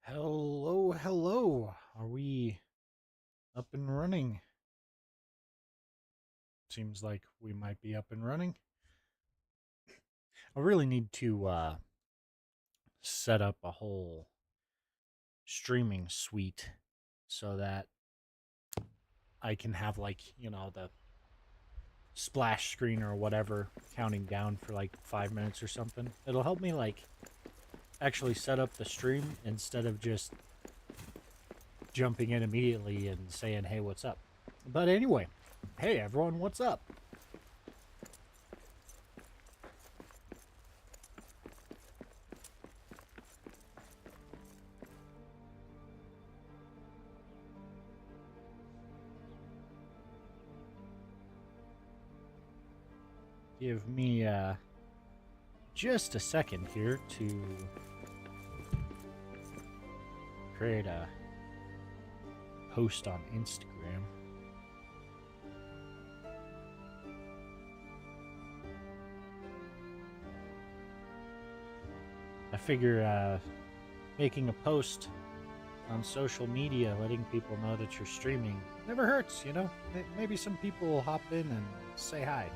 Hello, hello. Are we up and running? Seems like we might be up and running. I really need to set up a whole streaming suite so that I can have the splash screen or whatever counting down for like 5 minutes or something. It'll help me actually set up the stream instead of just jumping in immediately and saying, "Hey, what's up?" But anyway, hey everyone, what's up? Give me just a second here to create a post on Instagram. I figure making a post on social media, letting people know that you're streaming, never hurts, you know? Maybe some people will hop in and say hi.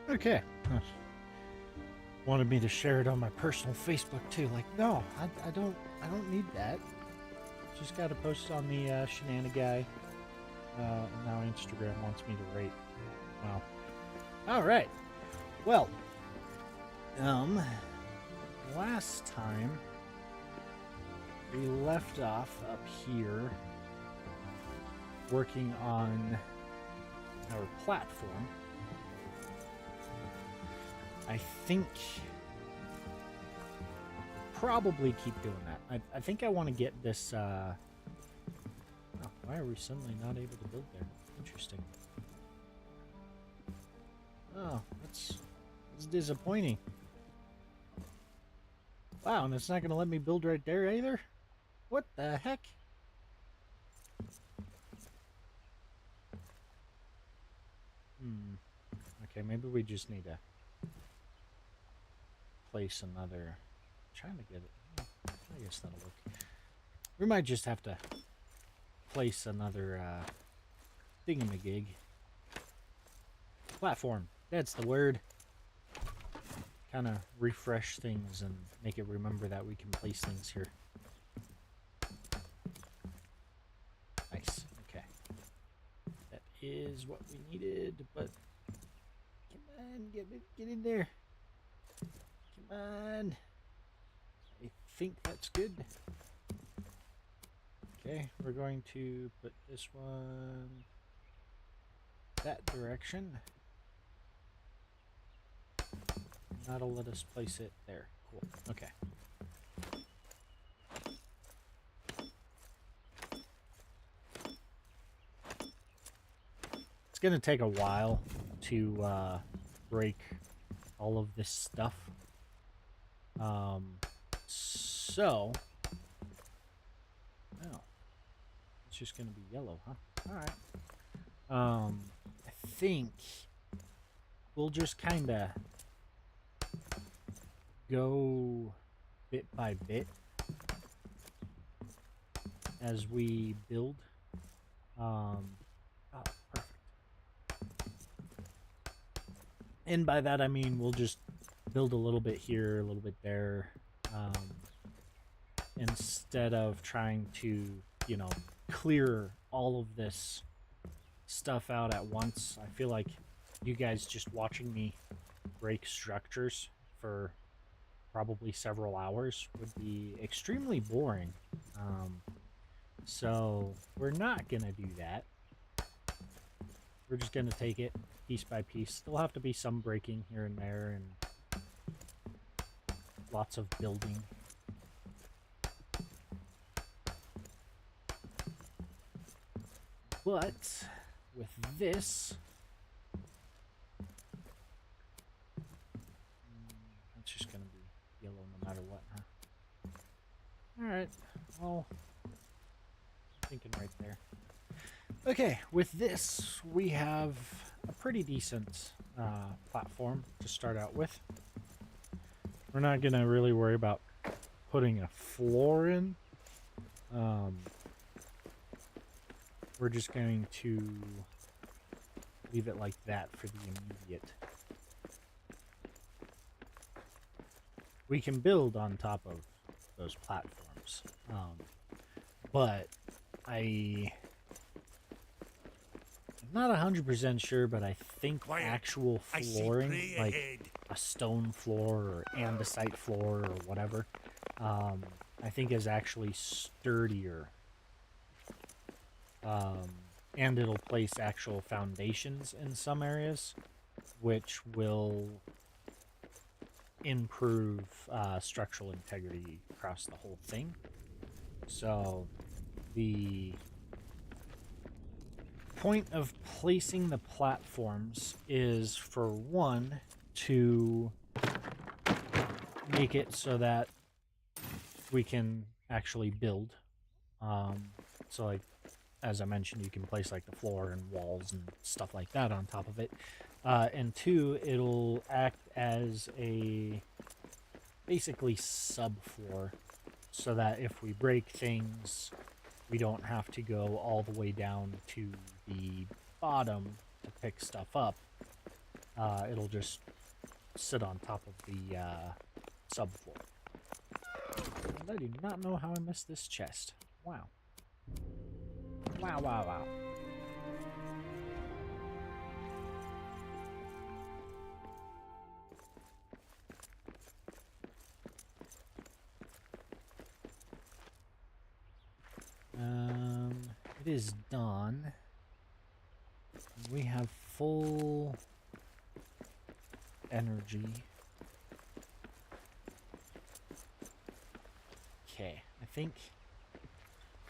Okay. Wanted me to share it on my personal Facebook too. Like, no, I don't need that. Just got to post on the Shenanaguy. And now Instagram wants me to rate. Wow. All right. Well, um, last time we left off up here working on our platform. I think probably keep doing that. I think I want to get this. Oh, why are we suddenly not able to build there? Interesting. Oh, that's disappointing. Wow, and it's not going to let me build right there either? What the heck? Hmm. Okay, maybe we just need to place another. Trying to get it. I guess that'll work. We might just have to place another thingamajig. Platform. That's the word. Kind of refresh things and make it remember that we can place things here. Nice. Okay. That is what we needed, but come on, get in there. Come on. I think that's good. Okay, we're going to put this one that direction. That'll let us place it there. Cool. Okay. It's going to take a while to break all of this stuff. So, oh, it's just going to be yellow, huh? All right. I think we'll just kind of go bit by bit as we build. Oh, perfect. And by that I mean we'll just build a little bit here, a little bit there, instead of trying to, clear all of this stuff out at once. I feel like you guys just watching me break structures for probably several hours would be extremely boring. So we're not gonna do that. We're just gonna take it piece by piece. There'll have to be some breaking here and there, and lots of building. But with this, it's just gonna be yellow no matter what, huh? Alright, well, thinking right there. Okay, with this, we have a pretty decent platform to start out with. We're not going to really worry about putting a floor in. We're just going to leave it like that for the immediate. We can build on top of those platforms, but I'm not 100% sure, but I think actual flooring, like a stone floor or andesite floor or whatever, I think is actually sturdier. And it'll place actual foundations in some areas, which will improve structural integrity across the whole thing. So the point of placing the platforms is, for one, to make it so that we can actually build. So like, as I mentioned, you can place like the floor and walls and stuff like that on top of it. And two, it'll act as a basically subfloor, so that if we break things, we don't have to go all the way down to the bottom to pick stuff up. It'll just sit on top of the subfloor. And I do not know how I missed this chest. Wow. Wow, wow, wow. It is dawn. We have full energy. Okay, I think...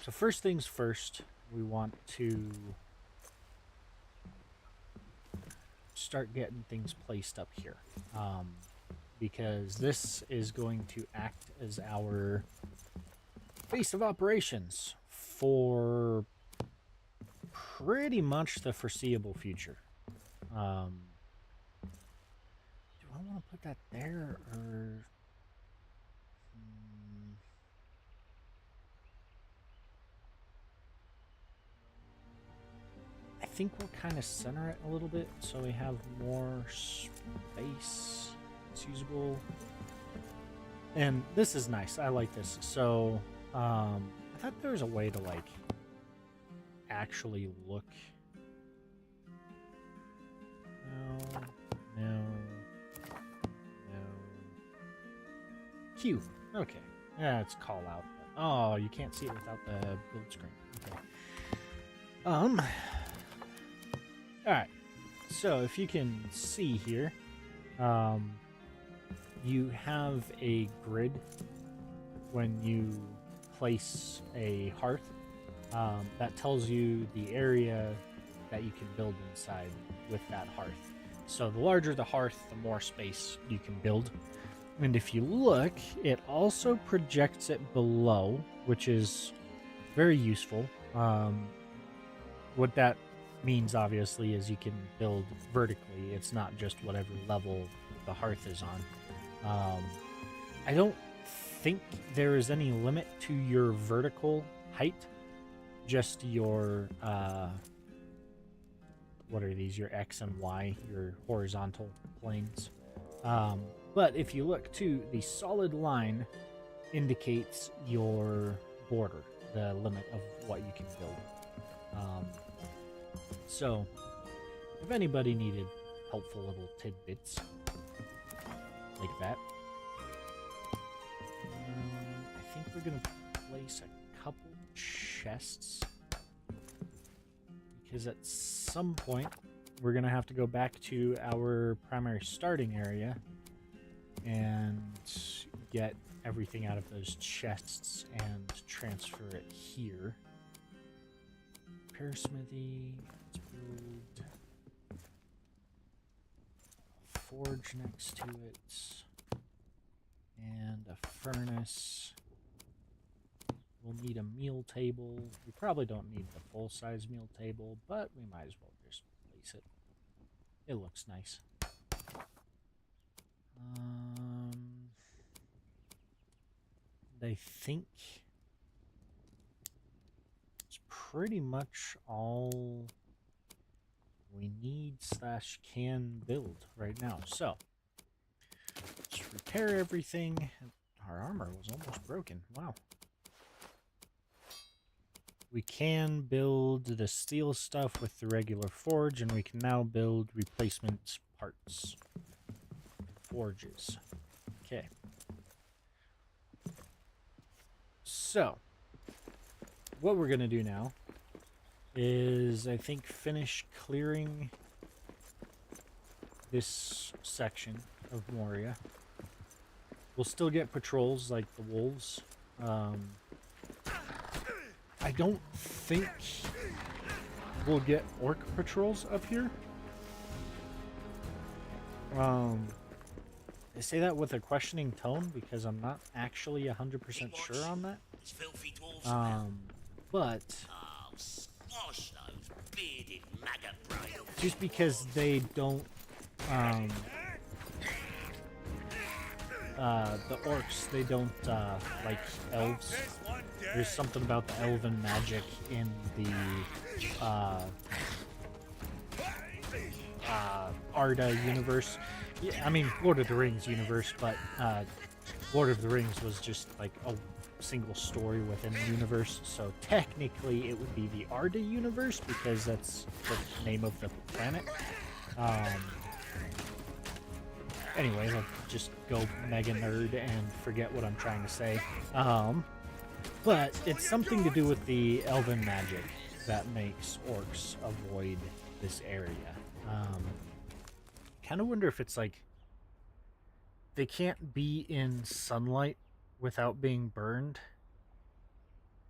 So first things first, we want to start getting things placed up here. Because this is going to act as our base of operations for pretty much the foreseeable future. Do I want to put that there, or... I think we'll kind of center it a little bit so we have more space. It's usable. And this is nice. I like this. So, I thought there was a way to, like, actually look. No. No. No. Q. Okay. Yeah, it's call out. Oh, you can't see it without the build screen. Okay. Alright. So, if you can see here, you have a grid when you place a hearth. That tells you the area that you can build inside with that hearth. So the larger the hearth, the more space you can build. And if you look, it also projects it below, which is very useful. What that means, obviously, is you can build vertically. It's not just whatever level the hearth is on. I don't think there is any limit to your vertical height, just your, what are these, your X and Y, your horizontal planes. But if you look too, the solid line indicates your border, the limit of what you can build. So if anybody needed helpful little tidbits like that. I think we're going to place a couple chests because at some point we're going to have to go back to our primary starting area and get everything out of those chests and transfer it here. Repair smithy. Let's build a forge next to it. And a furnace. We'll need a meal table. We probably don't need the full-size meal table, but we might as well just place it. It looks nice. I think it's pretty much all we need / can build right now. So let's repair everything. Our armor was almost broken. Wow. We can build the steel stuff with the regular forge, and we can now build replacement parts. Forges. Okay. So, what we're going to do now is, I think, finish clearing this section of Moria. We'll still get patrols like the wolves. I don't think we'll get orc patrols up here. I say that with a questioning tone because I'm not actually 100% sure on that. But just because they don't, the orcs, they don't like elves. There's something about the elven magic in the Arda universe. Yeah, I mean, Lord of the Rings universe, but Lord of the Rings was just like a single story within the universe, so technically it would be the Arda universe because that's the name of the planet. Anyways, I'll just go mega nerd and forget what I'm trying to say. But it's something to do with the elven magic that makes orcs avoid this area. Kind of wonder if it's like they can't be in sunlight without being burned.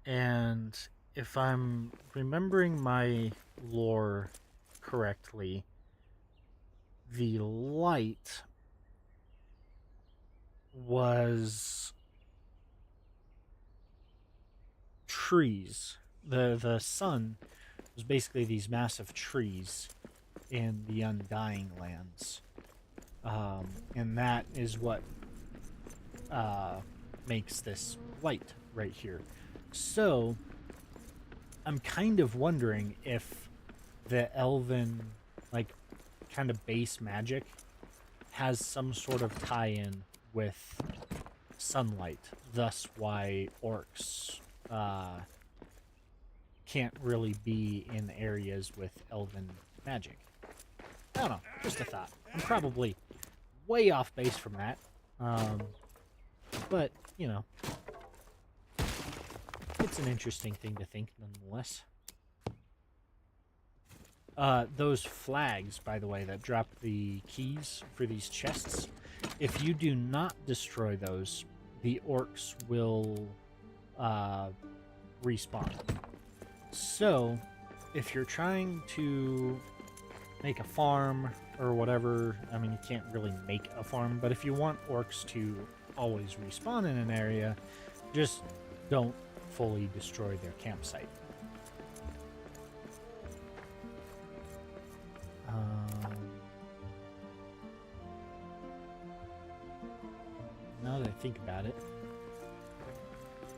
And if I'm remembering my lore correctly, the light was trees. The sun was basically these massive trees in the Undying Lands. And that is what makes this light right here. So I'm kind of wondering if the elven, like, kind of base magic has some sort of tie-in with sunlight, thus why orcs can't really be in areas with elven magic. I don't know, just a thought. I'm probably way off base from that, but, you know, it's an interesting thing to think nonetheless. Those flags, by the way, that drop the keys for these chests, if you do not destroy those, the orcs will respawn. So, if you're trying to make a farm or whatever, I mean, you can't really make a farm, but if you want orcs to always respawn in an area, just don't fully destroy their campsite. Now that I think about it,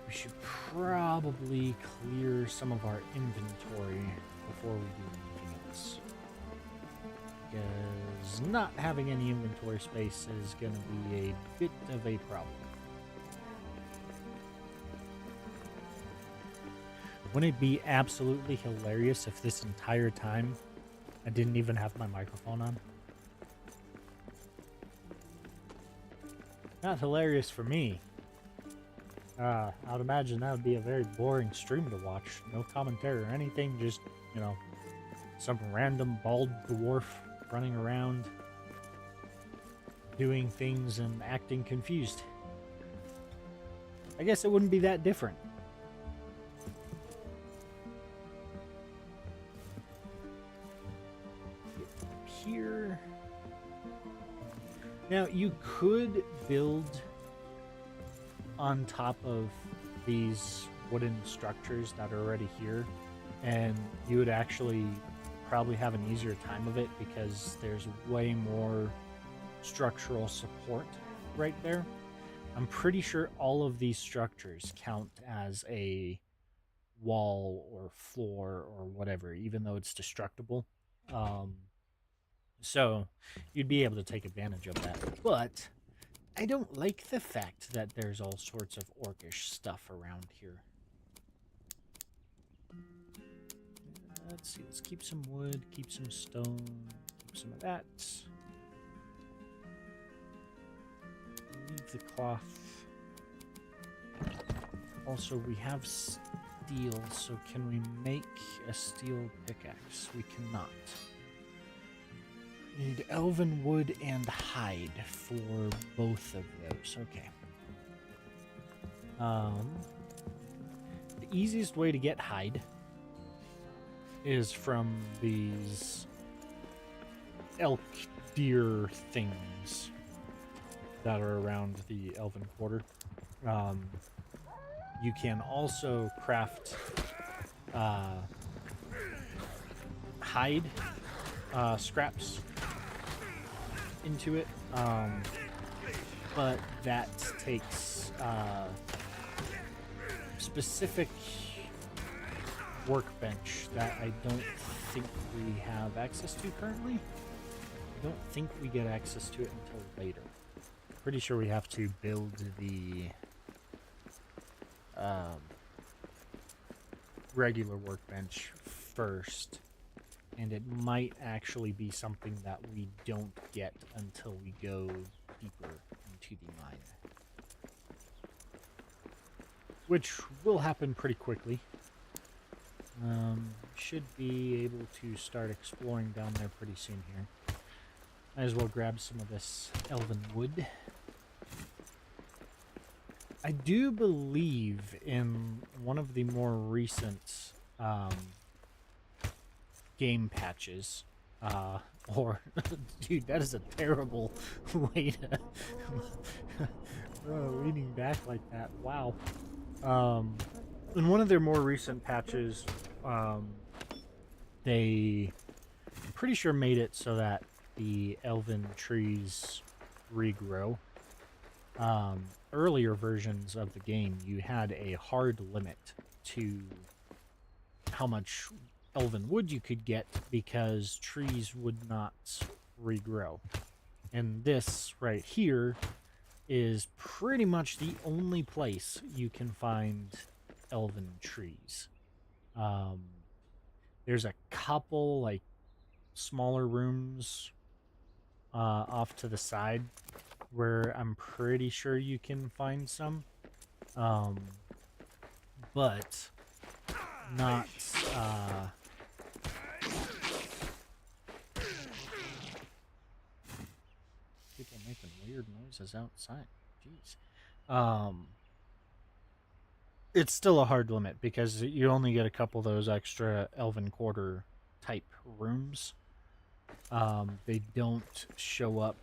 we should probably clear some of our inventory before we do anything else. Because not having any inventory space is going to be a bit of a problem. Wouldn't it be absolutely hilarious if this entire time I didn't even have my microphone on? Not hilarious for me. I'd imagine that would be a very boring stream to watch. No commentary or anything, just, you know, some random bald dwarf running around, doing things and acting confused. I guess it wouldn't be that different. Here. Now, you could build on top of these wooden structures that are already here, and you would actually probably have an easier time of it because there's way more structural support right there. I'm pretty sure all of these structures count as a wall or floor or whatever, even though it's destructible. So you'd be able to take advantage of that. But I don't like the fact that there's all sorts of orcish stuff around here. Let's see, let's keep some wood, keep some stone, keep some of that. Leave the cloth. Also, we have steel, so can we make a steel pickaxe? We cannot. We need elven wood and hide for both of those. Okay. The easiest way to get hide is from these elk deer things that are around the elven quarter. You can also craft hide scraps into it, but that takes specific workbench that I don't think we have access to currently. I don't think we get access to it until later. Pretty sure we have to build the regular workbench first, and it might actually be something that we don't get until we go deeper into the mine, which will happen pretty quickly. Should be able to start exploring down there pretty soon here. Might as well grab some of this elven wood. I do believe in one of the more recent game patches, or dude, that is a terrible way to leaning back like that. Wow. In one of their more recent patches, they, I'm pretty sure, made it so that the elven trees regrow. Earlier versions of the game, you had a hard limit to how much elven wood you could get because trees would not regrow. And this right here is pretty much the only place you can find elven trees. There's a couple like smaller rooms off to the side where I'm pretty sure you can find some, but not people making weird noises outside. Jeez. It's still a hard limit because you only get a couple of those extra elven quarter type rooms. They don't show up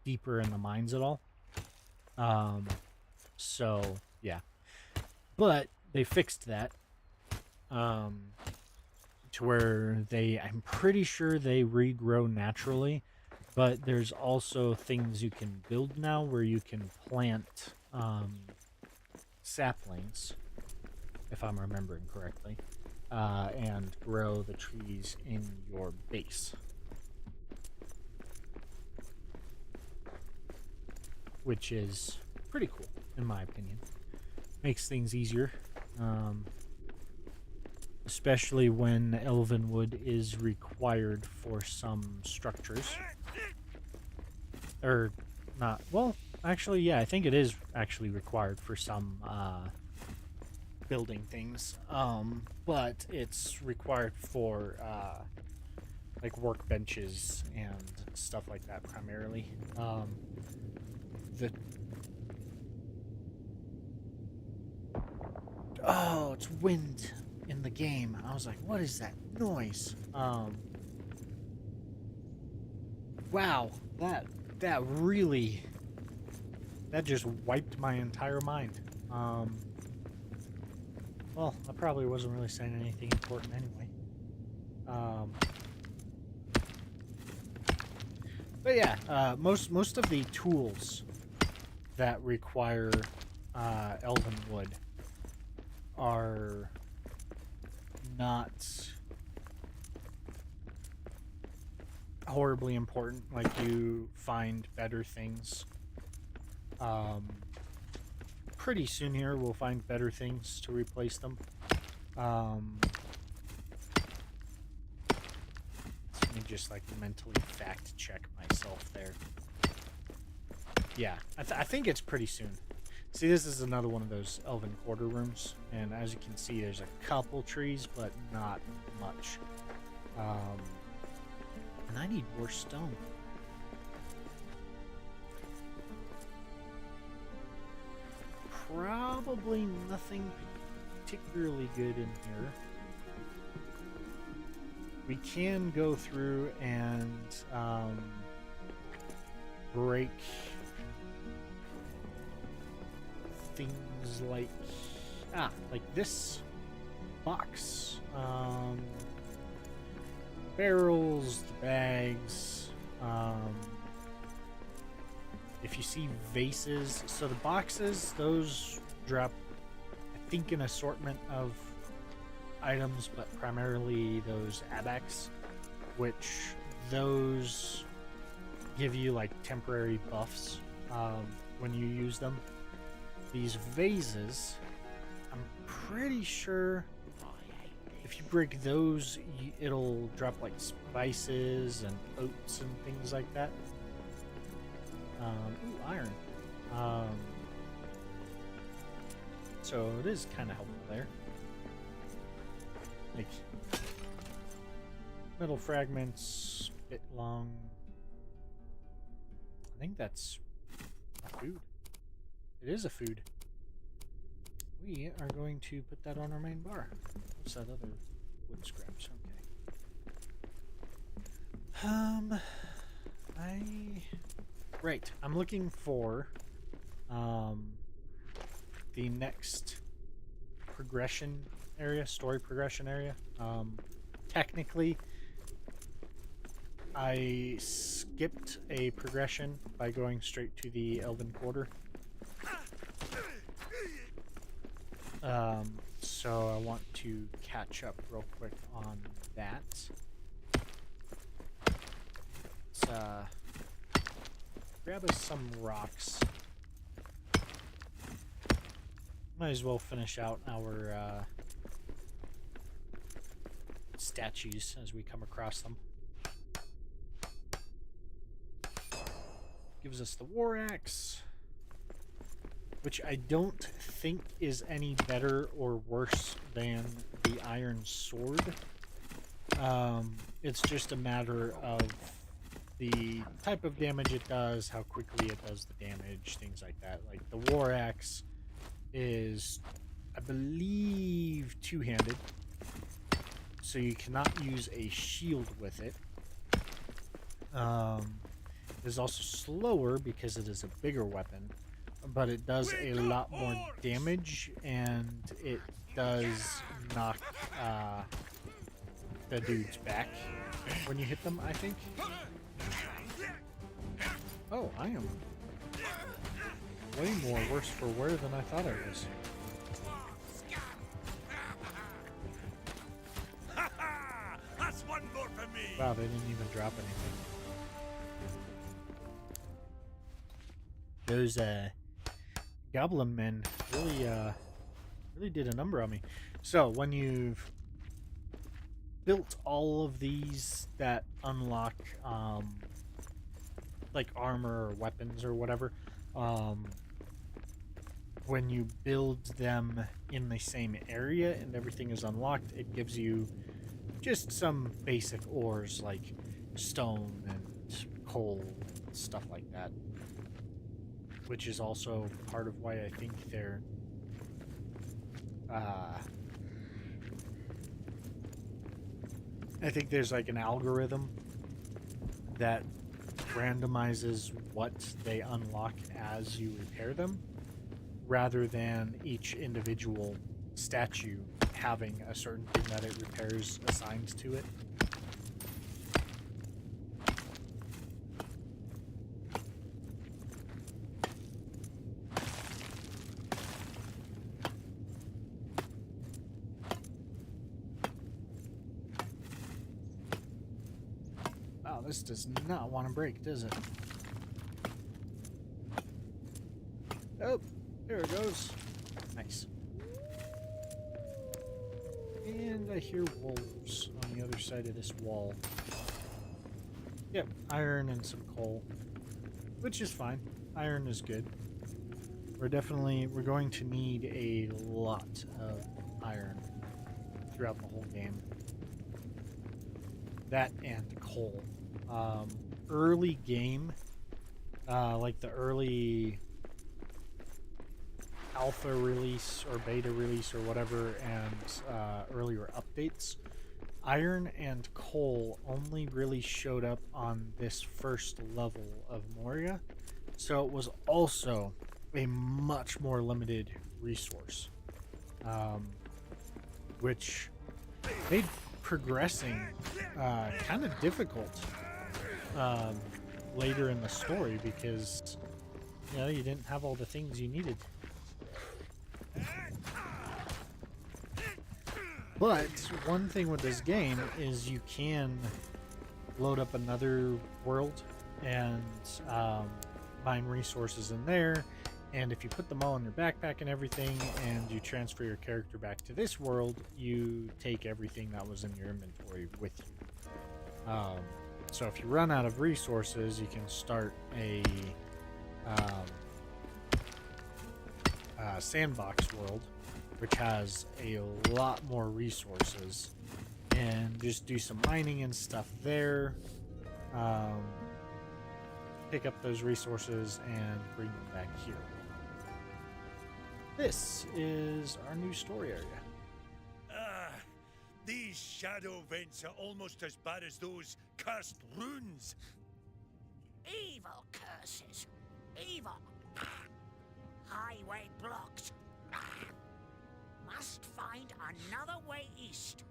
deeper in the mines at all. So yeah, but they fixed that to where I'm pretty sure they regrow naturally, but there's also things you can build now where you can plant saplings, if I'm remembering correctly, and grow the trees in your base, which is pretty cool, in my opinion. Makes things easier, especially when elven wood is required for some structures. Or not, well, actually, yeah, I think it is actually required for some building things. But it's required for like workbenches and stuff like that primarily. The Oh, it's wind in the game. I was like, what is that noise? Wow, that really that just wiped my entire mind. Well, I probably wasn't really saying anything important anyway. But yeah, most of the tools that require elven wood are not horribly important. Like, you find better things. Pretty soon here we'll find better things to replace them. Let me just like mentally fact check myself there. Yeah, I think it's pretty soon. See, this is another one of those elven quarter rooms, and as you can see, there's a couple trees, but not much. And I need more stone. Probably nothing particularly good in here. We can go through and break things like this box, barrels, the bags. If you see vases, so the boxes, those drop, I think, an assortment of items, but primarily those abax, which those give you like temporary buffs when you use them. These vases, I'm pretty sure if you break those, it'll drop like spices and oats and things like that. Ooh, iron. So it is kind of helpful there. Like metal fragments, bit long. I think that's a food. It is a food. We are going to put that on our main bar. What's that other wood scraps? Okay. Right. I'm looking for the next progression area, story progression area. Technically, I skipped a progression by going straight to the Elven Quarter. So I want to catch up real quick on that. Let's grab us some rocks. Might as well finish out our statues as we come across them. Gives us the war axe, which I don't think is any better or worse than the iron sword. It's just a matter of the type of damage it does, how quickly it does the damage, things like that. Like the war axe is, I believe, two-handed, so you cannot use a shield with it. It is also slower because it is a bigger weapon, but it does a lot more damage, and it does knock the dudes back when you hit them, I think. Oh, I am way more worse for wear than I thought I was. That's one more for me. Wow, they didn't even drop anything. Those goblin men really did a number on me. So when you've built all of these that unlock like armor or weapons or whatever, um, when you build them in the same area and everything is unlocked, it gives you just some basic ores like stone and coal and stuff like that, which is also part of why I think they're uh, I think there's like an algorithm that randomizes what they unlock as you repair them, rather than each individual statue having a certain thing that it repairs assigned to it. Wow, this does not want to break, does it? Oh, there it goes. Nice. And I hear wolves on the other side of this wall. Yep, iron and some coal, which is fine. Iron is good. We're going to need a lot of iron throughout the whole game. That and coal. Early game, like the early alpha release or beta release or whatever, and earlier updates, iron and coal only really showed up on this first level of Moria, so it was also a much more limited resource, which made progressing kind of difficult um, later in the story, because you didn't have all the things you needed. But one thing with this game is you can load up another world and mine resources in there. And if you put them all in your backpack and everything, and you transfer your character back to this world, you take everything that was in your inventory with you. So if you run out of resources, you can start a sandbox world, which has a lot more resources, and just do some mining and stuff there. Pick up those resources and bring them back here. This is our new story area. Ah, these shadow vents are almost as bad as those cursed runes. Evil curses. Evil. Highway blocked. Must find another way east.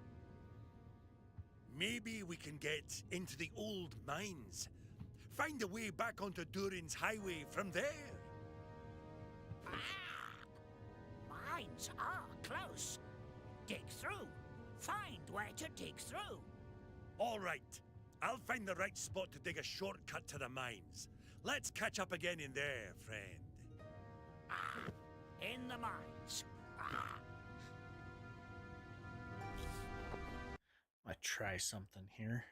Maybe we can get into the old mines. Find a way back onto Durin's highway from there. Mines are close. Dig through. Find where to dig through. All right. I'll find the right spot to dig a shortcut to the mines. Let's catch up again in there, friend. In the mines. I try something here.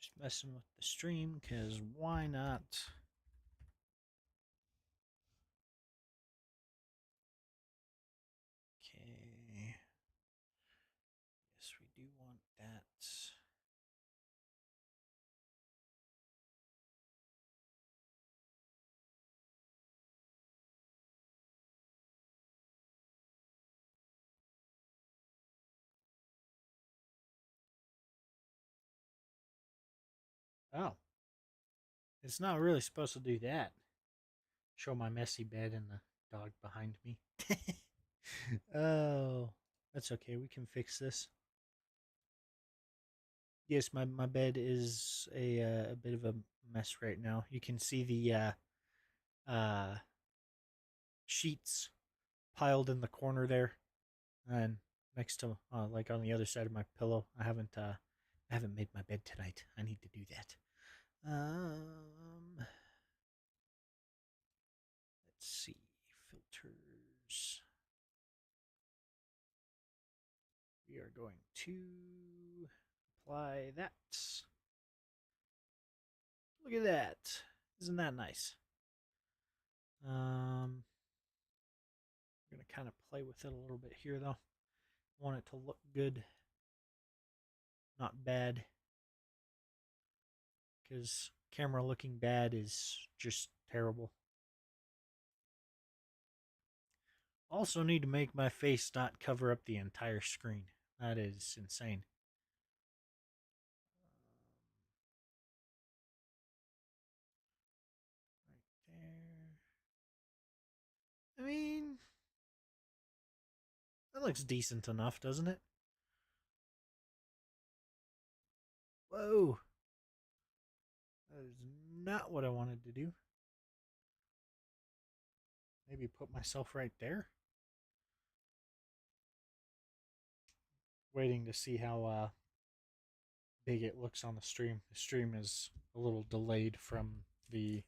Just messing with the stream, because why not? Okay. Yes, we do want that. Oh. It's not really supposed to do that. Show my messy bed and the dog behind me. Oh, that's okay. We can fix this. Yes, my bed is a bit of a mess right now. You can see the uh, sheets piled in the corner there, and next to like on the other side of my pillow. I haven't made my bed tonight. I need to do that. Let's see, filters. We are going to apply that. Look at that. Isn't that nice? I'm going to kind of play with it a little bit here, though. I want it to look good, not bad. Because camera looking bad is just terrible. Also need to make my face not cover up the entire screen. That is insane. Right there. I mean, that looks decent enough, doesn't it? Whoa. That is not what I wanted to do. Maybe put myself right there. Waiting to see how big it looks on the stream. The stream is a little delayed from the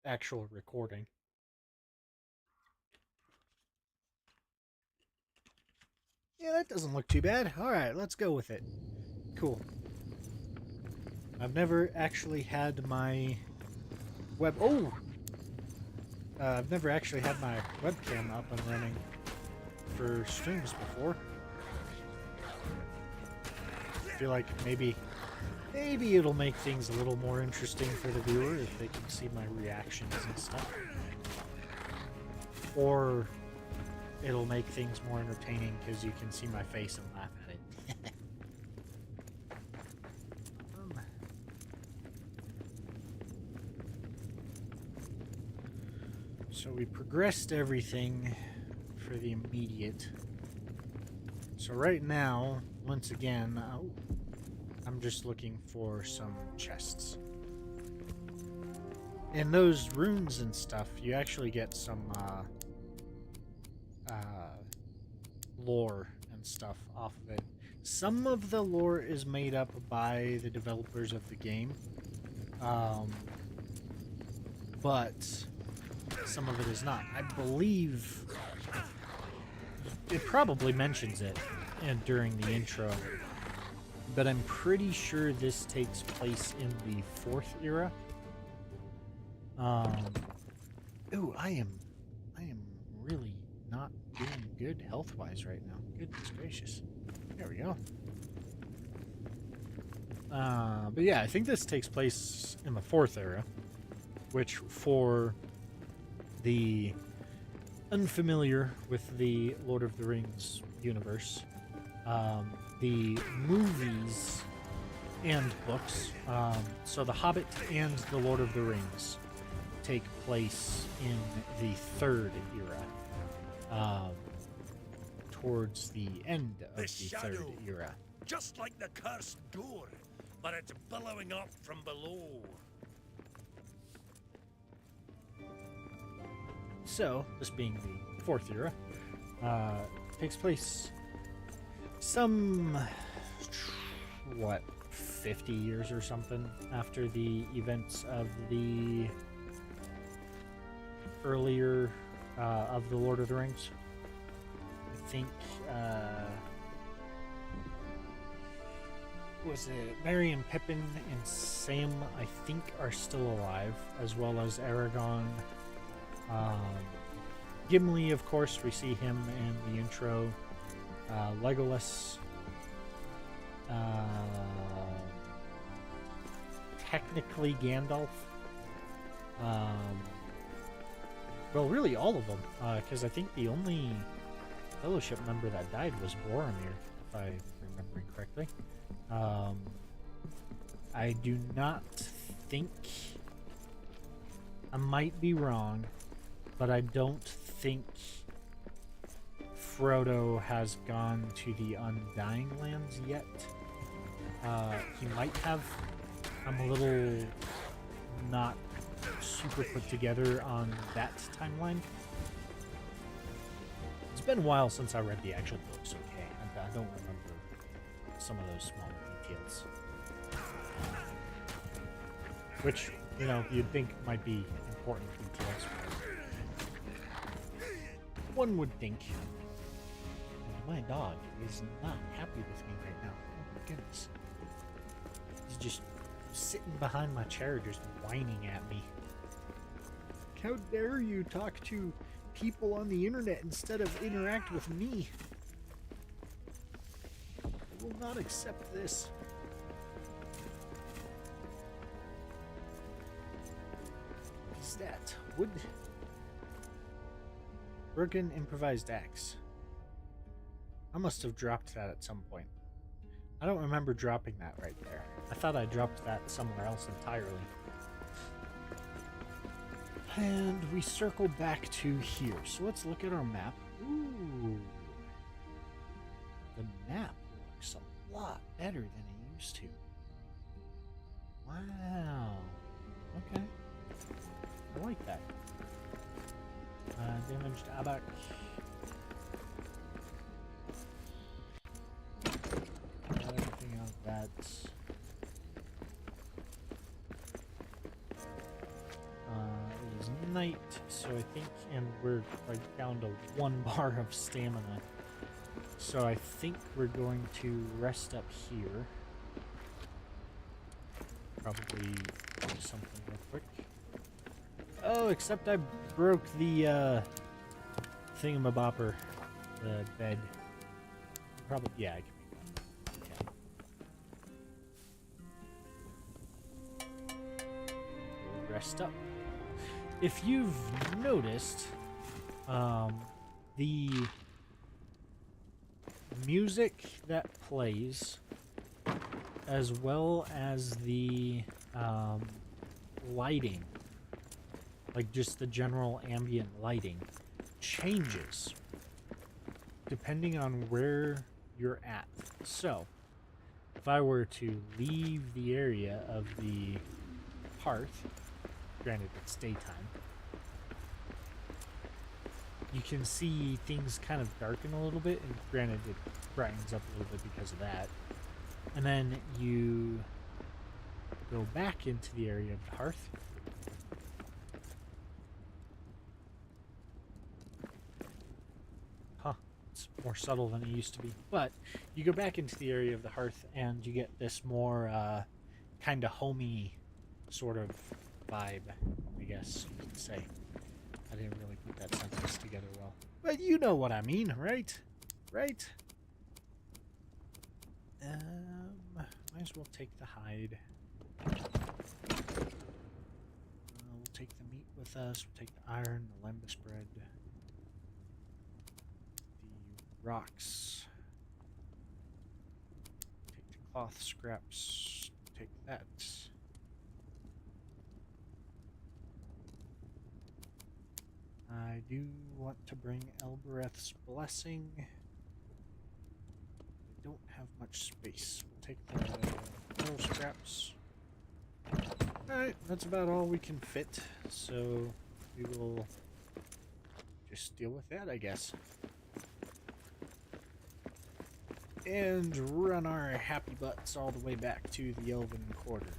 actual recording. Yeah, that doesn't look too bad. Alright, let's go with it. Cool. I've never actually had my I've never actually had my webcam up and running for streams before. I feel like maybe it'll make things a little more interesting for the viewer if they can see my reactions and stuff. Or it'll make things more entertaining because you can see my face and laugh at it. So we progressed everything for the immediate. So right now, once again, I'm just looking for some chests. In those runes and stuff, you actually get some lore and stuff off of it. Some of the lore is made up by the developers of the game, but some of it is not. I believe it probably mentions it during the intro, but I'm pretty sure this takes place in the 4th era. Ooh, I am really not doing good health-wise right now. Goodness gracious. There we go. But yeah, I think this takes place in the 4th era, which for the unfamiliar with the Lord of the Rings universe, the movies and books, so The Hobbit and The Lord of the Rings take place in the 3rd era, towards the end of the 3rd era. Just like the cursed door, but it's billowing up from below. So, this being the 4th era, takes place some, 50 years or something after the events of the earlier, of the Lord of the Rings. I think, was it Merry and Pippin and Sam, I think, are still alive, as well as Aragorn. Gimli, of course, we see him in the intro. Legolas. Technically Gandalf. Well, really all of them, because I think the only Fellowship member that died was Boromir, if I remember correctly. I do not think, I might be wrong, but I don't think Frodo has gone to the Undying Lands yet. He might have. I'm a little not super put together on that timeline. It's been a while since I read the actual books, okay? I don't remember some of those small details. Which, you know, you'd think might be important details. One would think. My dog is not happy with me right now. Oh my goodness. He's just sitting behind my chair just whining at me. How dare you talk to people on the internet instead of interact with me? I will not accept this. What is that? Wood? Broken improvised axe. I must have dropped that at some point. I don't remember dropping that right there. I thought I dropped that somewhere else entirely. And we circle back to here. So let's look at our map. Ooh. The map looks a lot better than it used to. Wow. Okay. I like that. Damaged abac. Everything out of that. It is night, so I think, and we're like down to 1 bar of stamina. So I think we're going to rest up here. Probably do something real quick. Oh, except I broke the thingamabopper, the bed. Probably, yeah, I can make one. Okay. We'll rest up. If you've noticed, the music that plays, as well as the lighting, like just the general ambient lighting, changes depending on where you're at. So, if I were to leave the area of the hearth, granted it's daytime, you can see things kind of darken a little bit, and granted it brightens up a little bit because of that. And then you go back into the area of the hearth. Huh, it's more subtle than it used to be. But you go back into the area of the hearth and you get this more kind of homey sort of vibe, I guess you could say. I didn't really put that sentence together well. But you know what I mean, right? Right? Might as well take the hide. We'll take the meat with us. We'll take the iron, the lembas bread, the rocks. Take the cloth scraps. Take that. I do want to bring Elbereth's blessing. I don't have much space. We'll take the metal scraps. Alright, that's about all we can fit, so we will just deal with that, I guess. And run our happy butts all the way back to the Elven Quarter.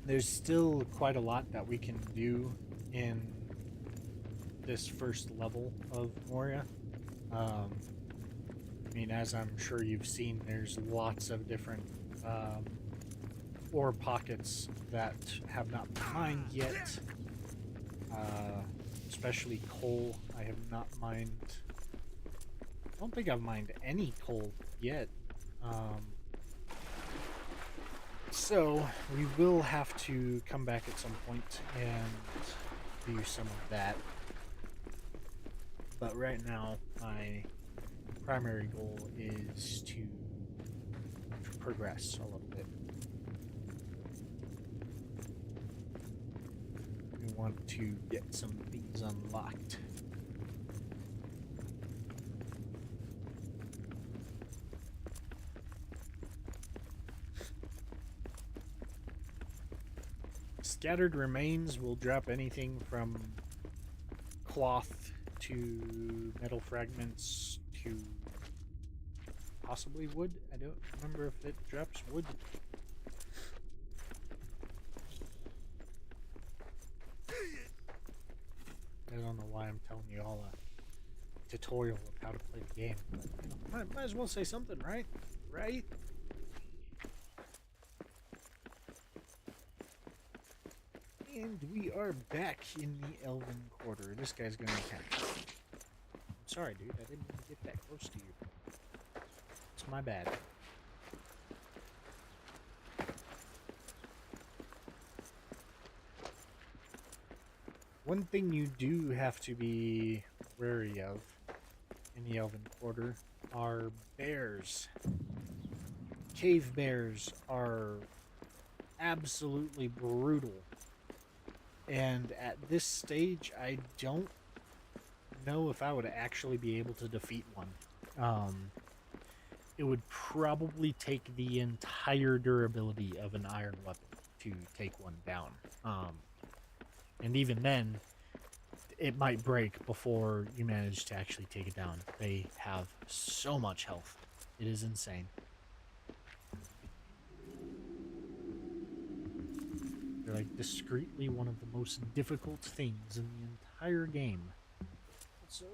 There's still quite a lot that we can do in this first level of Moria. I mean, as I'm sure you've seen, there's lots of different ore pockets that have not been mined yet. Especially coal. I have not mined. I don't think I've mined any coal yet. So we will have to come back at some point and do some of that. But right now, my primary goal is to progress a little bit. We want to get some things unlocked. Scattered remains will drop anything from cloth to metal fragments to possibly wood. I don't remember if it drops wood. I don't know why I'm telling you all tutorial of how to play the game. But, you know, might as well say something, right? Right? And we are back in the Elven Quarter. This guy's gonna attack. I'm sorry, dude. I didn't mean to get that close to you. It's my bad. One thing you do have to be wary of in the Elven Quarter are bears. Cave bears are absolutely brutal. And at this stage, I don't know if I would actually be able to defeat one. It would probably take the entire durability of an iron weapon to take one down. And even then, it might break before you manage to actually take it down. They have so much health. It is insane. They're like discreetly one of the most difficult things in the entire game. So,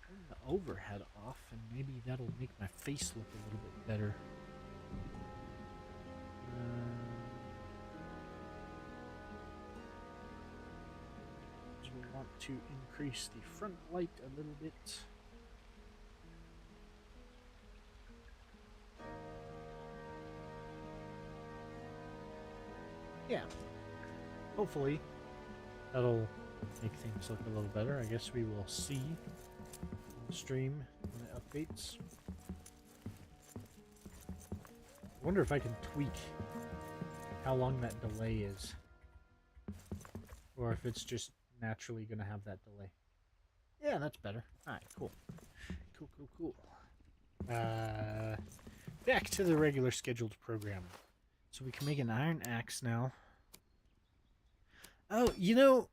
turn the overhead off, and maybe that'll make my face look a little bit better. We want to increase the front light a little bit. Yeah. Hopefully, that'll make things look a little better. I guess we will see on the stream when it updates. I wonder if I can tweak how long that delay is. Or if it's just naturally going to have that delay. Yeah, that's better. Alright, cool. Cool. Back to the regular scheduled program. So we can make an iron axe now. Oh, you know,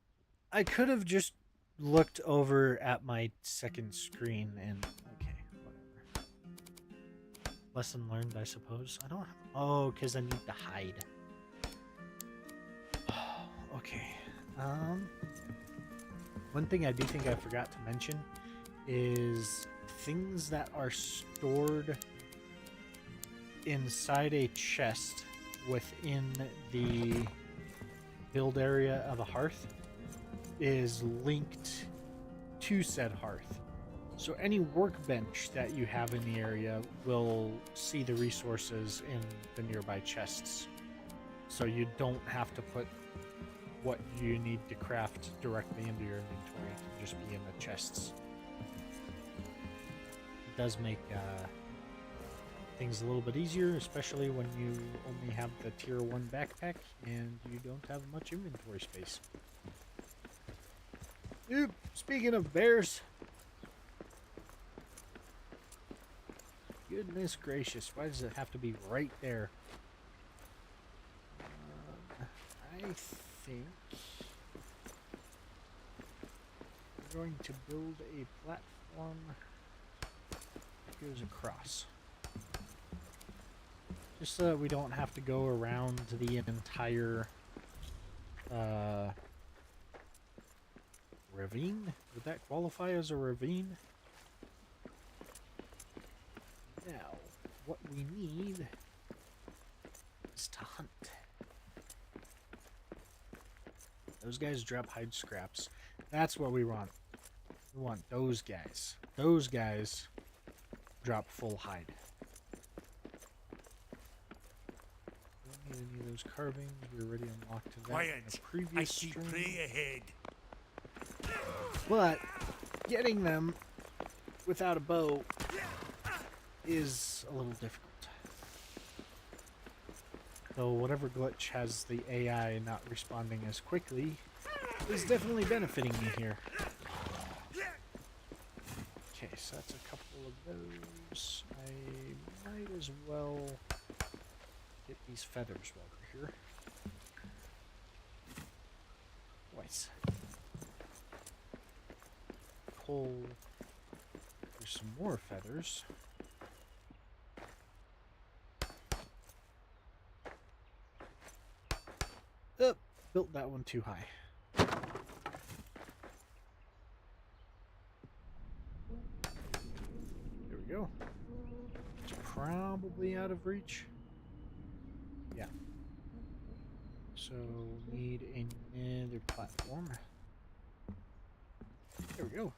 I could have just looked over at my second screen and... Okay, whatever. Lesson learned, I suppose. I don't have... Oh, because I need to hide. Okay. One thing I do think I forgot to mention is things that are stored inside a chest within the build area of a hearth is linked to said hearth. So any workbench that you have in the area will see the resources in the nearby chests. So you don't have to put what you need to craft directly into your inventory. It can just be in the chests. It does make things a little bit easier, especially when you only have the tier 1 backpack and you don't have much inventory space. Oop, speaking of bears. Goodness gracious, why does it have to be right there? I think we're going to build a platform that goes across. Just so that we don't have to go around the entire ravine. Would that qualify as a ravine? Now, what we need is to hunt. Those guys drop hide scraps. That's what we want. We want those guys. Those guys drop full hide. Don't need any of those carvings. We already unlocked that Quiet. in the previous I see stream. prey ahead. But getting them without a bow is a little difficult. So whatever glitch has the AI not responding as quickly is definitely benefiting me here. Okay, so that's a couple of those. I might as well get these feathers while we're here. Twice. Coal. There's some more feathers. Oh, built that one too high. probably out of reach. Yeah. So need another platform. There we go.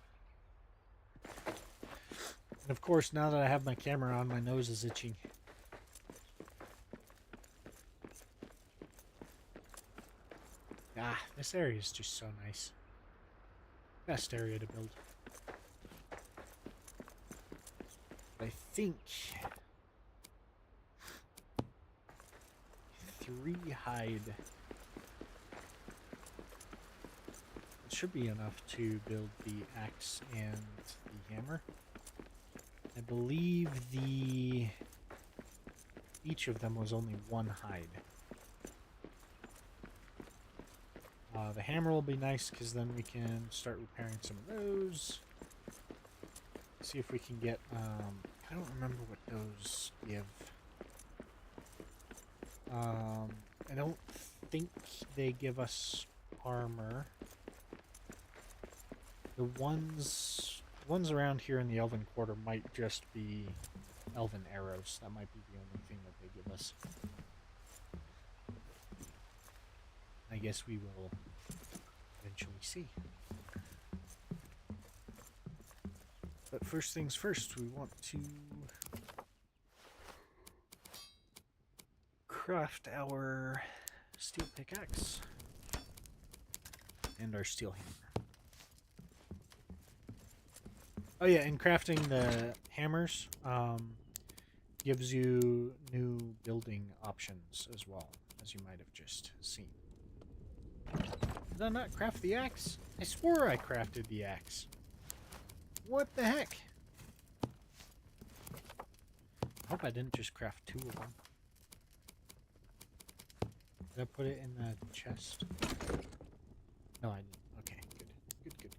And of course, now that I have my camera on, my nose is itching. Ah, this area is just so nice. Best area to build. I think 3 hide. It should be enough to build the axe and the hammer. I believe each of them was only 1 hide. The hammer will be nice because then we can start repairing some of those. See if we can get, I don't remember what those give. I don't think they give us armor. The ones around here in the Elven Quarter might just be Elven arrows. That might be the only thing that they give us. I guess we will eventually see. But first things first, we want to craft our steel pickaxe and our steel hammer. Oh yeah, and crafting the hammers gives you new building options as well, as you might have just seen. Did I not craft the axe? I swore I crafted the axe. What the heck? I hope I didn't just craft 2 of them. Did I put it in the chest? No, I didn't. Okay, good.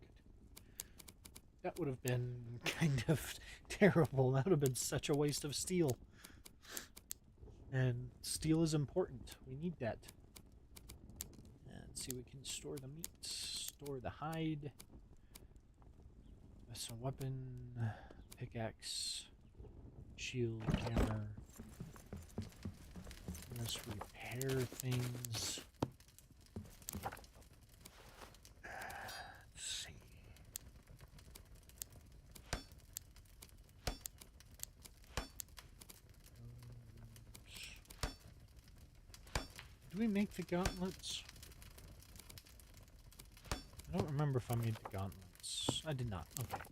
That would have been kind of terrible. That would have been such a waste of steel. And steel is important. We need that. Let's see, we can store the meat, store the hide. That's a weapon, pickaxe, shield, hammer. Let's repair things. Let's see. Do we make the gauntlets? I don't remember if I made the gauntlets. I did not. Okay.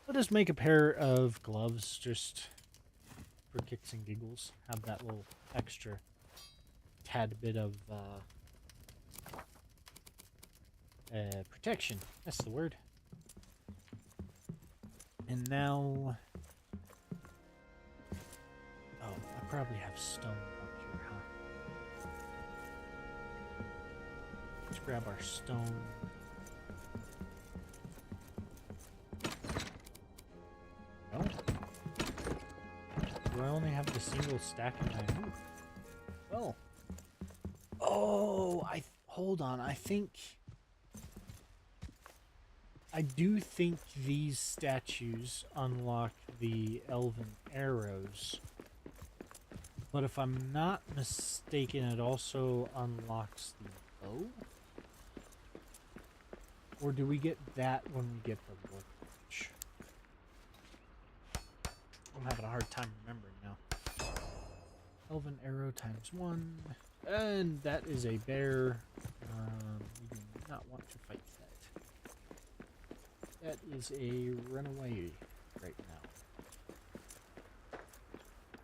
Let us make a pair of gloves just for kicks and giggles. Have that little extra tad bit of protection. That's the word. And now... Oh, I probably have stone up here, huh? Let's grab our stone. No? Do I only have the single stack in my move? Well. Oh, hold on. I do think these statues unlock the elven arrows. But if I'm not mistaken, it also unlocks the bow? Or do we get that when we get the workbench? I'm having a hard time remembering now. Elven arrow ×1. And that is a bear. We do not want to fight that. That is a runaway right now.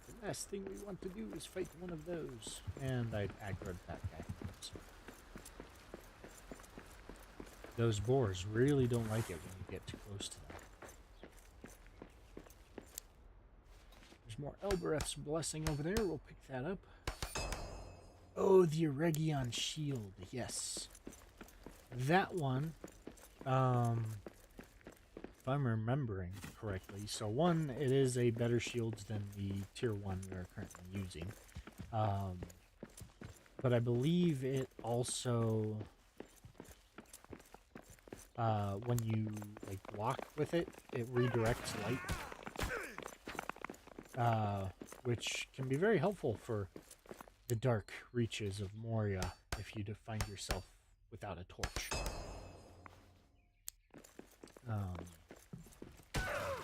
The last thing we want to do is fight one of those. And I aggroed that guy. So. Those boars really don't like it when you get too close to them. There's more Elbereth's blessing over there. We'll pick that up. Oh, the Eregion shield. Yes. That one, if I'm remembering correctly, so one, it is a better shield than the tier 1 we are currently using. But I believe it also, when you block with it, it redirects light. which can be very helpful for the dark reaches of Moria if you find yourself without a torch.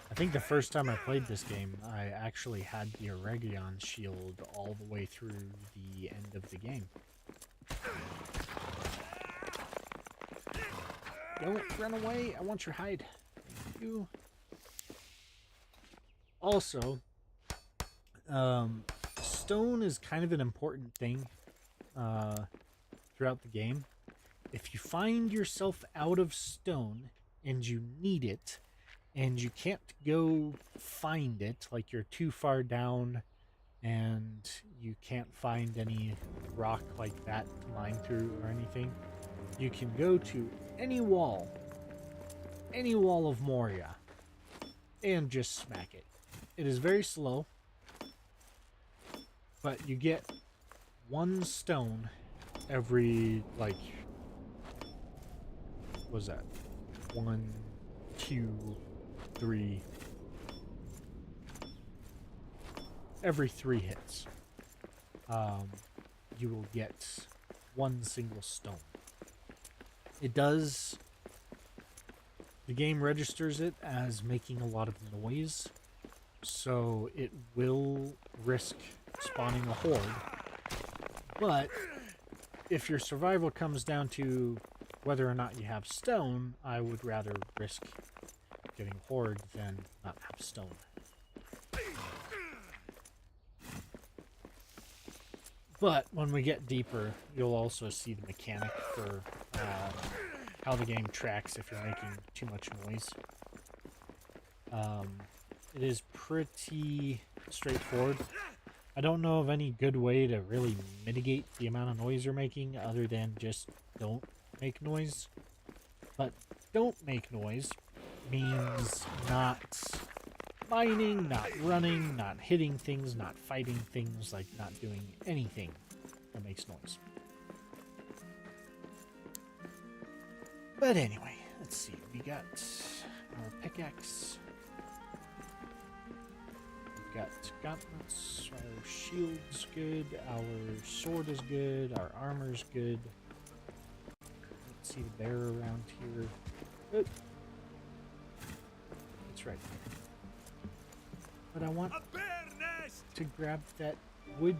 I think the first time I played this game, I actually had the Eregion shield all the way through the end of the game. Don't run away! I want your hide. Thank you. Also, stone is kind of an important thing throughout the game. If you find yourself out of stone and you need it, and you can't go find it, like you're too far down and you can't find any rock like that to mine through or anything, you can go to any wall of Moria, and just smack it. It is very slow, but you get one stone every, like, what was that? 1, 2, 3. Every 3 hits, you will get one single stone. It does. The game registers it as making a lot of noise, so it will risk spawning a horde. But if your survival comes down to whether or not you have stone, I would rather risk getting horde than not have stone. But when we get deeper, you'll also see the mechanic for how the game tracks if you're making too much noise. It is pretty straightforward. I don't know of any good way to really mitigate the amount of noise you're making other than just don't make noise. But don't make noise means not mining, not running, not hitting things, not fighting things, like not doing anything that makes noise. But anyway, let's see. We got our pickaxe. We've got gauntlets. Our shield's good. Our sword is good. Our armor's good. Let's see the bear around here. Oh. It's right there. But I want to grab that wood.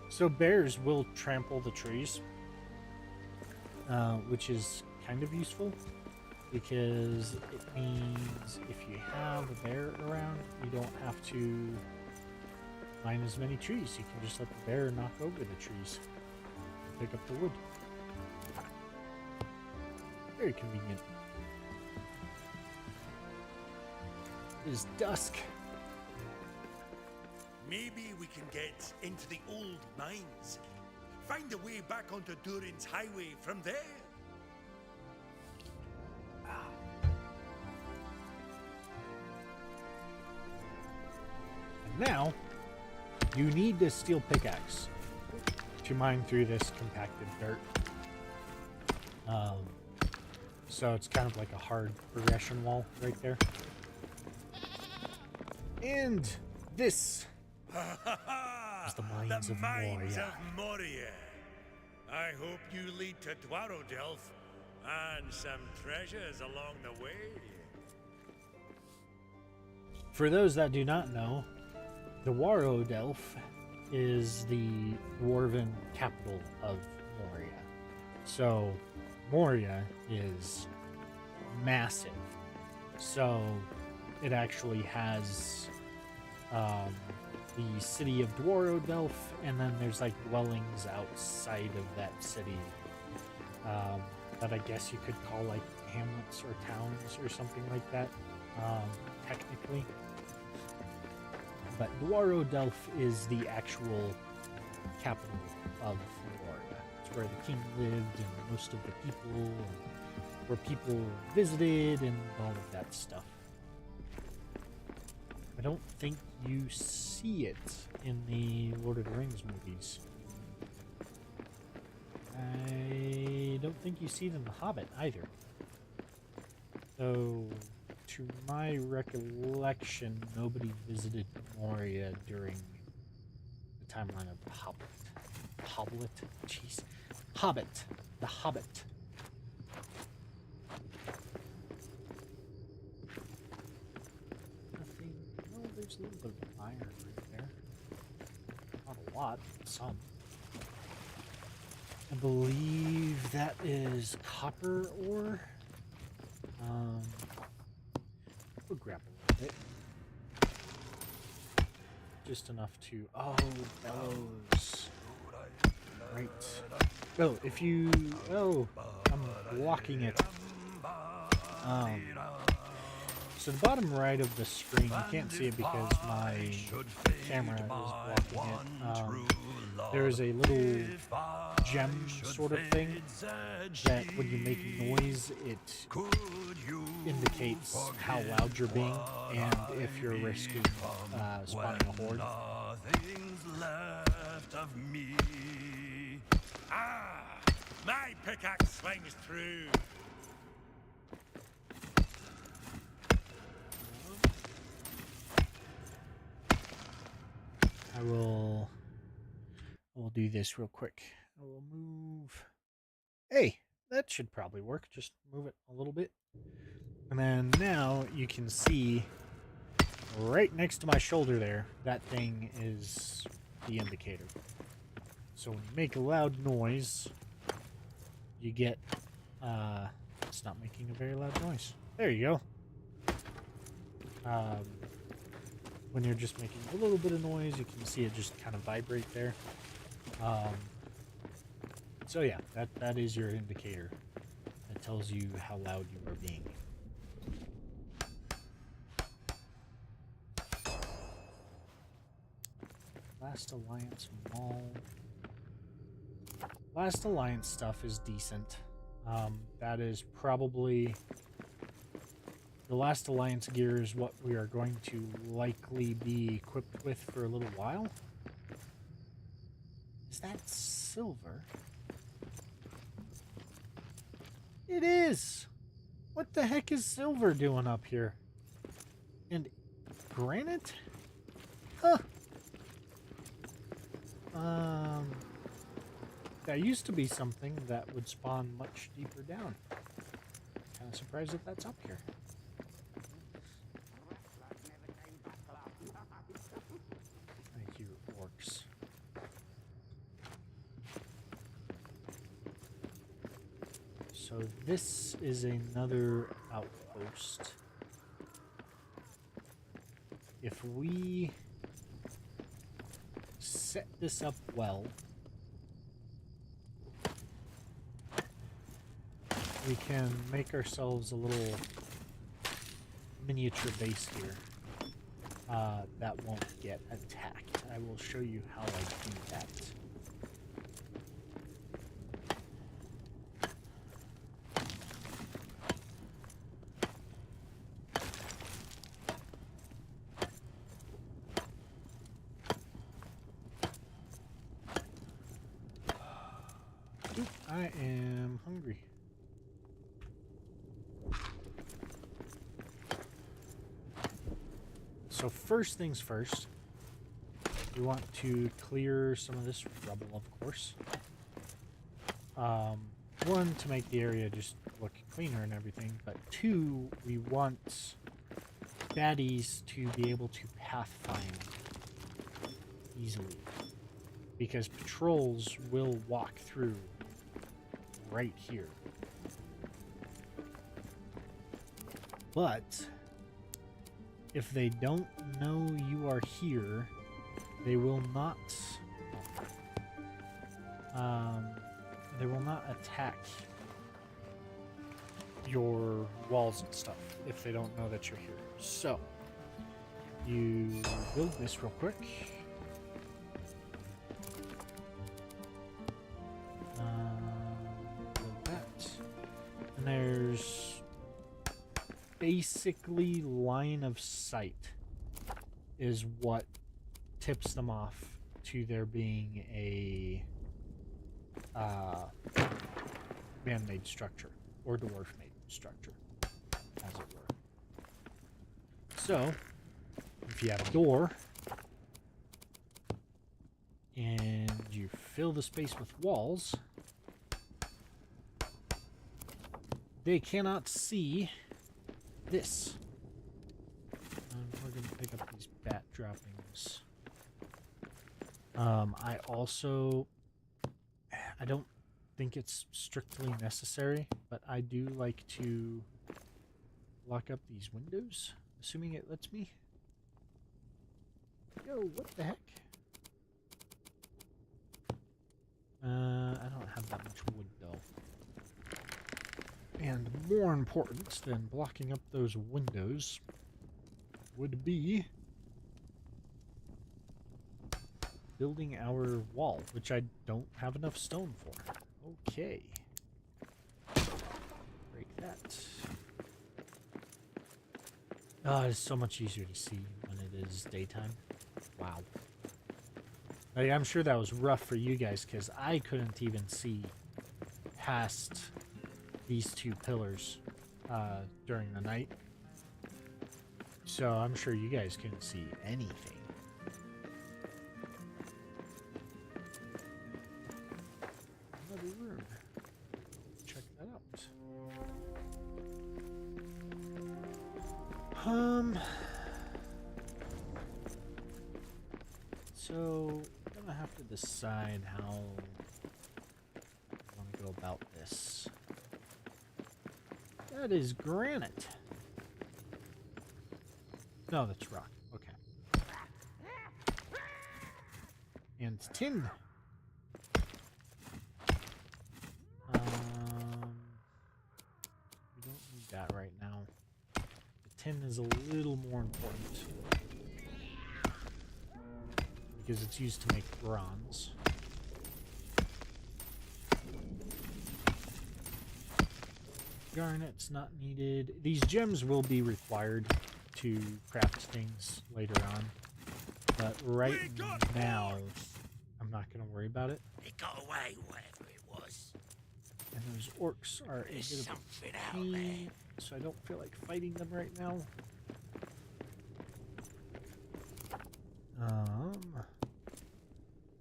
So bears will trample the trees, which is kind of useful because it means if you have a bear around, you don't have to mine as many trees. You can just let the bear knock over the trees and pick up the wood. Very convenient. It is dusk. Maybe we can get into the old mines. Find a way back onto Durin's highway from there. And now, you need a steel pickaxe to mine through this compacted dirt. So it's kind of like a hard progression wall right there. And this is the mines of Moria. Moria. I hope you lead to Dwarodelf and some treasures along the way. For those that do not know, Dwarodelf is the dwarven capital of Moria. So Moria is massive. So it actually has the city of Dwarodelf, and then there's like dwellings outside of that city that I guess you could call like hamlets or towns or something like that, technically. But Dwarodelf is the actual capital of Moria. It's where the king lived and most of the people, and where people visited and all of that stuff. I don't think you see it in the Lord of the Rings movies. I don't think you see it in The Hobbit either. So, to my recollection, nobody visited Moria during the timeline of Hobbit. Hobbit? Jeez. Hobbit. The Hobbit. Nothing. Well, there's a little bit of iron right there. Not a lot, but some. I believe that is copper ore. We'll grab a little bit. Just enough to... Oh, bellows. Right. Oh, if you... Oh, I'm blocking it. So the bottom right of the screen, you can't see it because my camera is blocking it. There is a little gem sort of thing that when you make noise, it indicates how loud you're being and if you're risking spawning a horde. Left of me. Ah, my pickaxe swings through. I will do this real quick. I will move. Hey, that should probably work. Just move it a little bit. And then now you can see right next to my shoulder there, that thing is the indicator. So when you make a loud noise, you get, it's not making a very loud noise. There you go. When you're just making a little bit of noise, you can see it just kind of vibrate there. So yeah, that is your indicator. It tells you how loud you are being. Last Alliance Mall. Last Alliance stuff is decent. That is probably... The Last Alliance gear is what we are going to likely be equipped with for a little while. Is that silver? It is! What the heck is silver doing up here? And granite? Huh. That used to be something that would spawn much deeper down. Kind of surprised that that's up here. I hear orcs. So this is another outpost. If we set this up well, we can make ourselves a little miniature base here that won't get attacked. I will show you how I do that. Oop, I am hungry. So first things first, we want to clear some of this rubble, of course. One, to make the area just look cleaner and everything, but two, we want baddies to be able to pathfind easily, because patrols will walk through right here. But if they don't know you are here, they will not attack your walls and stuff if they don't know that you're here. So you build this real quick. Build that. And there's basically line of sight is what tips them off to there being a man-made structure or dwarf-made structure, as it were. So, if you have a door and you fill the space with walls, they cannot see this. We're going to pick up these bat droppings. I don't think it's strictly necessary, but I do like to lock up these windows, assuming it lets me. Yo, what the heck? I don't have that much wood, though. And more important than blocking up those windows would be building our wall, which I don't have enough stone for. Okay. Break that. Oh, it's so much easier to see when it is daytime. Wow. Like, I'm sure that was rough for you guys, because I couldn't even see past these two pillars during the night. So I'm sure you guys couldn't see anything. Another room. Check that out. So I'm gonna have to decide how I want to go about this. That is granite. No, that's rock. Okay. And tin. We don't need that right now. The tin is a little more important because it's used to make bronze. Garnet's not needed. These gems will be required to craft things later on, but right now I'm not going to worry about it. It got away, whatever it was. And those orcs are a There's bit of something a out there. pain, so I don't feel like fighting them right now.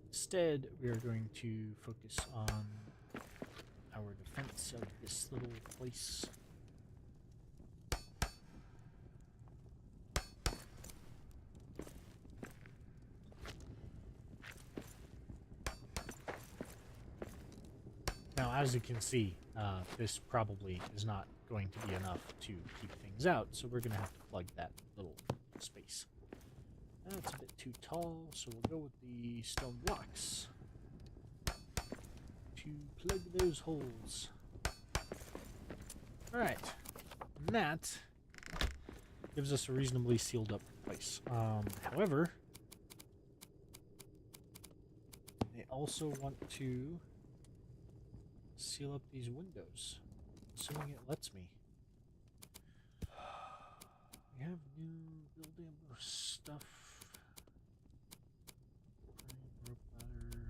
Instead, we are going to focus on our defense of this little place. Now, as you can see, this probably is not going to be enough to keep things out, so we're going to have to plug that little space. That's a bit too tall, so we'll go with the stone blocks to plug those holes. Alright, and that gives us a reasonably sealed up place. However, they also want to seal up these windows, assuming it lets me. We have new building stuff. Rope ladder.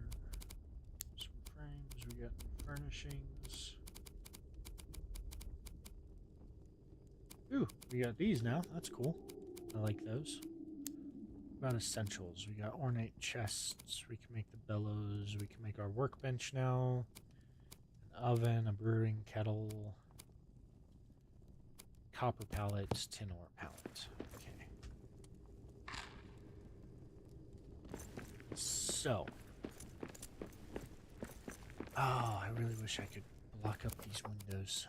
Some frames. We got new furnishings. Ooh, we got these now. That's cool. I like those. What about essentials? We got ornate chests. We can make the bellows. We can make our workbench now. An oven, a brewing kettle. Copper pallets, tin ore pallet. Okay. So. Oh, I really wish I could block up these windows.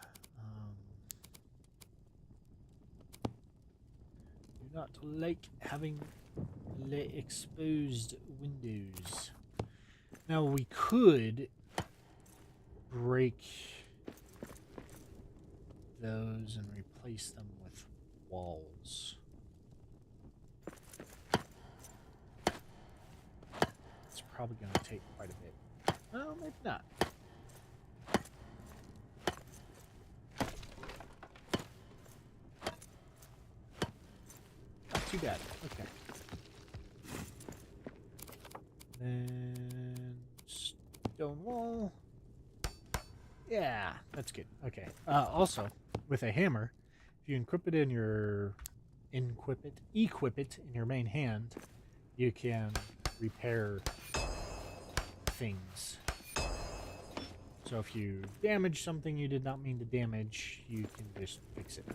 Do not like having exposed windows. Now we could break those and replace them with walls. It's probably going to take quite a bit. Well, maybe not. Not too bad. Okay. Then stone wall. Yeah, that's good. Okay. Also, with a hammer, if you equip it in your equip it in your main hand, you can repair things. So if you damage something you did not mean to damage, you can just fix it.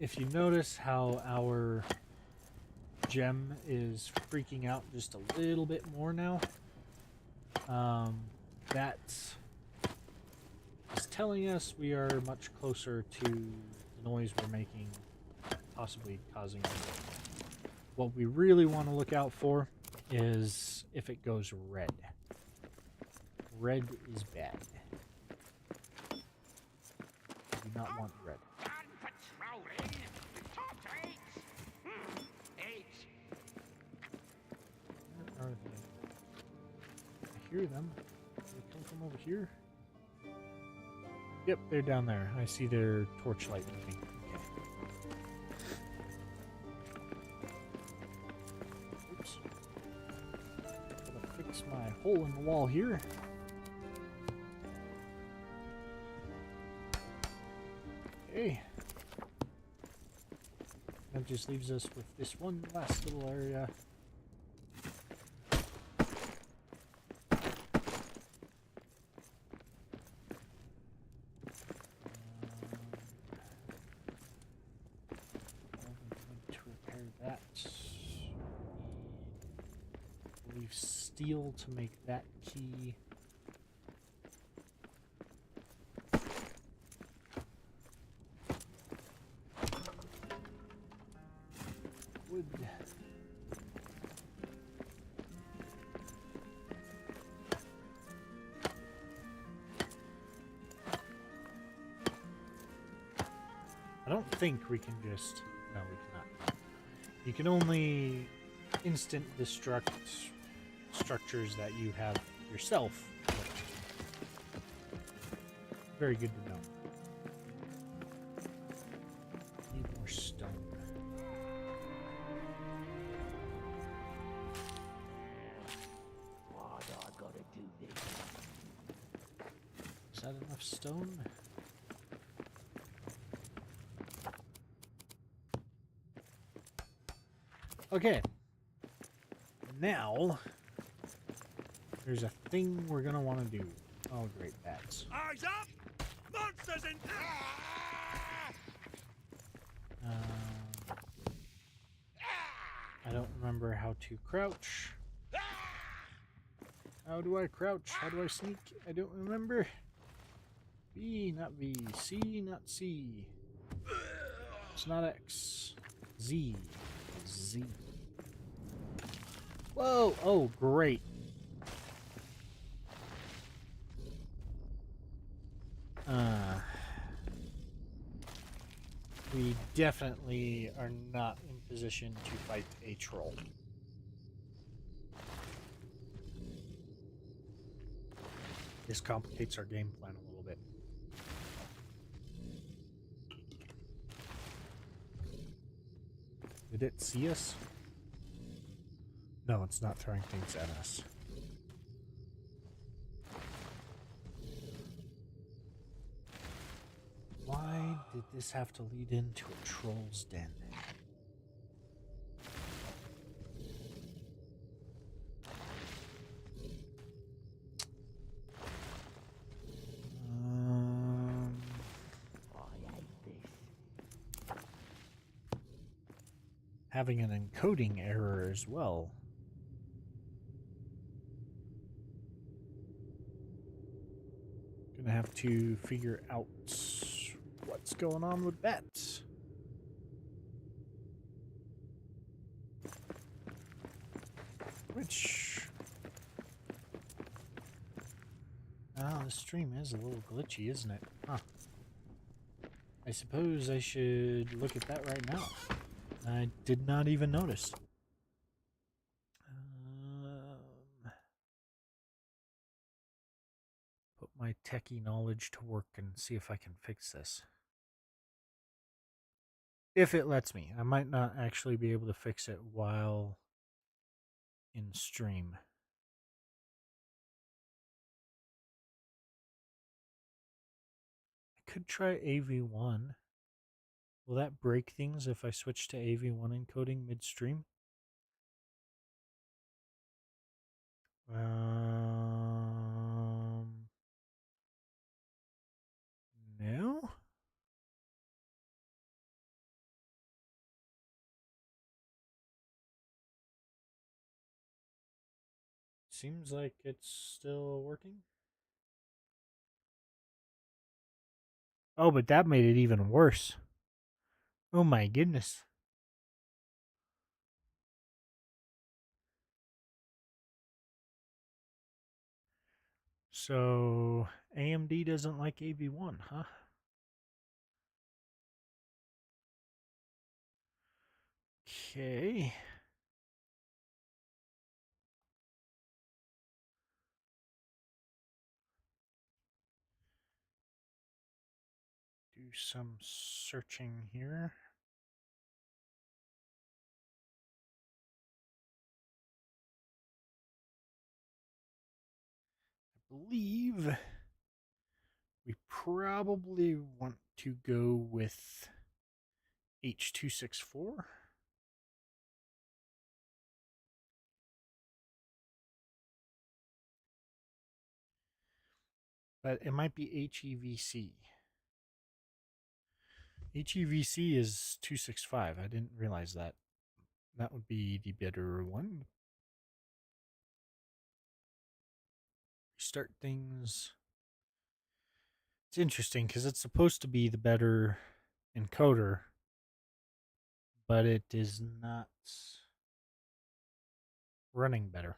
If you notice how our gem is freaking out just a little bit more now, that is telling us we are much closer to the noise we're making, possibly causing. What we really want to look out for is if it goes red. Red is bad. We do not want red. Where are they? I hear them. Do they come from over here? Yep, they're down there. I see their torchlight moving. Okay. Oops. Gotta fix my hole in the wall here. Okay. That just leaves us with this one last little area. To repair that, we leave steel to make that key. Wood. I don't think we can just... No, we cannot. You can only instant destruct structures that you have yourself. Very good to know. Need more stone. What I gotta do this? Is that enough stone? Okay. Now, there's a thing we're gonna want to do. Oh, great, bats. Eyes up! Monsters in... I don't remember how to crouch. How do I crouch? How do I sneak? I don't remember. B, not V. C, not C. It's not X. Z. Z. Whoa! Oh, great. We definitely are not in position to fight a troll. This complicates our game plan a little bit. Did it see us? No, it's not throwing things at us. Why did this have to lead into a troll's den? I hate this. Having an encoding error as well. Gonna have to figure out what's going on with that. Which... Oh, the stream is a little glitchy, isn't it? Huh. I suppose I should look at that right now. I did not even notice. Put my techie knowledge to work and see if I can fix this. If it lets me. I might not actually be able to fix it while in stream. could try AV1. Will that break things if I switch to AV1 encoding midstream? No? Seems like it's still working. Oh, but that made it even worse. Oh my goodness. So AMD doesn't like AV1, huh? Okay. Do some searching here. I believe we probably want to go with H.264. But it might be HEVC. HEVC is 265. I didn't realize that. That would be the better one. Restart things. It's interesting because it's supposed to be the better encoder, but it is not running better.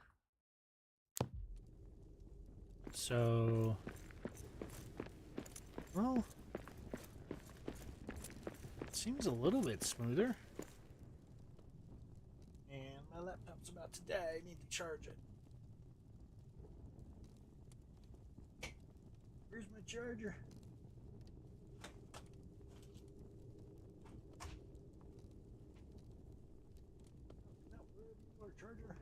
So, well, it seems a little bit smoother. And my laptop's about to die. I need to charge it. Where's my charger? No, where's our charger?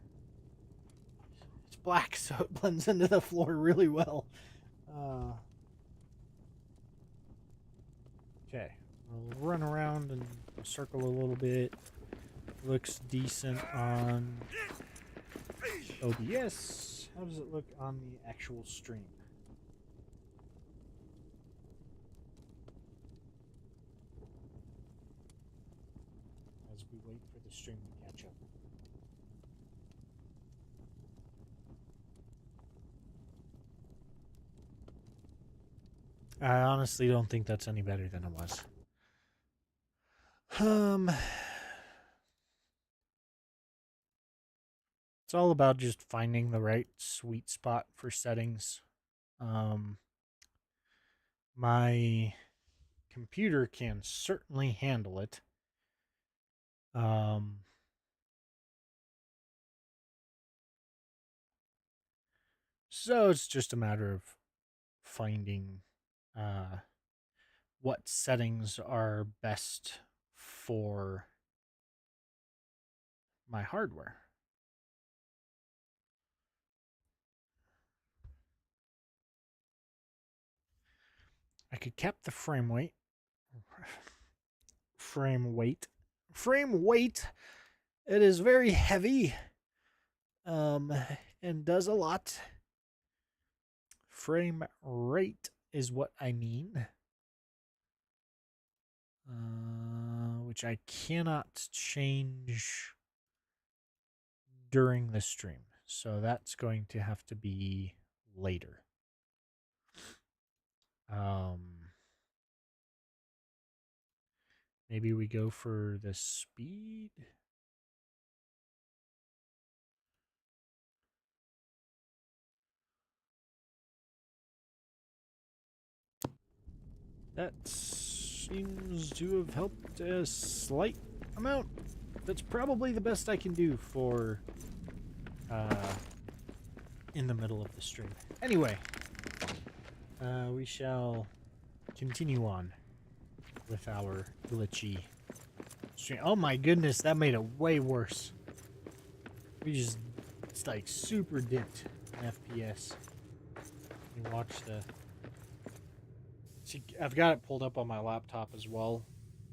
It's black, so it blends into the floor really well. Okay, we'll run around and circle a little bit. Looks decent on OBS. How does it look on the actual stream? As we wait for the stream to catch up. I honestly don't think that's any better than it was. It's all about just finding the right sweet spot for settings. My computer can certainly handle it. So it's just a matter of finding what settings are best for my hardware. I could cap the frame weight. Frame weight. It is very heavy. And does a lot. Frame rate is what I mean. Which I cannot change during the stream. So that's going to have to be later. Maybe we go for the speed. That seems to have helped a slight amount. That's probably the best I can do for in the middle of the stream. Anyway, we shall continue on with our glitchy stream. Oh my goodness, that made it way worse. We just, it's like super dipped in FPS. You watch the See, I've got it pulled up on my laptop as well,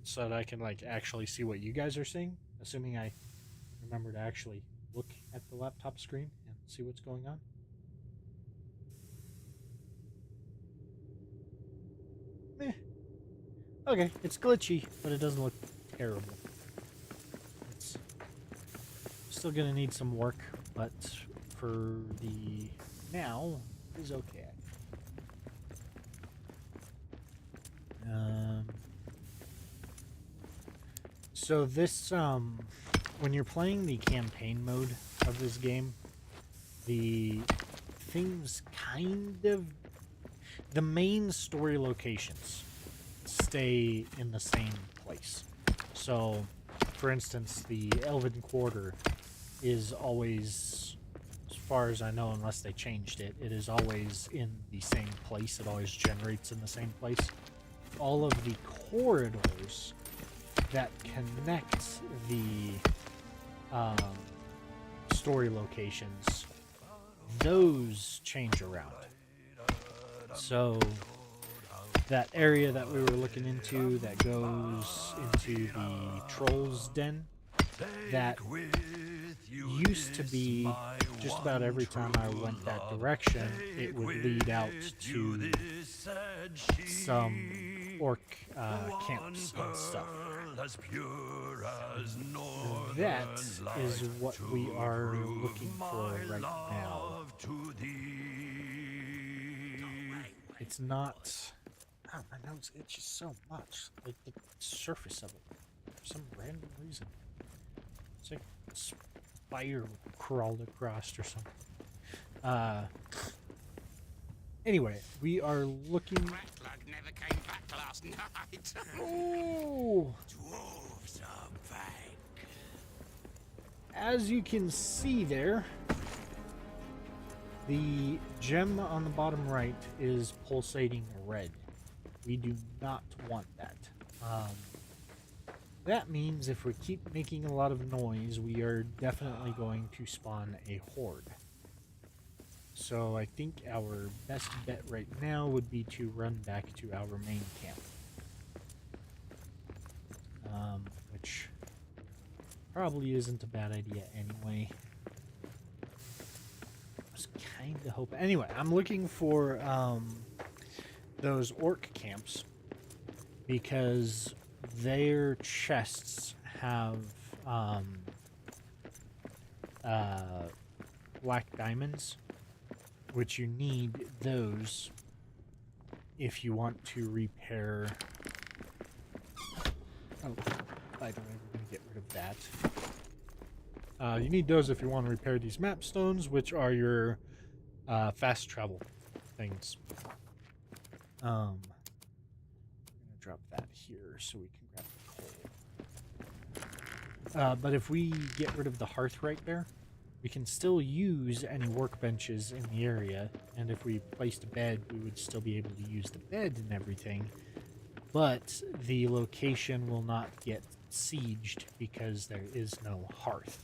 so that I can like actually see what you guys are seeing. Assuming I remember to actually look at the laptop screen and see what's going on. Eh. Okay, it's glitchy, but it doesn't look terrible. It's still gonna need some work, but for the now, it is okay. So this, when you're playing the campaign mode of this game, the things the main story locations stay in the same place. So, for instance, the Elven Quarter is always, as far as I know, unless they changed it, it is always in the same place. It always generates in the same place. All of the corridors that connect the story locations, those change around. So that area that we were looking into that goes into the Troll's Den, that used to be, just about every time I went that direction, it would lead out to some orc camps and stuff. That is what we are looking for right now. It's not... Oh, my nose itches so much. Like the surface of it. For some random reason. It's like a spider crawled across or something. Anyway, we are looking... Ratlug never came back last night. Oh! Dwarves are back. As you can see there, the gem on the bottom right is pulsating red. We do not want that. That means if we keep making a lot of noise, we are definitely going to spawn a horde. So I think our best bet right now would be to run back to our main camp. Which probably isn't a bad idea anyway. I was kind of hoping... Anyway, I'm looking for those orc camps because their chests have black diamonds, which you need those if you want to repair... Oh, by the way, we're going to get rid of that. You need those if you want to repair these map stones, which are your fast travel things. I'm going to drop that here so we can grab the coal. But if we get rid of the hearth right there, we can still use any workbenches in the area, and if we placed a bed, we would still be able to use the bed and everything, but the location will not get sieged because there is no hearth.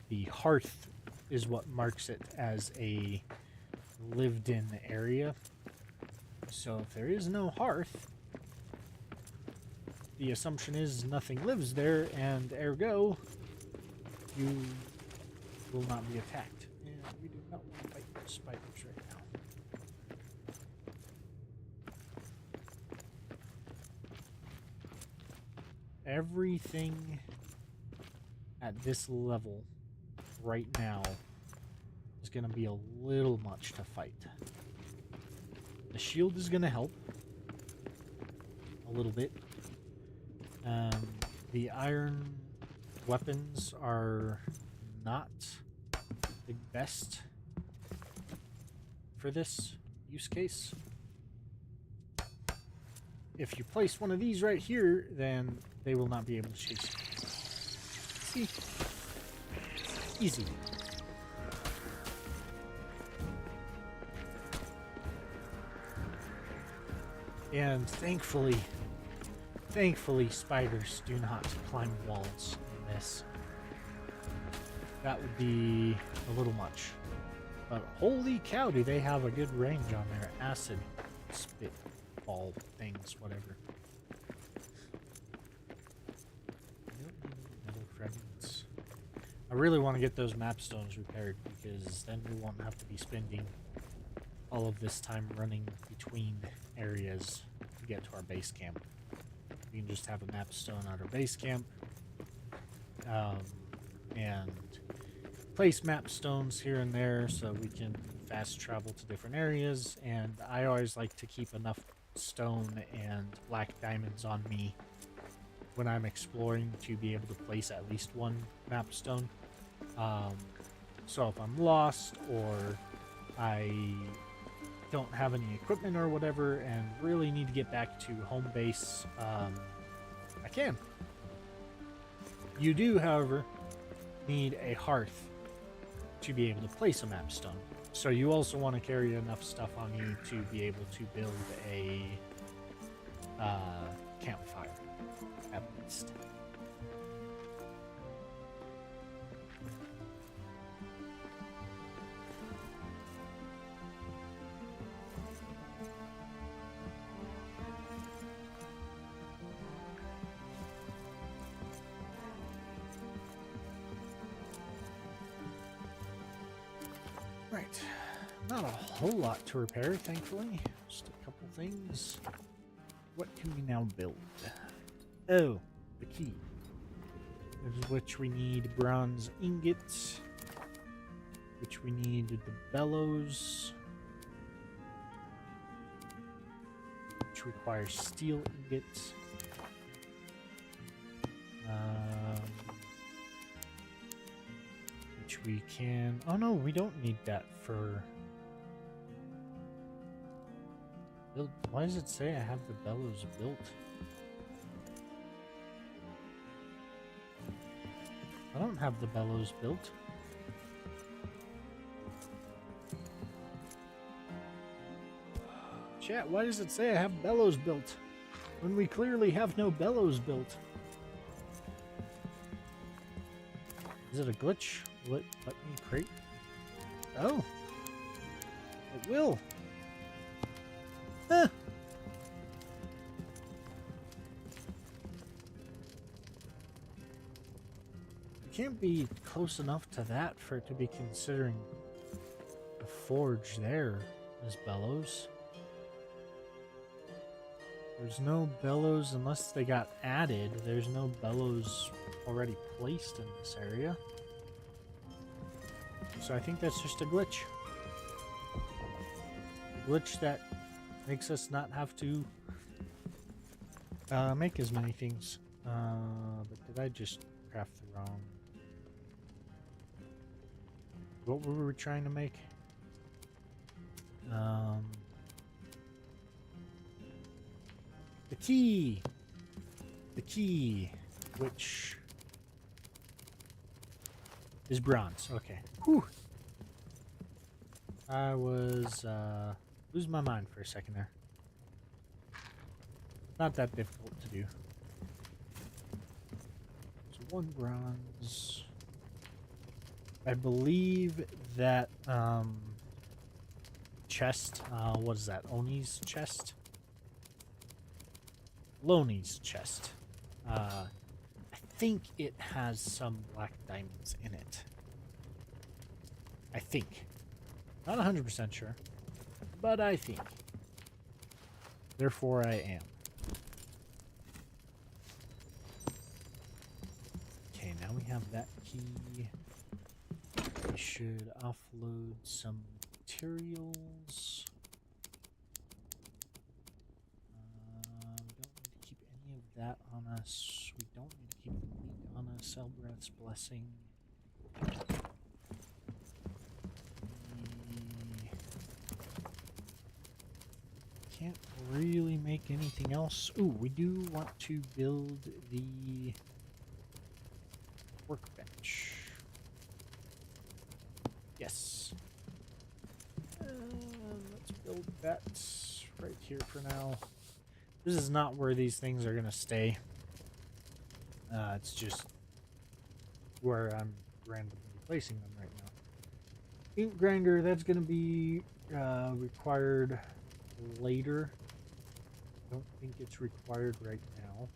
The hearth is what marks it as a lived-in area. So if there is no hearth, the assumption is nothing lives there, and ergo, you will not be attacked. And we do not want to fight those spiders right now. Everything at this level right now is going to be a little much to fight. The shield is going to help a little bit. The iron weapons are not the best for this use case. If you place one of these right here, then they will not be able to chase you. See? Easy. And thankfully, spiders do not climb walls in this. That would be a little much. But holy cow, do they have a good range on their acid spit. ball things, whatever. Metal fragments. I really want to get those map stones repaired because then we won't have to be spending all of this time running between areas to get to our base camp. We can just have a map stone at our base camp, and place map stones here and there so we can fast travel to different areas. And I always like to keep enough stone and black diamonds on me when I'm exploring to be able to place at least one map stone. So if I'm lost or I don't have any equipment or whatever and really need to get back to home base, I can. You do, however, need a hearth to be able to place a map stone. So you also want to carry enough stuff on you to be able to build a campfire, at least. Right, not a whole lot to repair, thankfully. Just a couple things. What can we now build? Oh, the key. Which we need bronze ingots. Which we need the bellows. Which requires steel ingots. Which we can... Oh no, we don't need that for... Build. Why does it say I have the bellows built? I don't have the bellows built. Chat, why does it say I have bellows built when we clearly have no bellows built? Is it a glitch? Let me create? Oh, it will. Huh. You can't be close enough to that for it to be considering the forge there as bellows. There's no bellows unless they got added. There's no bellows already placed in this area. So I think that's just a glitch. A glitch that makes us not have to make as many things. But did I just craft the wrong... What were we trying to make? The key! The key, which is bronze. Okay. Whew. I was losing my mind for a second there. Not that difficult to do. So one bronze. I believe that chest, what is that? Oni's chest? Loney's chest. I think it has some black diamonds in it. I think. Not 100% sure, but I think. Therefore, I am. Okay, now we have that key. We should offload some materials. We don't need to keep any of that on us. We don't need to keep the meat on us. Elbrath's blessing. Can't really make anything else. Ooh, we do want to build the workbench. Yes. Let's build that right here for now. This is not where these things are going to stay. It's just where I'm randomly placing them right now. Ink grinder, that's going to be required later. think it's required right now.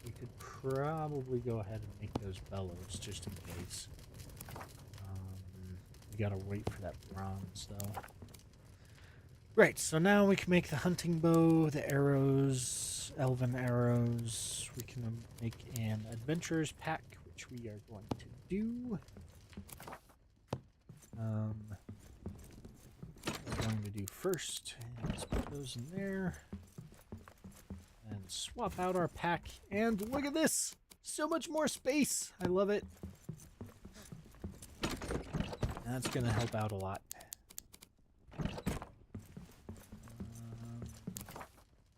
We could probably go ahead and make those bellows just in case. We gotta wait for that bronze though. Right, so now we can make the hunting bow, the arrows, elven arrows. We can make an adventurer's pack, which we are going to do. We're going to do first, and let's put those in there. And swap out our pack, and look at this! So much more space! I love it. That's gonna help out a lot.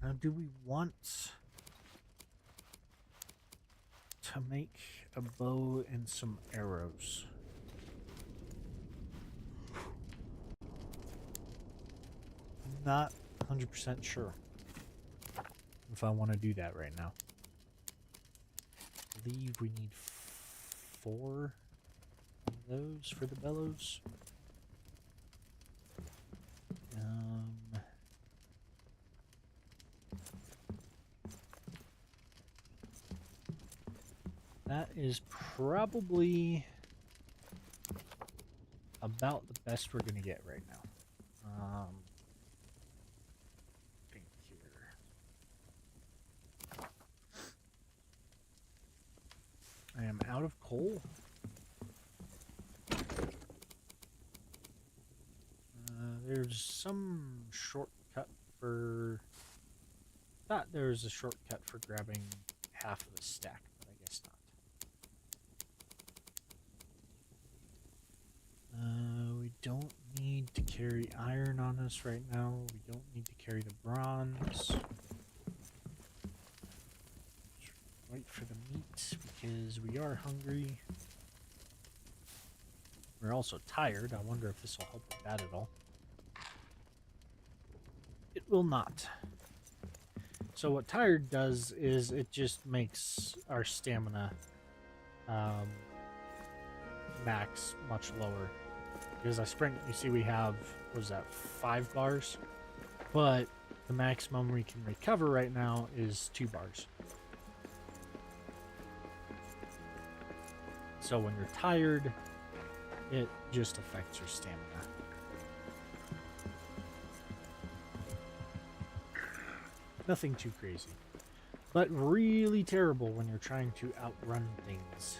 Now, do we want to make a bow and some arrows? I'm not 100% sure if I want to do that right now. I believe we need 4 of those for the bellows. That is probably about the best we're going to get right now. Think here. I am out of coal. There's some shortcut for... Thought there was a shortcut for grabbing half of the stack, but I guess not. We don't need to carry iron on us right now. We don't need to carry the bronze. Wait for the meat because we are hungry. We're also tired. I wonder if this will help with that at all. It will not. So what tired does is it just makes our stamina max much lower. Because you see we have, what is that, 5 bars? But the maximum we can recover right now is 2 bars. So when you're tired, it just affects your stamina. Nothing too crazy. But really terrible when you're trying to outrun things.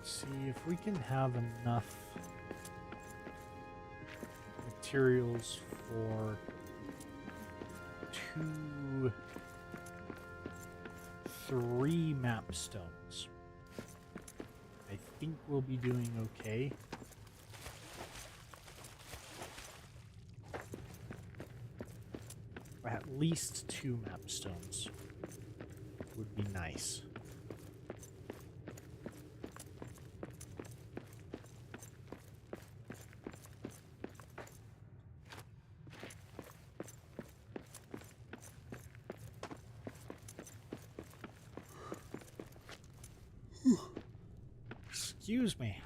See if we can have enough materials for 3 map stones. I think we'll be doing okay. At least 2 map stones would be nice. Excuse me.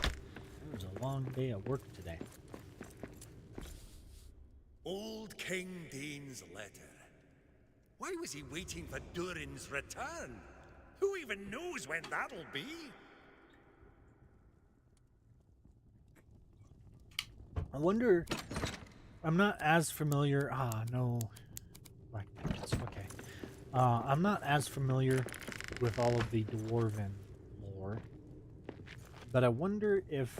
It was a long day at work today. Old King Dane's letter. Why was he waiting for Durin's return? Who even knows when that'll be? I wonder... I'm not as familiar... no. Black Pants, okay. I'm not as familiar with all of the Dwarven lore. But I wonder if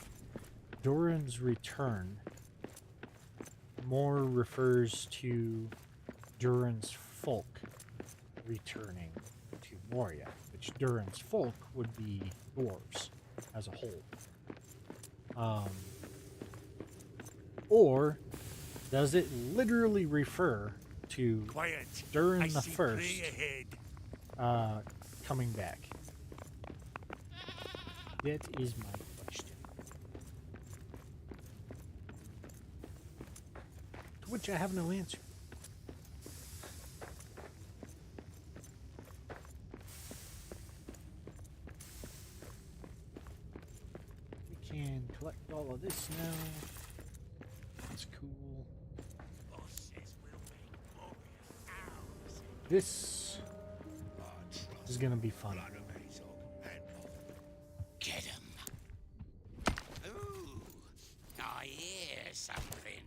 Durin's return more refers to Durin's folk returning to Moria, which Durin's folk would be dwarves as a whole. Um, or does it literally refer to Quiet. during I the see first prey ahead. coming back? That is my question. To which I have no answer. We can collect all of this now. That's cool. Bosses will make Moria ours. This is gonna be fun. Get him. Ooh, I hear something.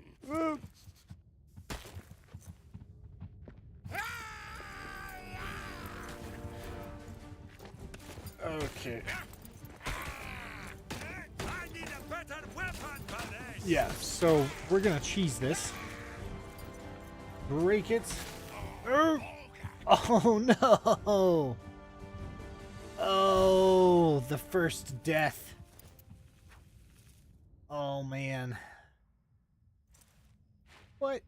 Okay. I need a better weapon for this. Yeah, so we're gonna cheese this. Break it. Oh no! Oh, the first death. Oh man. What?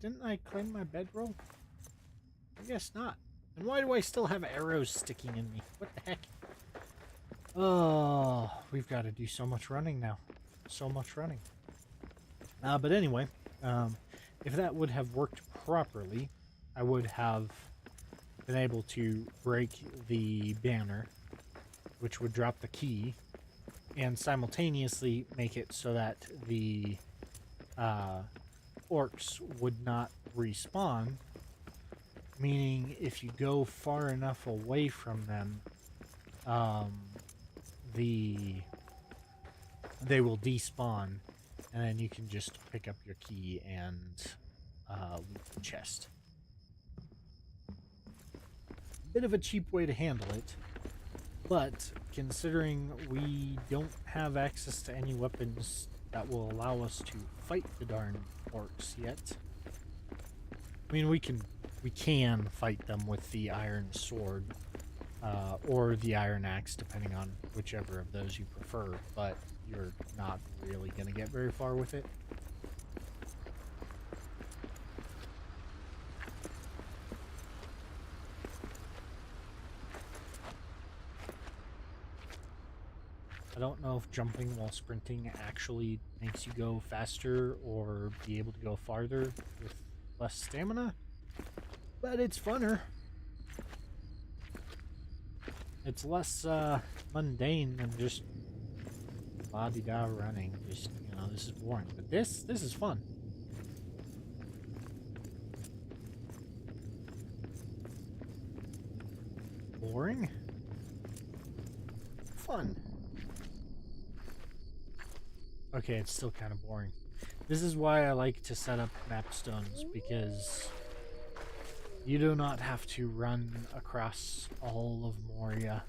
Didn't I claim my bedroll? I guess not. And why do I still have arrows sticking in me? What the heck? Oh, we've got to do so much running now. So much running. But anyway, if that would have worked properly, I would have been able to break the banner, which would drop the key, and simultaneously make it so that the orcs would not respawn, meaning if you go far enough away from them, they will despawn, and then you can just pick up your key and loot the chest. Bit of a cheap way to handle it, but considering we don't have access to any weapons that will allow us to fight the darn orcs yet, I mean we can fight them with the iron sword or the iron axe, depending on whichever of those you prefer, but you're not really going to get very far with it. I don't know if jumping while sprinting actually makes you go faster or be able to go farther with less stamina, but it's funner. It's less mundane than just la-di-da running. Just, you know, this is boring. But this is fun. Boring? Fun. Okay, it's still kind of boring. This is why I like to set up map stones, because you do not have to run across all of Moria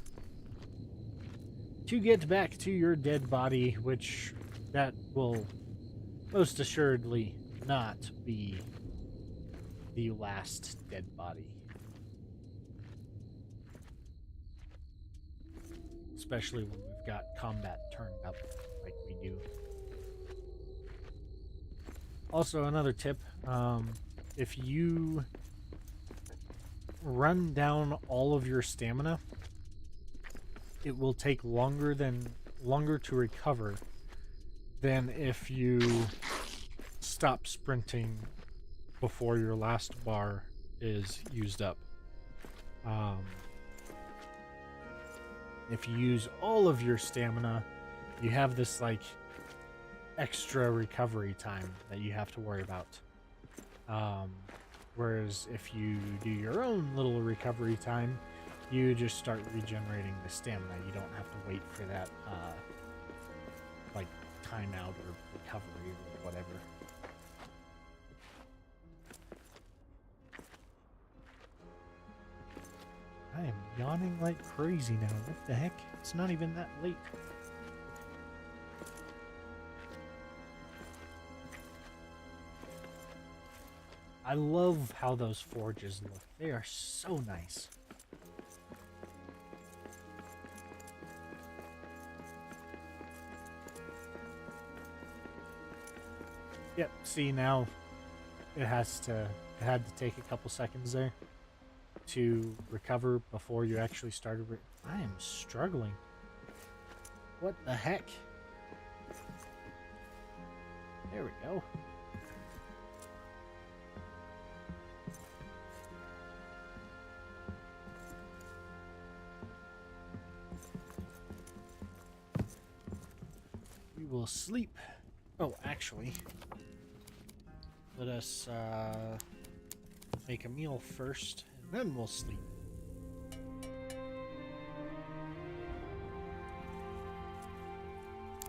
to get back to your dead body, which that will most assuredly not be the last dead body. Especially when we've got combat turned up like we do. Also, another tip, if you run down all of your stamina, it will take longer to recover than if you stop sprinting before your last bar is used up. If you use all of your stamina, you have this like extra recovery time that you have to worry about. Whereas if you do your own little recovery time, you just start regenerating the stamina. You don't have to wait for that like timeout or recovery or whatever. I am yawning like crazy now. What the heck? It's not even that late. I love how those forges look. They are so nice. Yep, see now it had to take a couple seconds there to recover before you actually started. I am struggling. What the heck? There we go. We will sleep. Oh, actually, let us make a meal first, and then we'll sleep.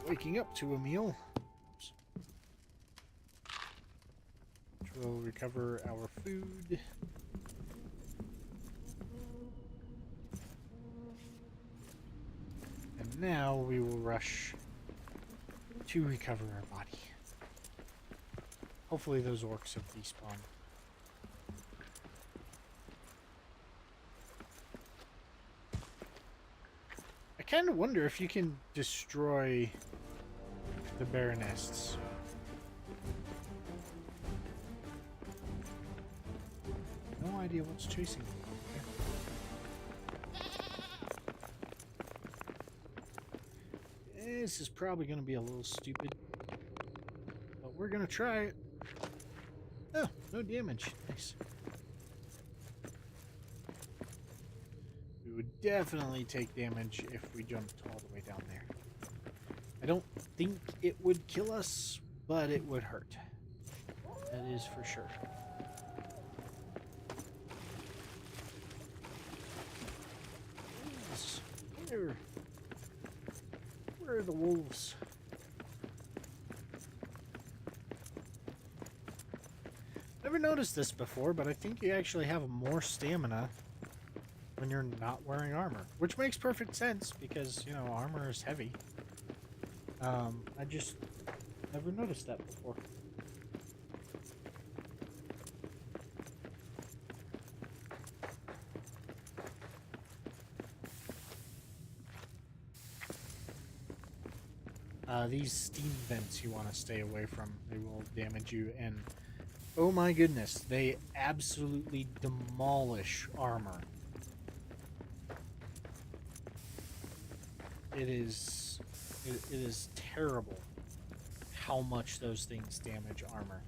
Waking up to a meal, which will recover our food. And now we will rush to recover our body. Hopefully those orcs have despawned. I kind of wonder if you can destroy the bear nests. No idea what's chasing me. This is probably going to be a little stupid, but we're going to try it. Oh, no damage. Nice. We would definitely take damage if we jumped all the way down there. I don't think it would kill us, but it would hurt. That is for sure. Where are the wolves? Never noticed this before, but I think you actually have more stamina when you're not wearing armor, which makes perfect sense because, you know, armor is heavy. I just never noticed that before. These steam vents you want to stay away from. They will damage you, and oh my goodness, they absolutely demolish armor. It is terrible how much those things damage armor.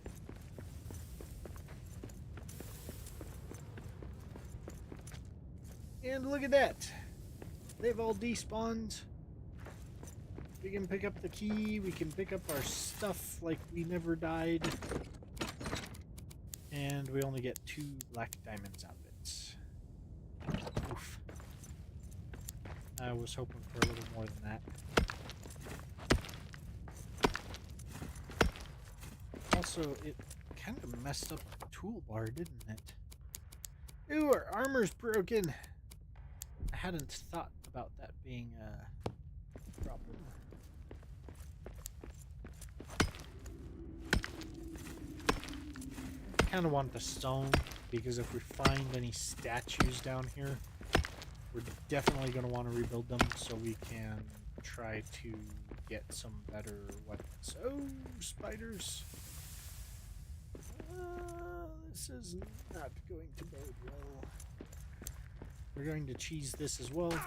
And look at that. They've all despawned. We can pick up the key, we can pick up our stuff like we never died. And we only get 2 black diamonds out of it. Oof. I was hoping for a little more than that. Also, it kind of messed up the toolbar, didn't it? Ooh, our armor's broken. I hadn't thought about that being a problem. I kind of want the stone, because if we find any statues down here, we're definitely going to want to rebuild them so we can try to get some better weapons. Oh, spiders. This is not going to bode well. We're going to cheese this as well.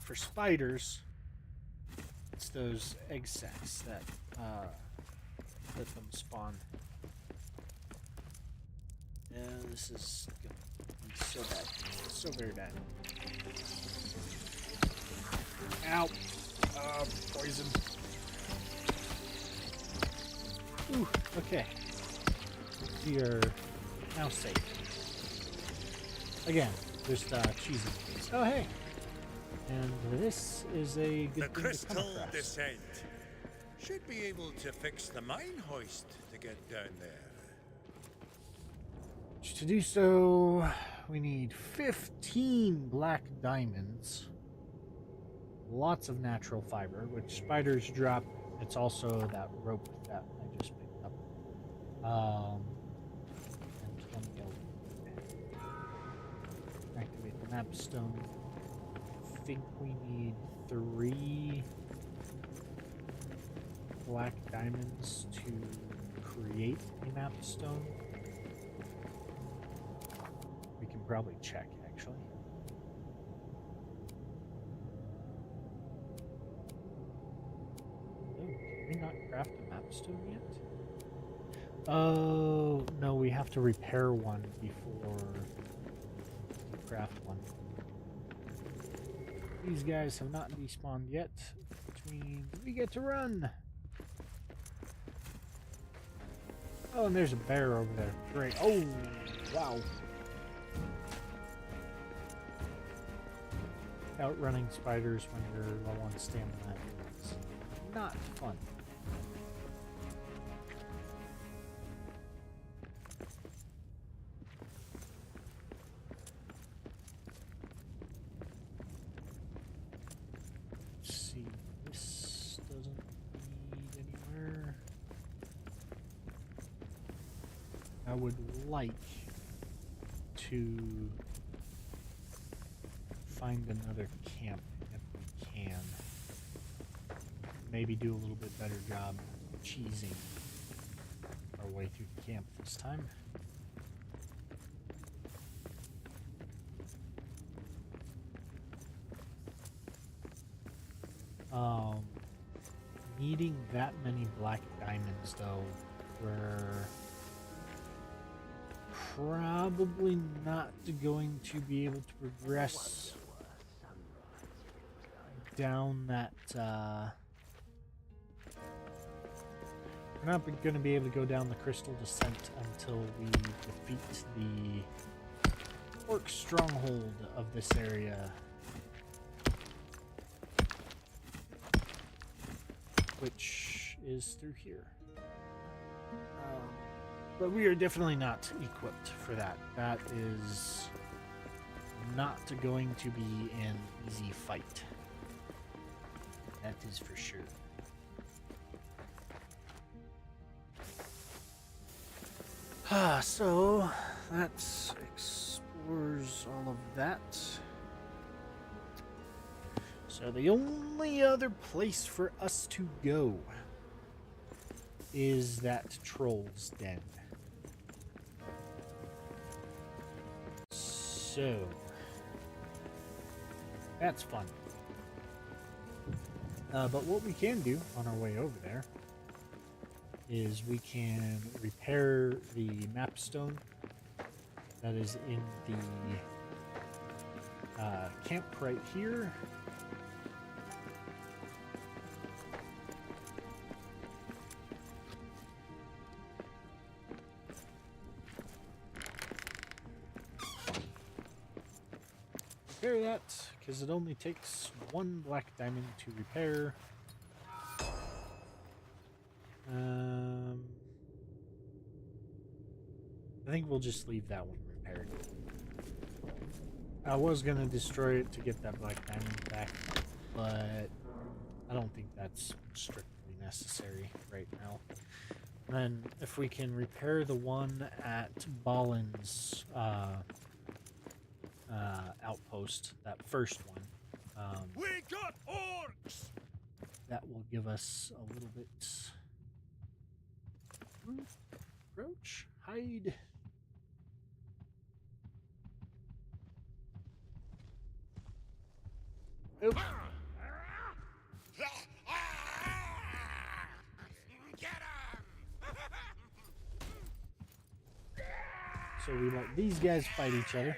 For spiders, it's those egg sacs that let them spawn. Yeah, this is gonna be so bad. So very bad. Ow! Poison. Ooh, okay. We are now safe. Again, just cheesy things. Oh, hey! And this is a good The thing to come crystal across. descent. Should be able to fix the mine hoist to get down there. To do so, we need 15 black diamonds, lots of natural fiber, which spiders drop. It's also that rope that I just picked up. And 20 gold. Activate the map stone. I think we need 3 black diamonds to create a map stone? We can probably check, actually. Oh, can we not craft a map stone yet? Oh, no, we have to repair one before we craft one. These guys have not despawned yet, which means we get to run. Oh, and there's a bear over there. Great. Oh, wow. Outrunning spiders when you're low on stamina is not fun. Let's see. This doesn't lead anywhere. I would like to find another camp if we can. Maybe do a little bit better job cheesing our way through the camp this time. Needing that many black diamonds though, we're probably not going to be able to progress down that, we're not going to be able to go down the crystal descent until we defeat the orc stronghold of this area, which is through here. But we are definitely not equipped for that. That is not going to be an easy fight. That is for sure. So that explores all of that. So the only other place for us to go is that troll's den. So that's fun. But what we can do on our way over there is we can repair the map stone that is in the camp right here. Repair that, because it only takes one black diamond to repair. I think we'll just leave that one repaired. I was going to destroy it to get that black diamond back, but I don't think that's strictly necessary right now. And then if we can repair the one at Ballin's outpost, that first one, We got orcs! that will give us a little bit. Approach, hide. Oh. Get him! So we let these guys fight each other.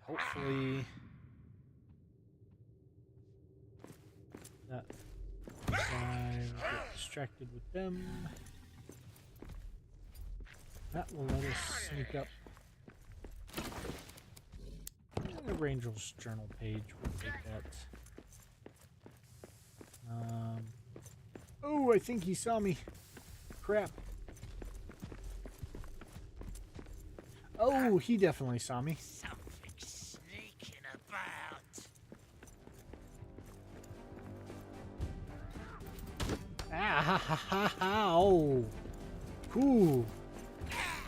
Hopefully that guy will get distracted with them. That will let us sneak up. The Rangel's journal page, we'll take that. Oh, I think he saw me. Crap. Oh, he definitely saw me. Something sneaking about. Ah, ha, ha, ha, ha. Oh. Ooh.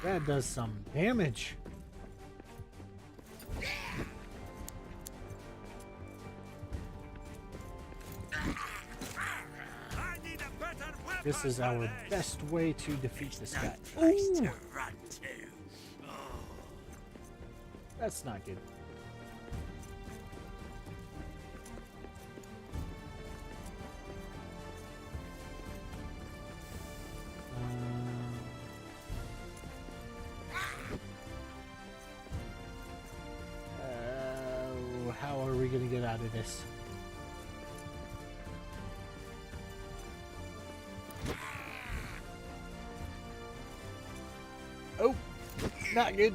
That does some damage. This is our best way to defeat this guy. Place Ooh, to run to. Oh. that's not good. How are we gonna get out of this? Oh, not good.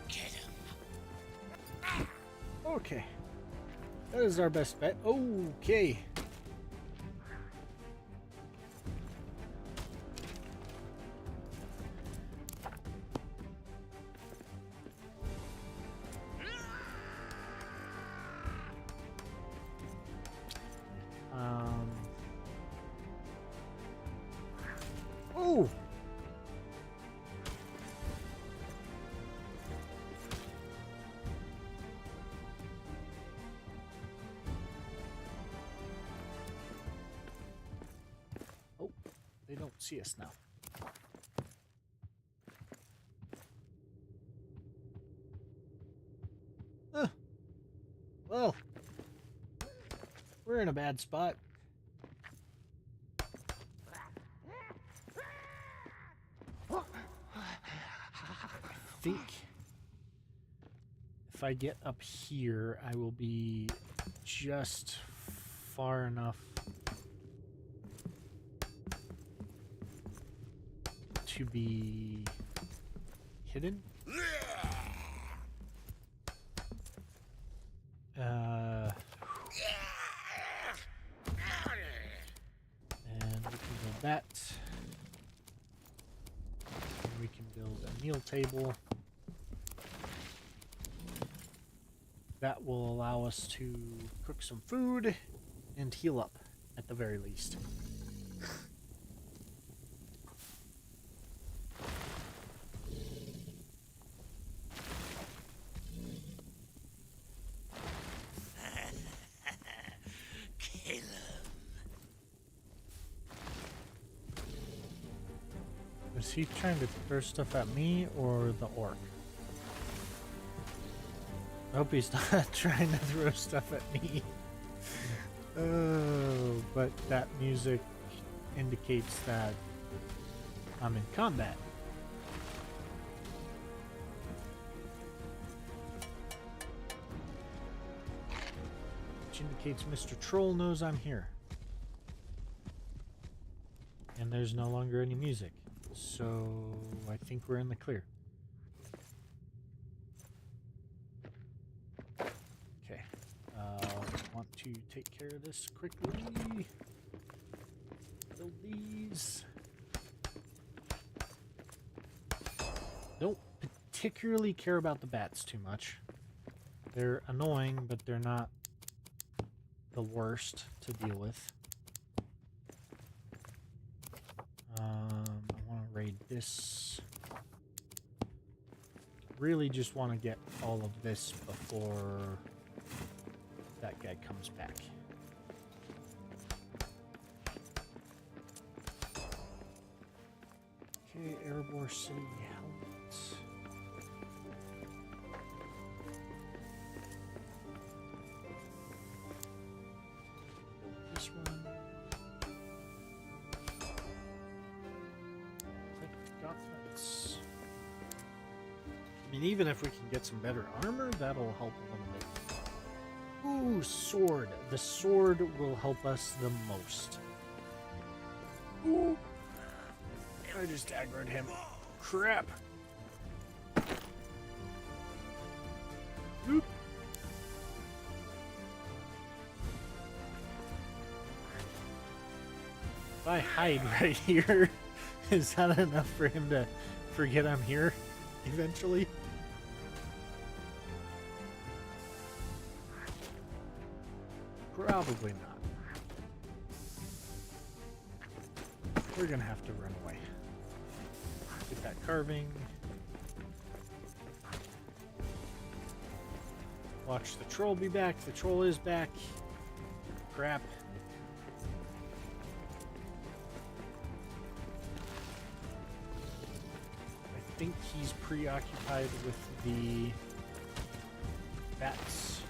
Get him. Okay, that is our best bet. Okay. Oh! Oh, they don't see us now. Well, we're in a bad spot. I think if I get up here, I will be just far enough to be hidden. And we can build that. And we can build a meal table. That will allow us to cook some food and heal up at the very least. Kill him. Is he trying to throw stuff at me or the orc? I hope he's not trying to throw stuff at me. Oh, but that music indicates that I'm in combat. Which indicates Mr. Troll knows I'm here. And there's no longer any music. So I think we're in the clear. Okay. Want to take care of this quickly. Build these. Don't particularly care about the bats too much. They're annoying, but they're not the worst to deal with. I want to raid this. Really just want to get all of this before that guy comes back. Okay, Erebor City helmet. This one. Click gauntlets. I mean, even if we can get some better armor, that'll help a little bit. Ooh, sword. The sword will help us the most. Ooh. I just aggroed him. Crap. Oop. If I hide right here, is that enough for him to forget I'm here eventually? Probably not. We're gonna have to run away. Get that carving. Watch the troll be back. The troll is back. Crap. I think he's preoccupied with the bats.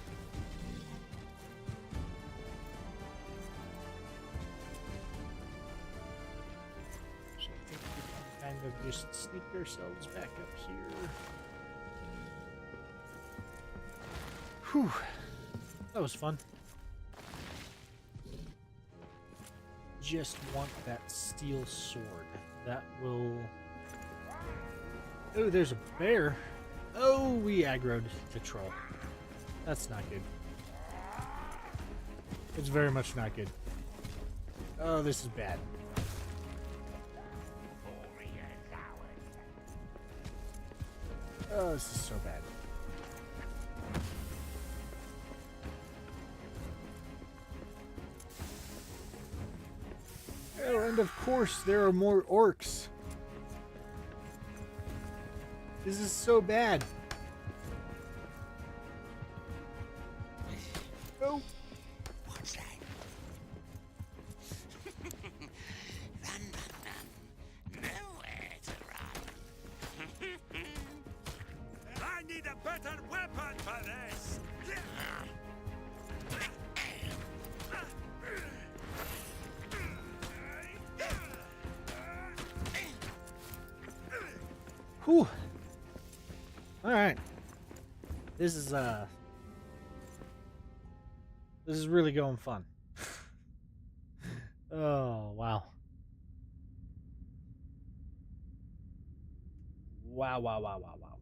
So I think we can kind of just sneak ourselves back up here. Whew. That was fun. Just want that steel sword. That will... Oh, there's a bear. Oh, we aggroed the troll. That's not good. It's very much not good. Oh, this is bad. Oh, this is so bad. Oh, and of course, there are more orcs. This is so bad. Oh. What's that? Run, run, run. Nowhere to run. I need a better weapon for this! Whew. Alright. This is really going fun. Oh, wow. Wow, wow, wow, wow, wow.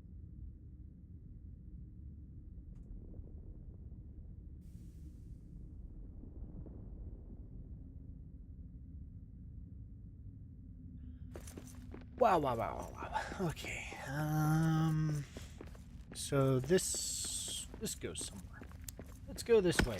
Wow, wow, wow, wow, wow. Okay. So this goes somewhere. Let's go this way.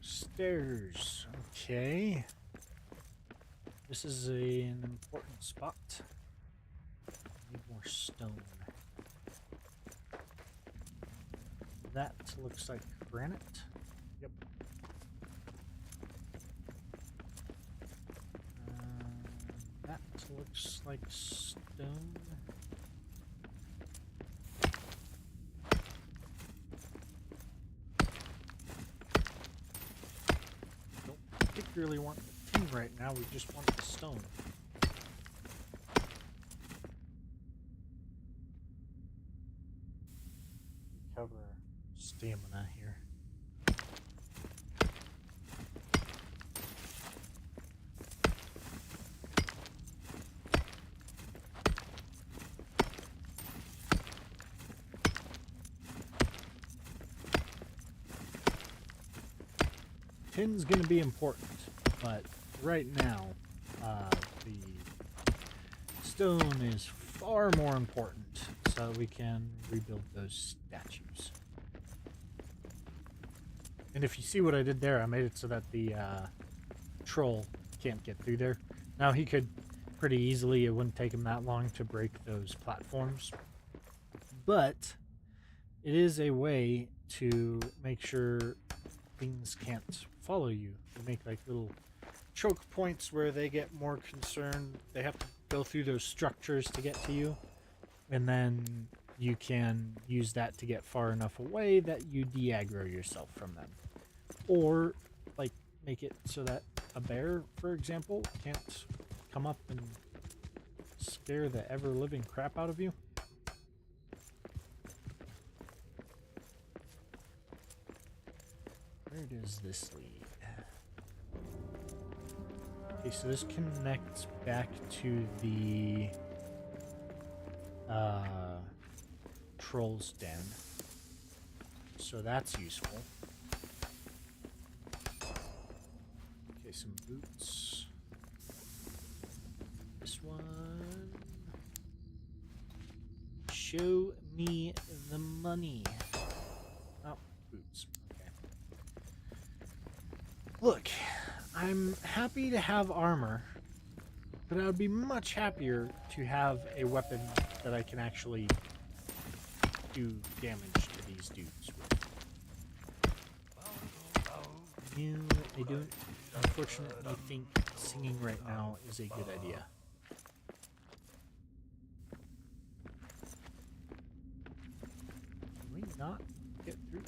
Stairs. Okay. This is an important spot. Need more stone. That looks like granite. Yep. That looks like stone. Don't particularly want the tin right now, we just want the stone. Cover stamina here. Tin's going to be important, but right now, the stone is far more important, so we can rebuild those statues. And if you see what I did there, I made it so that the troll can't get through there. Now he could pretty easily, it wouldn't take him that long to break those platforms. But it is a way to make sure things can't follow you. You make like little choke points where they get more concerned. They have to go through those structures to get to you. And then you can use that to get far enough away that you de-aggro yourself from them. Or, like, make it so that a bear, for example, can't come up and scare the ever-living crap out of you. Where does this lead? Okay, so this connects back to the troll's den. So that's useful. Okay, some boots. This one. Show me the money. Oh, boots. Okay. Look, I'm happy to have armor, but I would be much happier to have a weapon that I can actually do damage to these dudes with. I don't unfortunately think singing right now is a good idea. Can we not get through?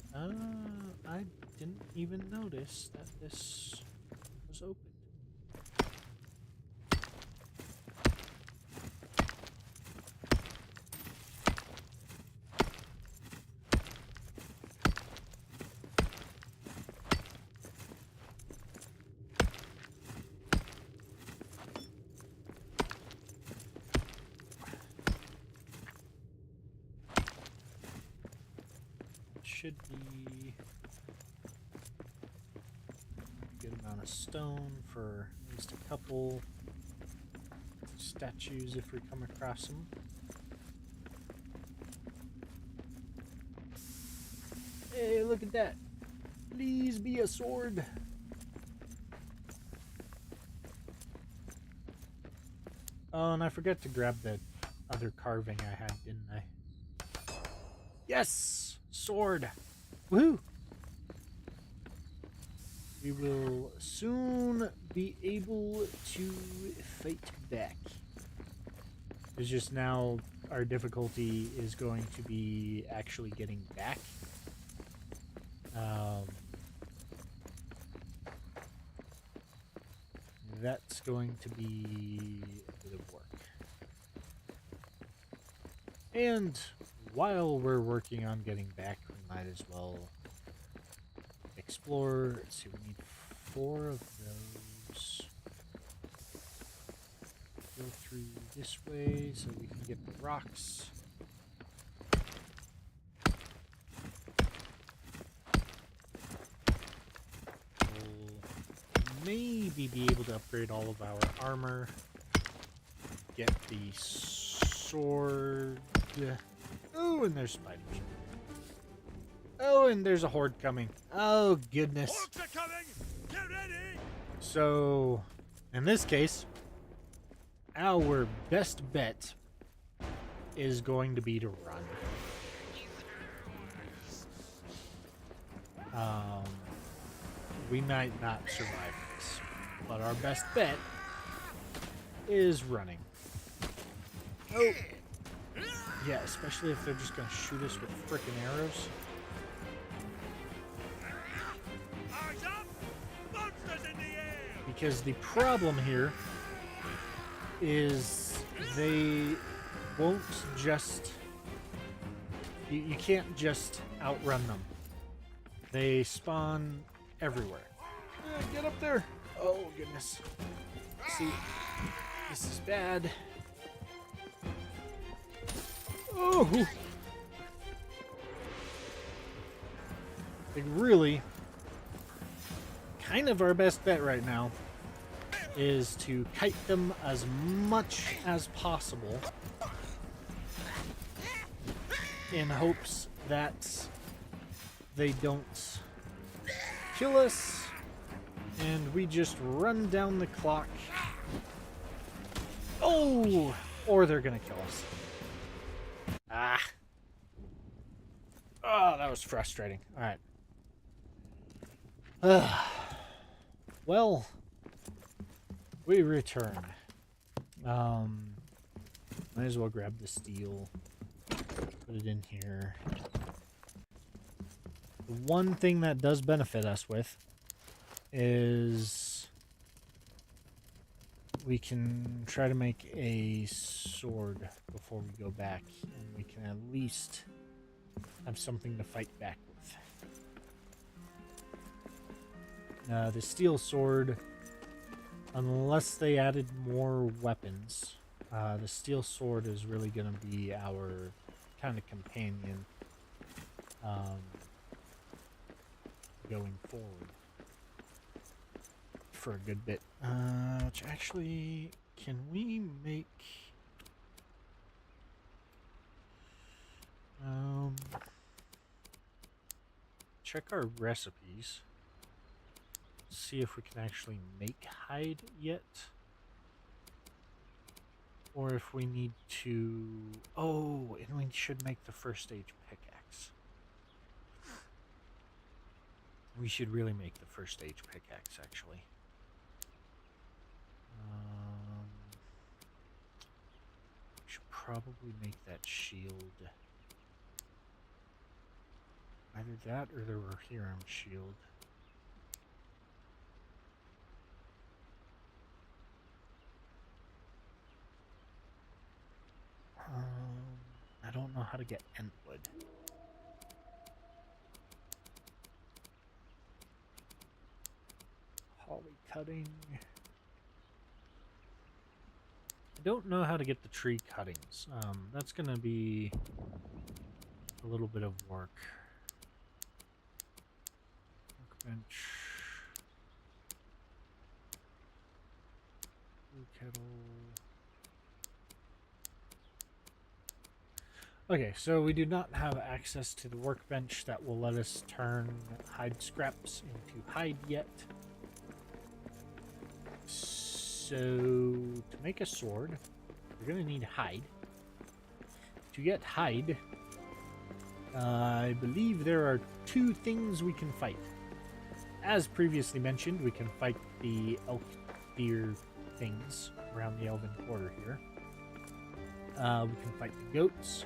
I didn't even notice that this was open. Should be a good amount of stone for at least a couple statues if we come across them. Hey, look at that. Please be a sword. Oh, and I forgot to grab the other carving I had, didn't I? Yes! Sword! Woohoo! We will soon be able to fight back. It's just now our difficulty is going to be actually getting back. That's going to be a bit of work. And while we're working on getting back, we might as well explore. Let's see, we need 4 of those. Go through this way so we can get the rocks. We'll maybe be able to upgrade all of our armor. Get the sword. Oh, and there's spiders. Oh, and there's a horde coming. Oh, goodness. Orcs are coming! Get ready! So, in this case, our best bet is going to be to run. We might not survive this, but our best bet is running. Oh, yeah, especially if they're just going to shoot us with frickin' arrows. Arms up! Monsters in the air! Because the problem here is they won't just... You can't just outrun them. They spawn everywhere. Get up there! Oh, goodness. See, this is bad. Oh! Like, really, kind of our best bet right now is to kite them as much as possible in hopes that they don't kill us and we just run down the clock. Oh! Or they're gonna kill us. Ah. Oh, that was frustrating. Alright. Well, we return. Might as well grab the steel. Put it in here. The one thing that does benefit us with is we can try to make a sword before we go back, and we can at least have something to fight back with. The steel sword, unless they added more weapons, the steel sword is really going to be our kind of companion going forward for a good bit. Which actually, can we make... check our recipes. see if we can actually make hide yet. Or if we need to... Oh, and we should make the first stage pickaxe. We should really make the first stage pickaxe, actually. We should probably make that shield. Either that or the Rohirrim shield. I don't know how to get Entwood. Holly cutting. I don't know how to get the tree cuttings. That's gonna be a little bit of work. Workbench. Blue kettle. Okay, so we do not have access to the workbench that will let us turn hide scraps into hide yet. So, to make a sword, we're going to need hide. To get hide, I believe there are 2 things we can fight. As previously mentioned, we can fight the elk deer things around the elven quarter here. We can fight the goats.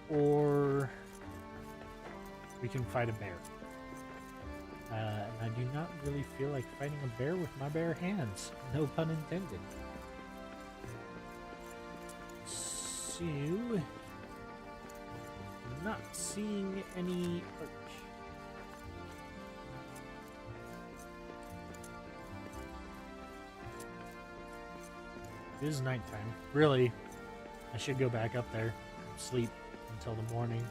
Or we can fight a bear. And I do not really feel like fighting a bear with my bare hands. No pun intended. So, I'm not seeing any arch. It is nighttime. Really, I should go back up there and sleep until the morning.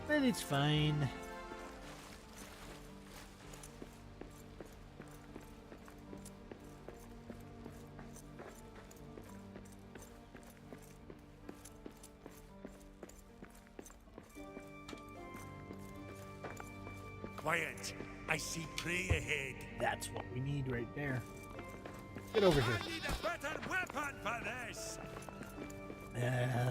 But it's fine. Quiet. I see prey ahead. That's what we need right there. Get over here. I need a better weapon for this.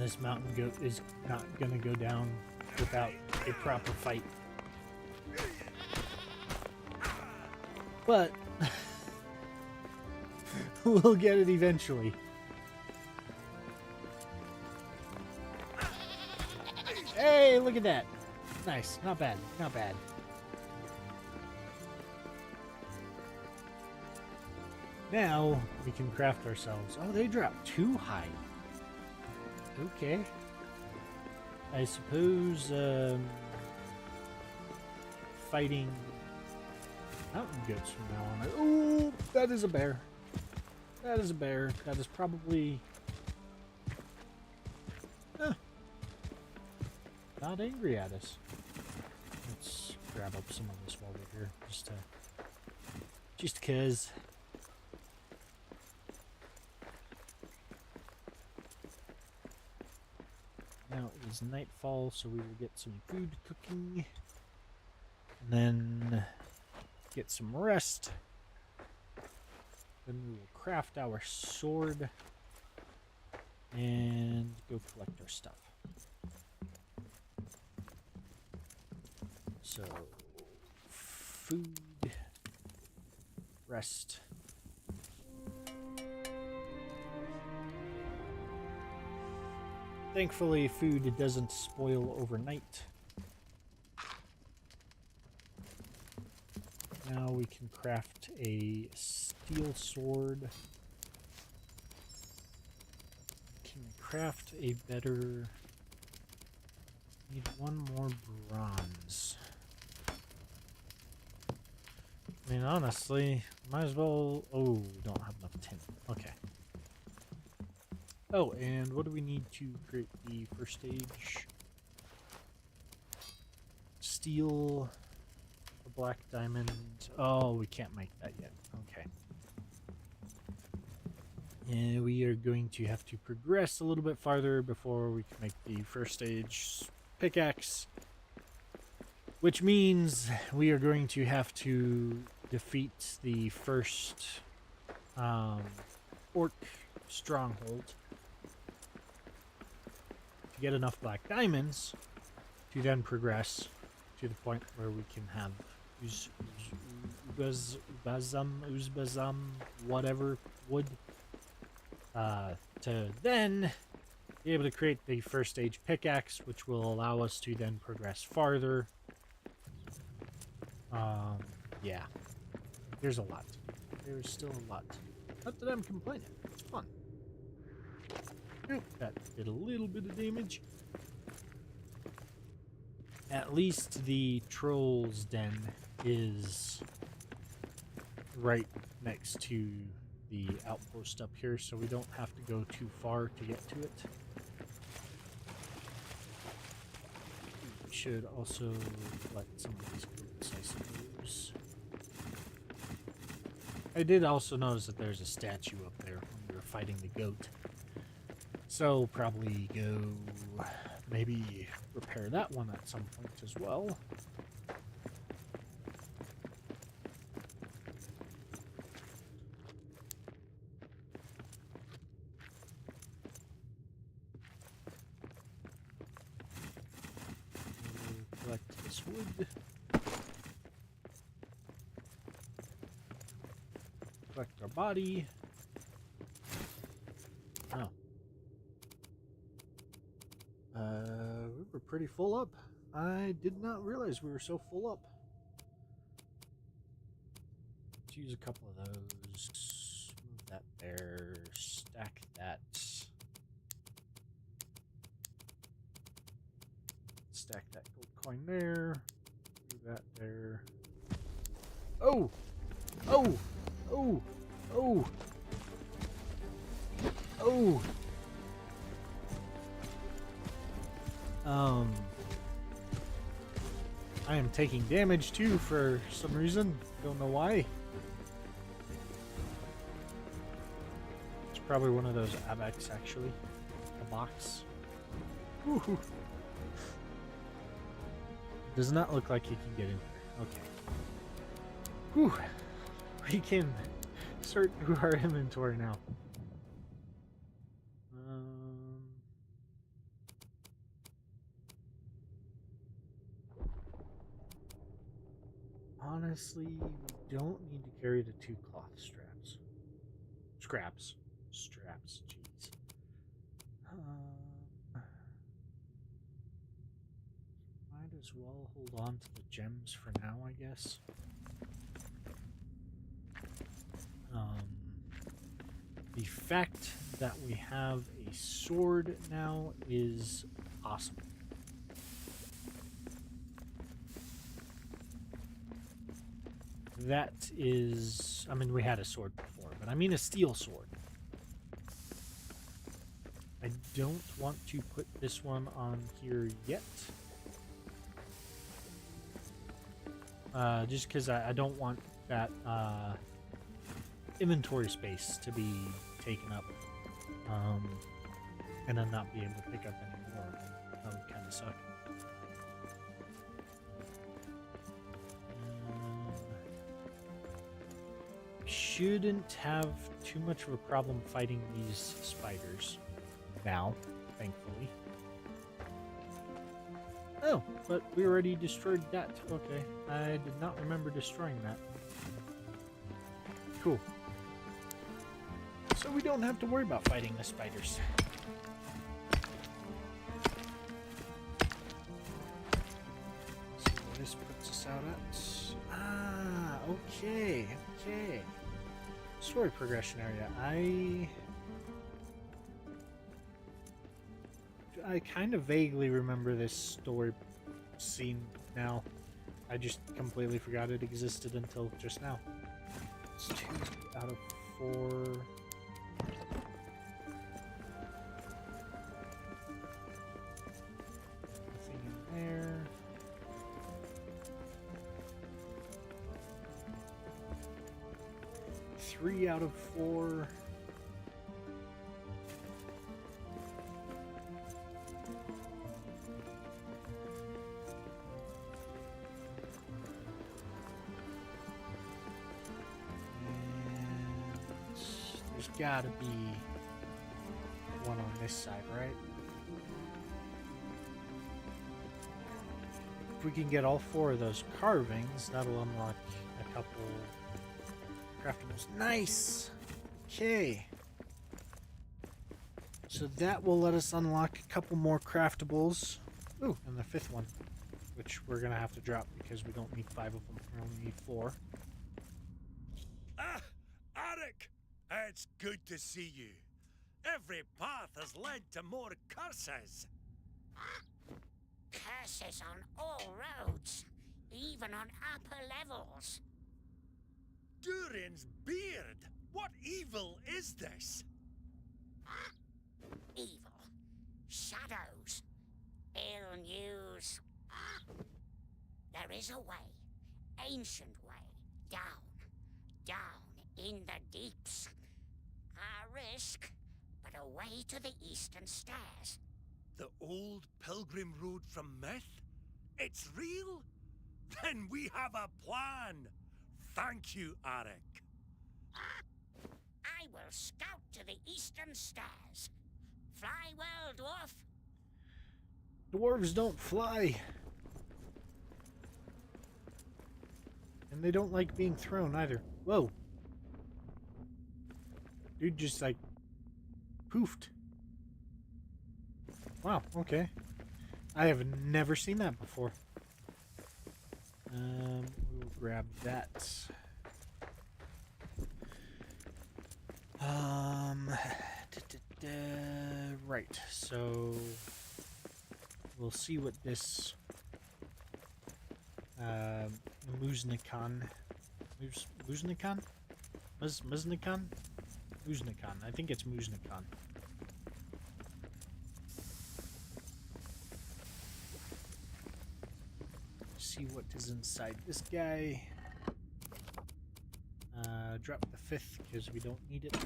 This mountain goat is not gonna go down without a proper fight. But we'll get it eventually. Hey, look at that. Nice. Not bad. Not bad. Now we can craft ourselves. Oh, they dropped 2 hide. Okay. I suppose fighting mountain goats from now on. Oh, that is a bear. That is a bear. That is probably not angry at us. Let's grab up some of this while we're here, just cause. Now it is nightfall, so we will get some food cooking, and then get some rest. Then we will craft our sword and go collect our stuff. So, food, rest. Thankfully, food doesn't spoil overnight. Now we can craft a steel sword. Can craft a better... Need 1 more bronze. I mean, honestly, might as well... Oh, we don't have enough tin. Okay. Oh, and what do we need to create the first stage? Steel, a black diamond. Oh, we can't make that yet. Okay. And we are going to have to progress a little bit farther before we can make the first stage pickaxe. Which means we are going to have to defeat the first orc stronghold to get enough black diamonds to then progress to the point where we can have Uzbazam, whatever wood, to then be able to create the first stage pickaxe, which will allow us to then progress farther. Yeah, there's a lot. There's still a lot. Not that I'm complaining. It's fun. Oop, that did a little bit of damage. At least the troll's den is right next to the outpost up here, so we don't have to go too far to get to it. We should also let some of these goats, I suppose. I did also notice that there's a statue up there when we were fighting the goat. So probably go maybe repair that one at some point as well. We'll collect this wood. Collect our body. Oh. We were pretty full up. I did not realize we were so full up. Let's use a couple of those. Move that there. Stack that. Stack that gold coin there. Do that there. Oh! Oh! Oh! Oh! Oh! I am taking damage too for some reason. Don't know why. It's probably one of those abex actually. A box. Woohoo. Does not look like you can get in there. Okay. Whew. We can sort through our inventory now. Honestly, we don't need to carry the 2 cloth straps. Straps, jeez. Might as well hold on to the gems for now, I guess. The fact that we have a sword now is awesome. That is, I mean, we had a sword before, but I mean a steel sword. I don't want to put this one on here yet. Just because I don't want that inventory space to be taken up. And then not be able to pick up any more. That would kind of suck. Shouldn't have too much of a problem fighting these spiders now, thankfully. Oh, but we already destroyed that. Okay, I did not remember destroying that. Cool. So we don't have to worry about fighting the spiders. So this puts us out at... Ah, okay, okay. Story progression area. I kind of vaguely remember this story scene now. I just completely forgot it existed until just now. It's 2 out of 4. Nothing in there. Three out of 4. gotta be one on this side, right? If we can get all 4 of those carvings, that'll unlock a couple craftables. Nice! Okay. So that will let us unlock a couple more craftables. Ooh, and the 5th one, which we're gonna have to drop because we don't need 5 of them. We only need 4. Ah, Arik! It's good to see you. Every path has led to more curses. Curses on all roads, even on upper levels. Durin's beard! What evil is this? Evil. Shadows. Ill news. There is a way. Ancient way. Down in the deeps. A risk, but a way to the eastern stairs. The old pilgrim road from myth? It's real? Then we have a plan. Thank you, Arik. I will scout to the eastern stairs. Fly well, dwarf. Dwarves don't fly. And they don't like being thrown either. Whoa. Dude just like poofed. Wow, okay. I have never seen that before. We'll grab that. Right, so we'll see what this Muznikan, I think it's Muznikan. See what is inside this guy. Drop the 5th because we don't need it.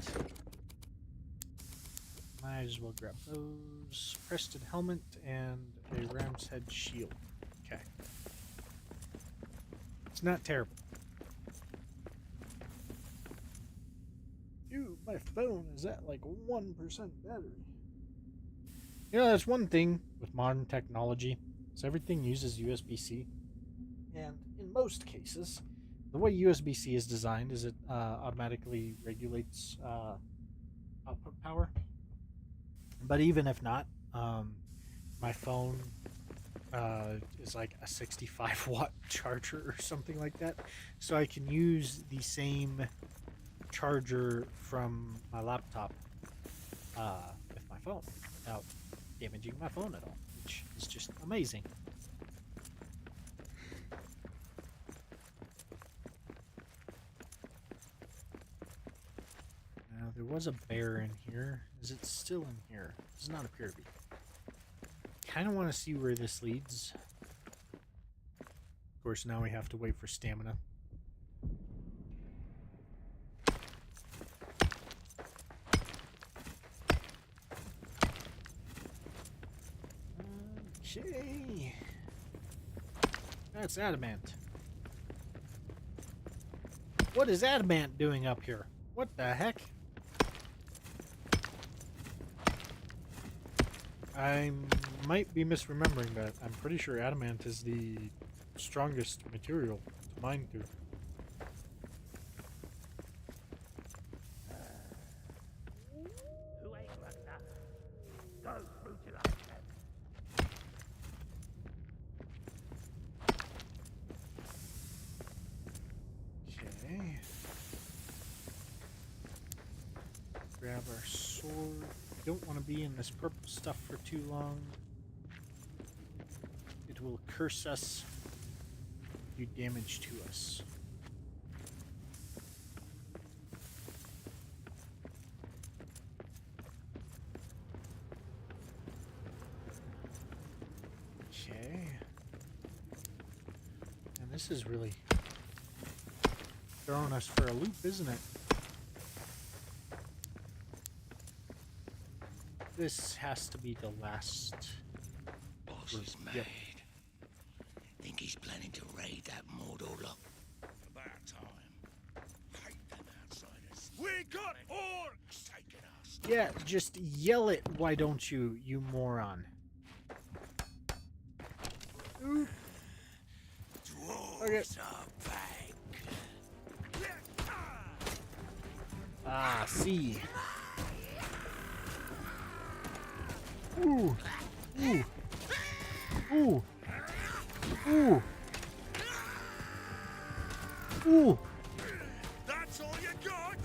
Might as well grab those. Crested helmet and a ram's head shield. Okay. It's not terrible. Dude, my phone is at like 1% battery. You know, that's one thing with modern technology. So everything uses USB-C. And in most cases, the way USB-C is designed is it automatically regulates output power. But even if not, my phone is like a 65 watt charger or something like that. So I can use the same charger from my laptop with my phone without damaging my phone at all, which is just amazing. Now, there was a bear in here. Is it still in here? It does not appear to be. Kind of want to see where this leads. Of course, now we have to wait for stamina. Okay. That's adamant. What is adamant doing up here? What the heck? I might be misremembering that. I'm pretty sure adamant is the strongest material to mine through. Who ain't run enough? Go through till I'm dead. Okay. Grab our sword. Don't want to be in this purple stuff for too long. It will curse us, do damage to us. Okay. And this is really throwing us for a loop, isn't it? This has to be the last. Boss room. is made. Yep. Think he's planning to raid that Mordor lock. About time. Hate them outsiders. We got orcs! Yeah, just yell it, why don't you, you moron? Oop. Okay. Dwarves are back. Ah, see. Ooh. Ooh. Ooh. Ooh. Ooh. That's all you got?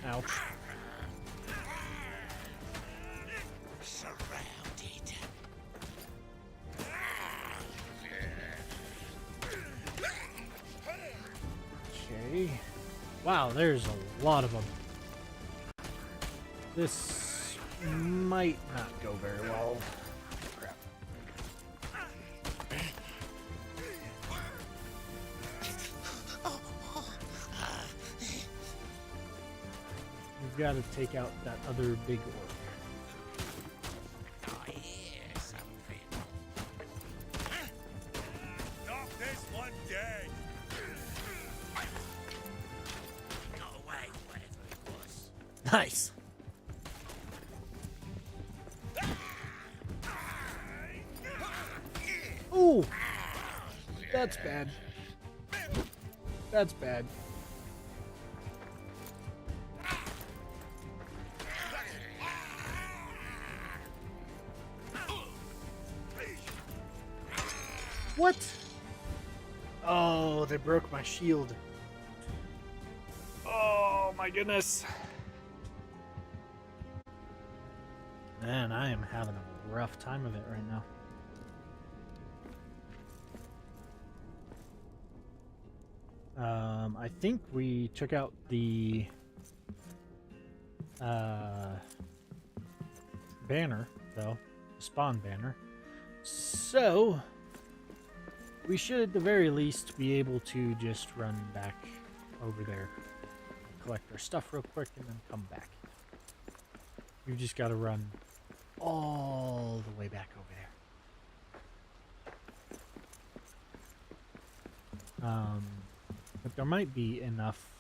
Ouch. Surrounded. Okay. Wow, there's a lot of them. This might not go very well. Crap. We've got to take out that other big orc. I hear something. Knock this one dead. Got away, whatever it was. Nice. Ooh, that's bad. That's bad. What? Oh, they broke my shield. Oh my goodness. Man, I am having a rough time of it right now. I think we took out the banner, though, the spawn banner. So we should at the very least be able to just run back over there, collect our stuff real quick, and then come back. We've just got to run all the way back over there. But there might be enough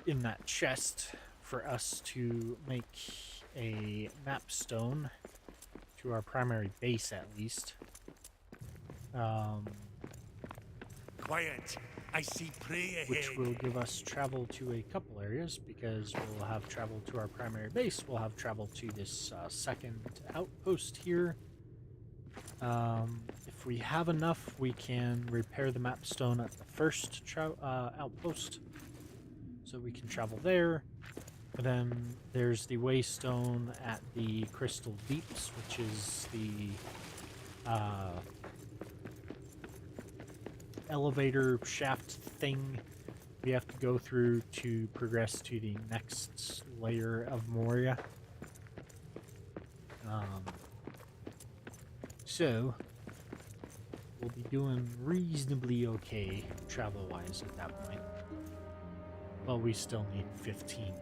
in that chest for us to make a map stone to our primary base, at least. Quiet. I see prey ahead. Which will give us travel to a couple areas, because we'll have travel to our primary base, we'll have travel to this second outpost here. If we have enough, we can repair the map stone at the first outpost, so we can travel there. And then there's the waystone at the Crystal Deeps, which is the elevator shaft thing we have to go through to progress to the next layer of Moria. So we'll be doing reasonably okay travel-wise at that point. Well, we still need 15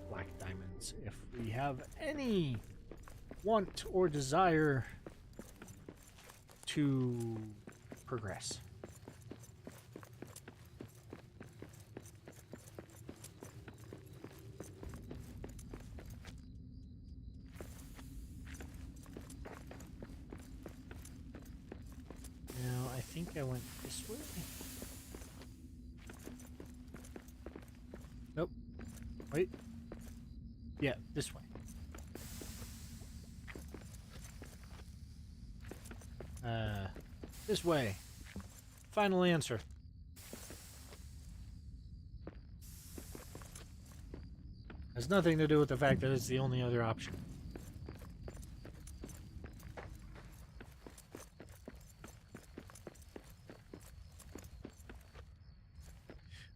black diamonds if we have any want or desire to progress. Now, I think I went this way. Nope. Wait. Yeah, this way. This way. Final answer. Has nothing to do with the fact that it's the only other option.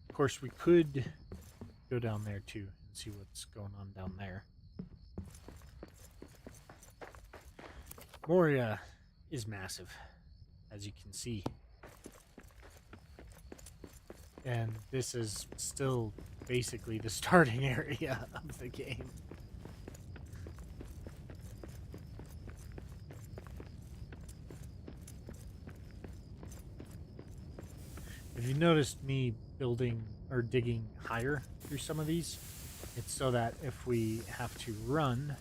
Of course, we could go down there too and see what's going on down there. Moria is massive, as you can see. And this is still basically the starting area of the game. If you noticed me building or digging higher through some of these. It's so that if we have to run,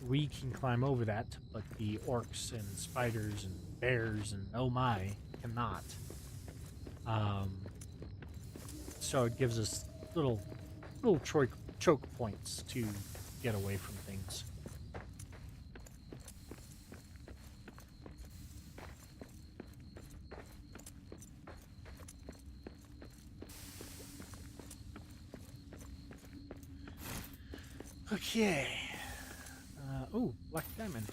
we can climb over that, but the orcs and spiders and bears and oh my cannot. So it gives us little choke points to get away from things. Okay. Oh, black diamond.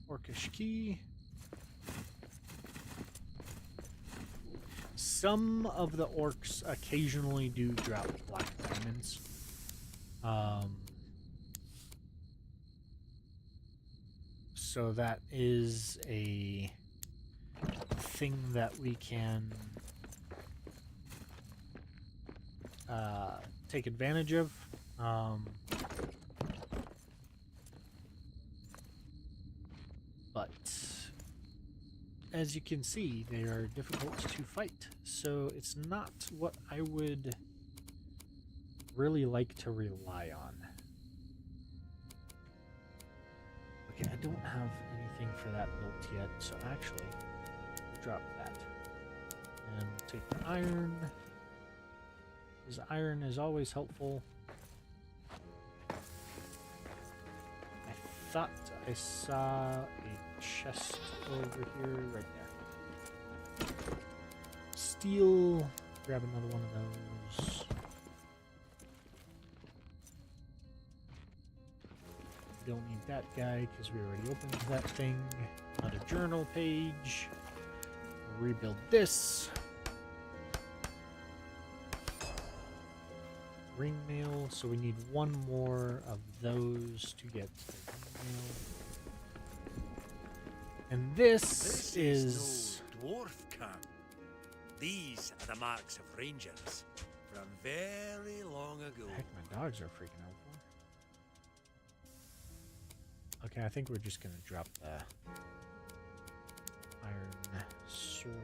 Orcish key. Some of the orcs occasionally do drop black diamonds. So that is a thing that we can take advantage of. But as you can see, they are difficult to fight, so it's not what I would really like to rely on. Okay, I don't have anything for that built yet, so actually, drop that. And take the iron, because iron is always helpful. I thought I saw a chest over here, right there. Steel, grab another one of those. Don't need that guy because we already opened that thing. Another journal page. Rebuild this. Ring mail, so we need one more of those to get the ring mail. And this is no dwarf camp. These are the marks of rangers from very long ago. Heck, my dogs are freaking out for. Okay, I think we're just gonna drop the iron sword.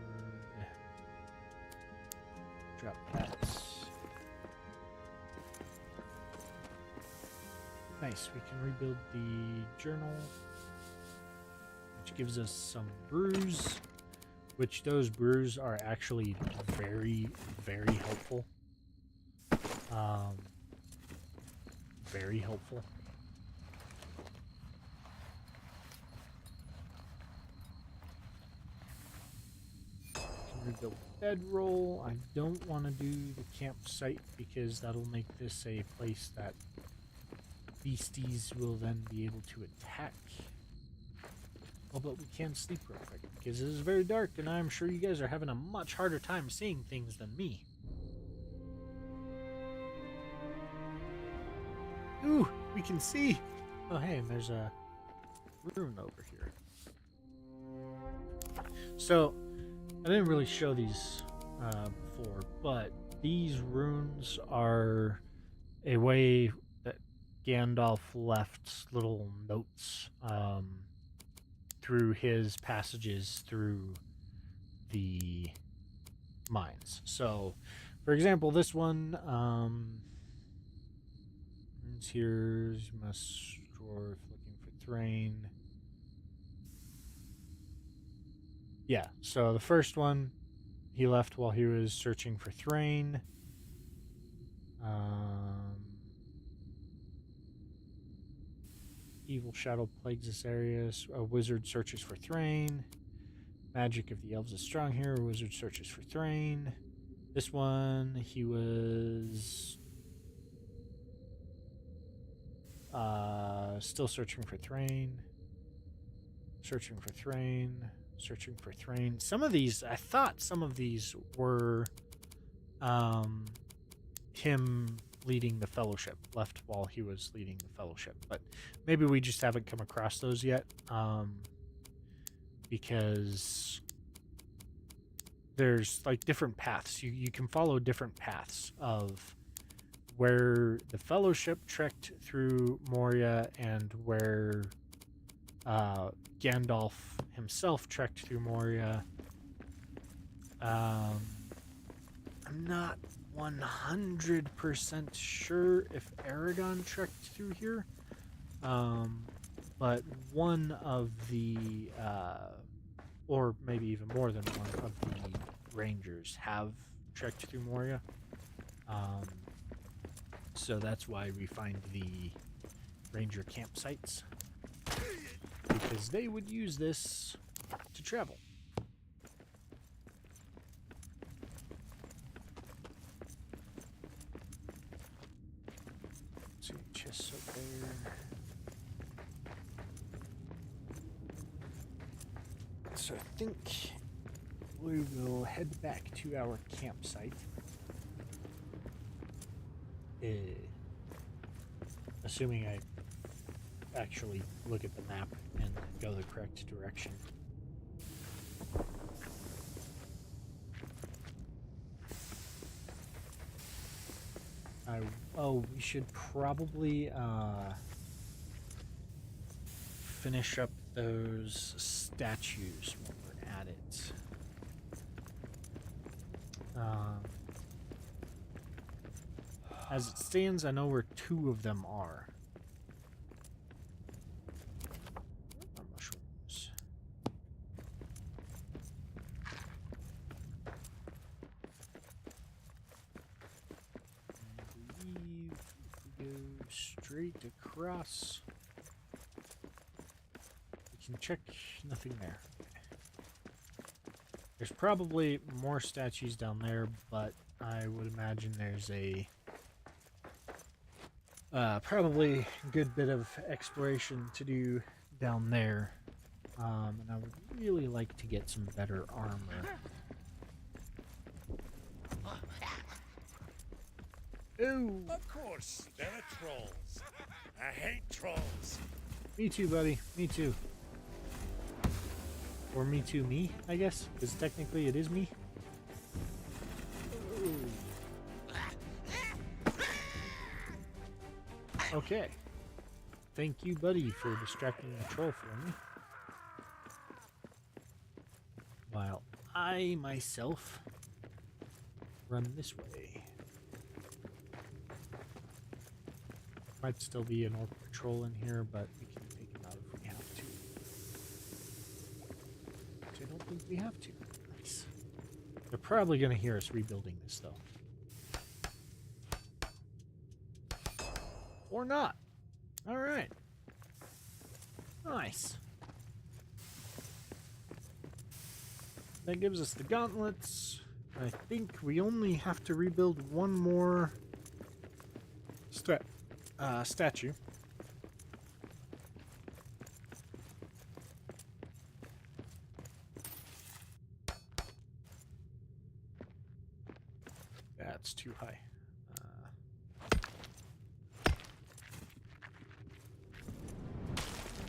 Drop that. Nice, we can rebuild the journal, which gives us some brews, which those brews are actually very, very helpful. Very helpful. Can rebuild bedroll. I don't want to do the campsite because that'll make this a place that beasties will then be able to attack. Oh, but we can sleep real quick because it is very dark and I'm sure you guys are having a much harder time seeing things than me. Ooh, we can see. Oh, hey, and there's a rune over here. So, I didn't really show these before, but these runes are a way that Gandalf left little notes through his passages through the mines. So, for example, this one, here, you must dwarf looking for Thrain. Yeah, so the first one he left while he was searching for Thrain. Evil shadow plagues this area. A wizard searches for Thrain. Magic of the elves is strong here. A wizard searches for Thrain. This one, he was still searching for Thrain. Searching for Thrain. Searching for Thrain. Some of these, I thought some of these were him leading the Fellowship, left while he was leading the Fellowship. But maybe we just haven't come across those yet, because there's like different paths. You can follow different paths of where the Fellowship trekked through Moria and where Gandalf himself trekked through Moria. I I'm not 100% sure if Aragon trekked through here. But one of the, or maybe even more than one of the rangers have trekked through Moria. So that's why we find the ranger campsites, because they would use this to travel. Let's see, chests up there. So I think we will head back to our campsite. Assuming I actually look at the map and go the correct direction. We should probably finish up those statues when we're at it. As it stands, I know where two of them are. Mushrooms. I believe if we go straight across, we can check nothing there. There's probably more statues down there, but I would imagine there's a probably a good bit of exploration to do down there. And I would really like to get some better armor. Ooh! Of course, there are trolls. I hate trolls. Me too, buddy. Me too. Or me too me, I guess, because technically it is me. Ooh. Okay. Thank you, buddy, for distracting the troll for me. While I, myself, run this way. Might still be an orc patrol in here, but we can take him out if we have to. Which I don't think we have to. Nice. They're probably going to hear us rebuilding this, though. Or not. Alright. Nice. That gives us the gauntlets. I think we only have to rebuild one more statue. That's too high.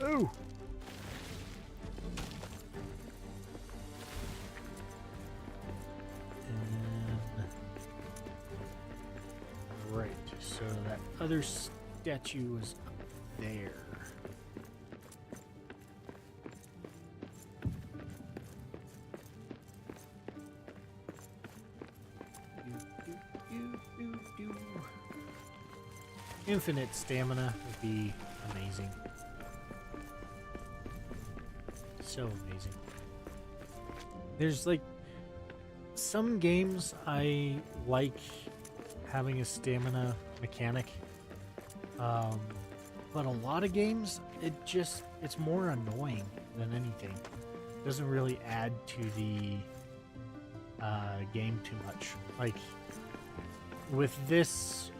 Oh! Right, so that other statue was up there. Infinite stamina would be amazing. So amazing. There's like some games I like having a stamina mechanic, but a lot of games it's more annoying than anything. It doesn't really add to the game too much. Like with this,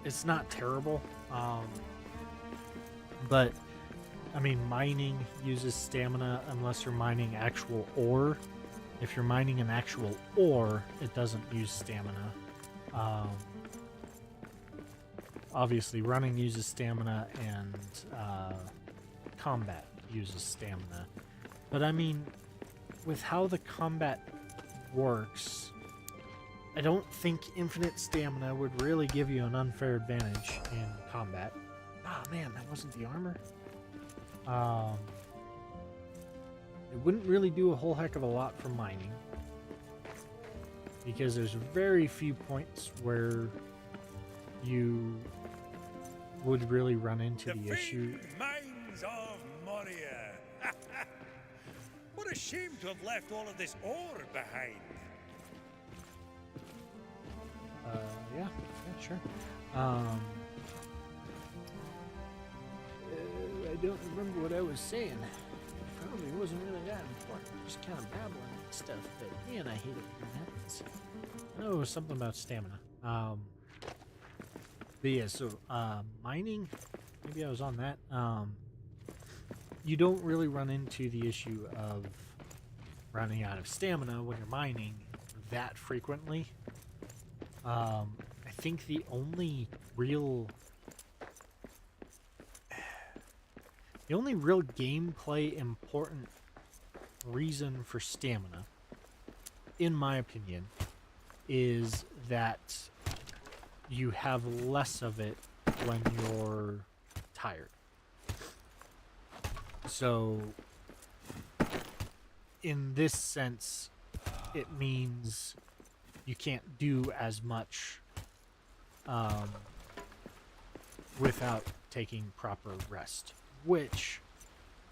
it's not terrible, but I mean, mining uses stamina unless you're mining actual ore. If you're mining an actual ore, it doesn't use stamina. Obviously, running uses stamina, and combat uses stamina. But I mean, with how the combat works, I don't think infinite stamina would really give you an unfair advantage in combat. Ah, man, that wasn't the armor. It wouldn't really do a whole heck of a lot for mining. because there's very few points where you would really run into the issue. famed mines of Moria. What a shame to have left all of this ore behind. Yeah, sure. I don't remember what I was saying. Probably wasn't really that important. Just kind of babbling and stuff. But man, I hate it when that happens. I know it was something about stamina. But yeah, so mining. Maybe I was on that. You don't really run into the issue of running out of stamina when you're mining that frequently. I think the only real gameplay important reason for stamina, in my opinion, is that you have less of it when you're tired. So, in this sense, it means you can't do as much without taking proper rest, which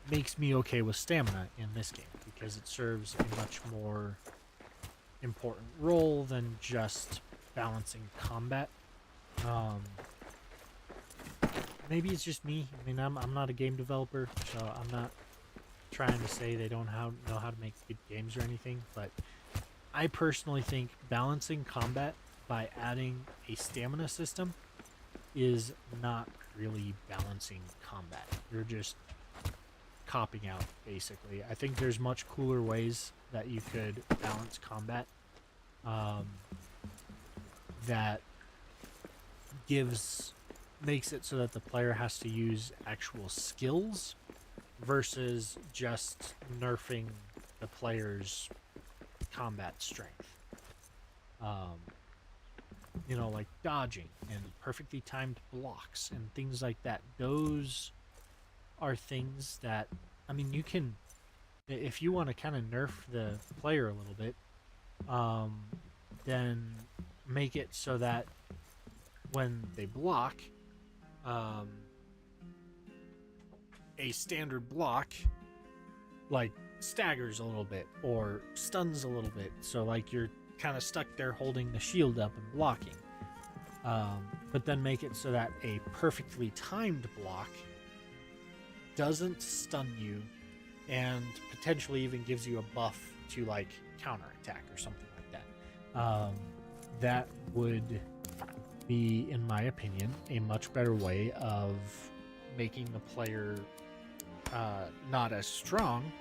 makes me okay with stamina in this game because it serves a much more important role than just balancing combat. Maybe it's just me. I mean, I'm not a game developer, so I'm not trying to say they don't know how to make good games or anything, but I personally think balancing combat by adding a stamina system is not really balancing combat. You're just copping out, basically. I think there's much cooler ways that you could balance combat that makes it so that the player has to use actual skills versus just nerfing the player's combat strength. Like dodging and perfectly timed blocks and things like that. Those are things that, I mean, you can, if you want to kind of nerf the player a little bit, then make it so that when they block, a standard block like staggers a little bit or stuns a little bit, so like you're kind of stuck there holding the shield up and blocking, but then make it so that a perfectly timed block doesn't stun you and potentially even gives you a buff to like counterattack or something like that. That would be, in my opinion, a much better way of making the player not as strong,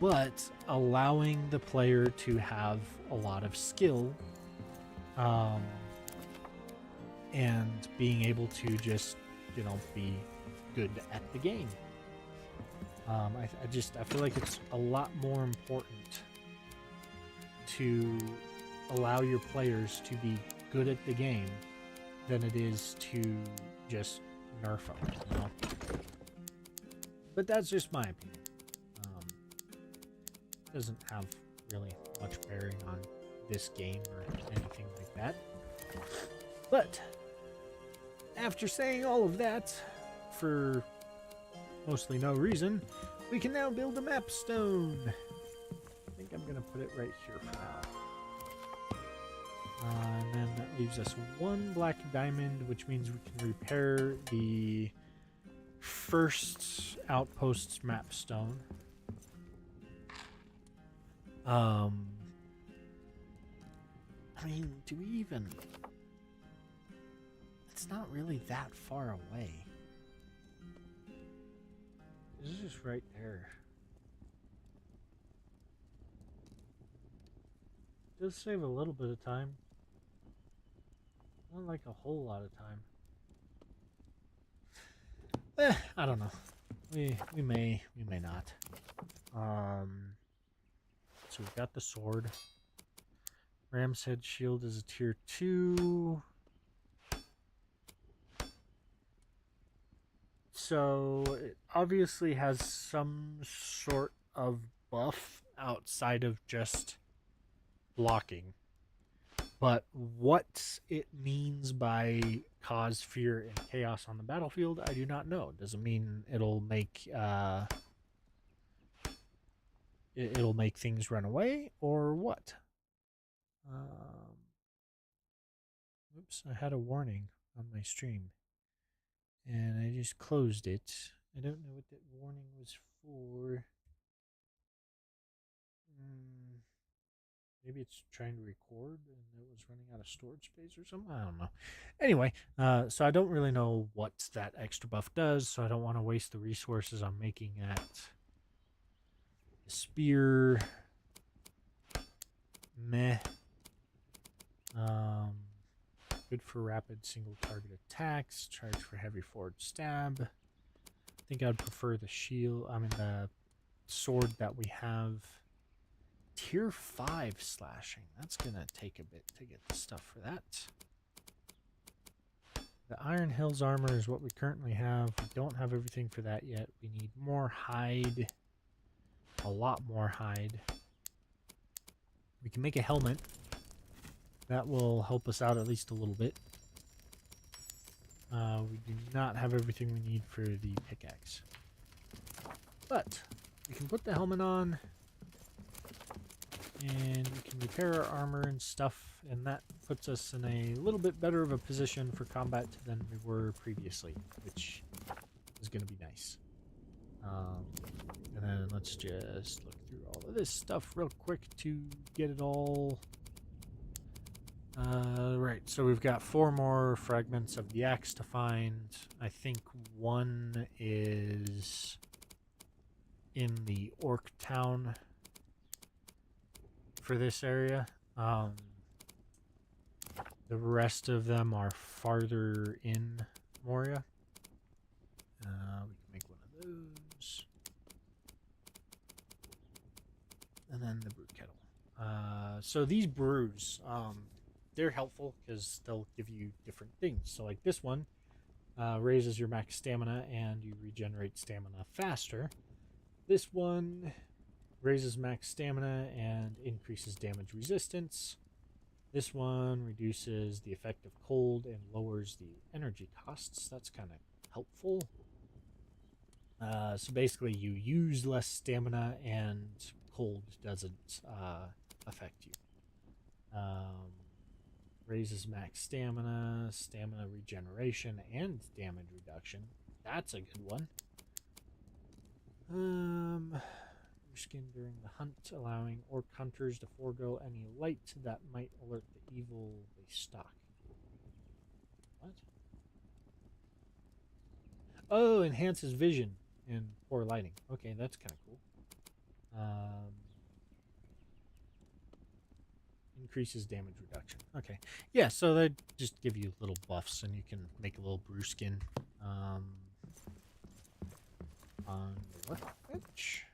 but allowing the player to have a lot of skill, and being able to just, be good at the game. I feel like it's a lot more important to allow your players to be good at the game than it is to just nerf them, But that's just my opinion. Doesn't have really much bearing on this game or anything like that. But after saying all of that, for mostly no reason, we can now build a map stone. I think I'm gonna put it right here for now. And then that leaves us one black diamond, which means we can repair the first outpost's map stone. I mean, do we even... It's not really that far away. This is just right there. It does save a little bit of time. Not like a whole lot of time. I don't know. We may not. So we've got the sword. Ram's head shield is a tier 2. So it obviously has some sort of buff outside of just blocking. But what it means by cause fear and chaos on the battlefield, I do not know. Doesn't mean it'll make it'll make things run away or what. Oops, I had a warning on my stream, and I just closed it. I don't know what that warning was for. Maybe it's trying to record and it was running out of storage space or something. I don't know. Anyway, so I don't really know what that extra buff does, so I don't want to waste the resources on making that spear. Meh. Good for rapid single target attacks. Charge for heavy forward stab. I think I'd prefer the shield. I mean the sword that we have. Tier 5 slashing. That's gonna take a bit to get the stuff for that. The Iron Hills armor is what we currently have. We don't have everything for that yet. We need more hide. A lot more hide. We can make a helmet. That will help us out at least a little bit. We do not have everything we need for the pickaxe. But we can put the helmet on. And we can repair our armor and stuff. And that puts us in a little bit better of a position for combat than we were previously. Which is going to be nice. And then let's just look through all of this stuff real quick to get it all. Right, so we've got 4 more fragments of the axe to find. I think one is in the orc town for this area. The rest of them are farther in Moria. We can make one of those. And then the brew kettle. So these brews, they're helpful because they'll give you different things. So like this one raises your max stamina and you regenerate stamina faster. This one raises max stamina and increases damage resistance. This one reduces the effect of cold and lowers the energy costs. That's kind of helpful. So basically you use less stamina and cold doesn't affect you. Raises max stamina, stamina regeneration, and damage reduction. That's a good one. Skin during the hunt, allowing orc hunters to forego any light that might alert the evil they stalk. What? Oh, enhances vision in poor lighting. Okay, that's kind of cool. Increases damage reduction. Okay. Yeah, so they just give you little buffs and you can make a little brew skin. On the workbench?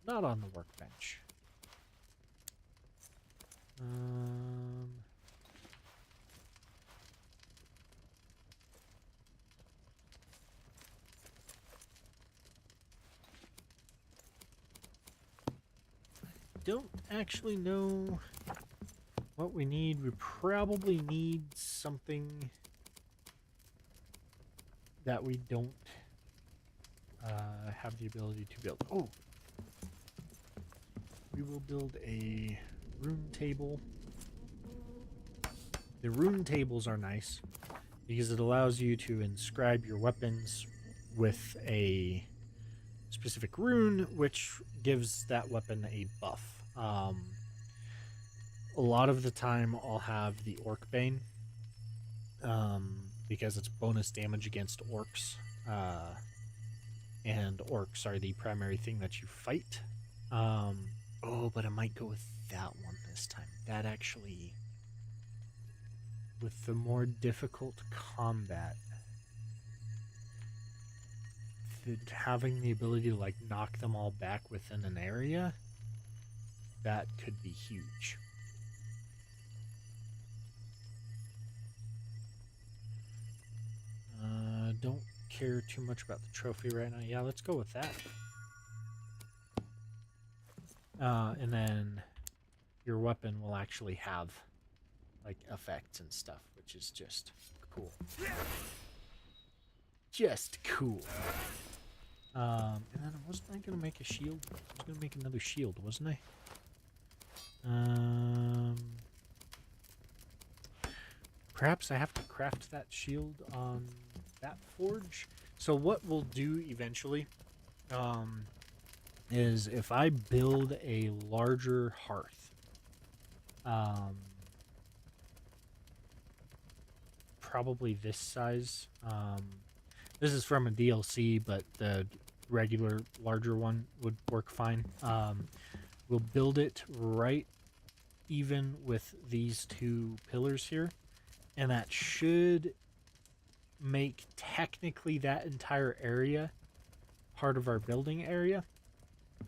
Not on the workbench. Don't actually know what we need. We probably need something that we don't have the ability to build. Oh! We will build a rune table. The rune tables are nice because it allows you to inscribe your weapons with a specific rune, which gives that weapon a buff. A lot of the time I'll have the Orc Bane because it's bonus damage against orcs. And orcs are the primary thing that you fight. Oh, but I might go with that one this time. That actually, with the more difficult combat, having the ability to like knock them all back within an area, that could be huge. Don't care too much about the trophy right now. Yeah, let's go with that. And then your weapon will actually have like effects and stuff, which is just cool. Just cool. And then wasn't I gonna make a shield? I was gonna make another shield, wasn't I? Perhaps I have to craft that shield on that forge. So what we'll do eventually, is if I build a larger hearth, probably this size. This is from a DLC, but the regular larger one would work fine. We'll build it right even with these two pillars here, and that should make technically that entire area part of our building area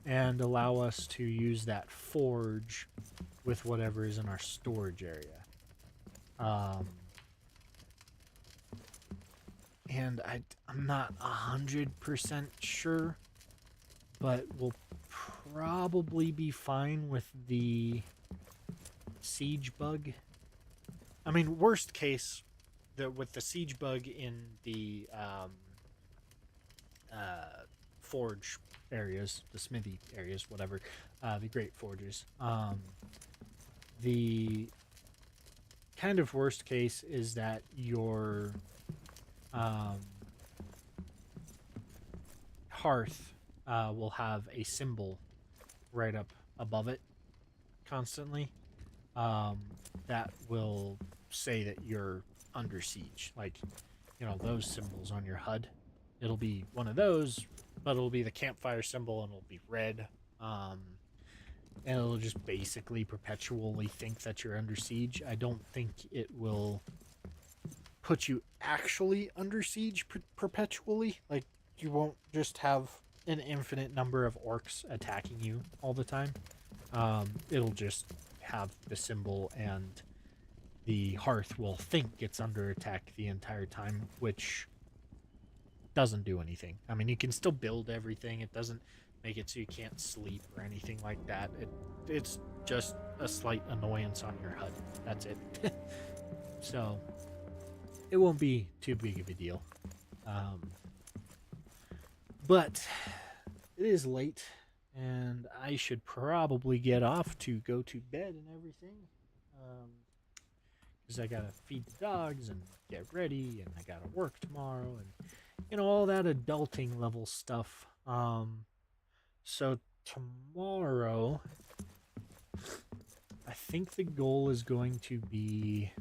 and allow us to use that forge with whatever is in our storage area. And I'm not 100% sure, but we'll probably be fine with the siege bug. I mean, worst case, with the siege bug in the forge areas, the smithy areas, whatever, the great forges. The kind of worst case is that your hearth will have a symbol right up above it constantly that will say that you're under siege. Like, you know, those symbols on your HUD. It'll be one of those, but it'll be the campfire symbol and it'll be red. And it'll just basically perpetually think that you're under siege. I don't think it will put you actually under siege perpetually. Like, you won't just have an infinite number of orcs attacking you all the time. It'll just have the symbol, and the hearth will think it's under attack the entire time, which doesn't do anything. I mean, you can still build everything. It doesn't make it so you can't sleep or anything like that. It's just a slight annoyance on your HUD. That's it. So it won't be too big of a deal. But it is late, and I should probably get off to go to bed and everything. Because I gotta feed the dogs and get ready, and I gotta work tomorrow, and you know, all that adulting level stuff. So tomorrow, I think the goal is going to be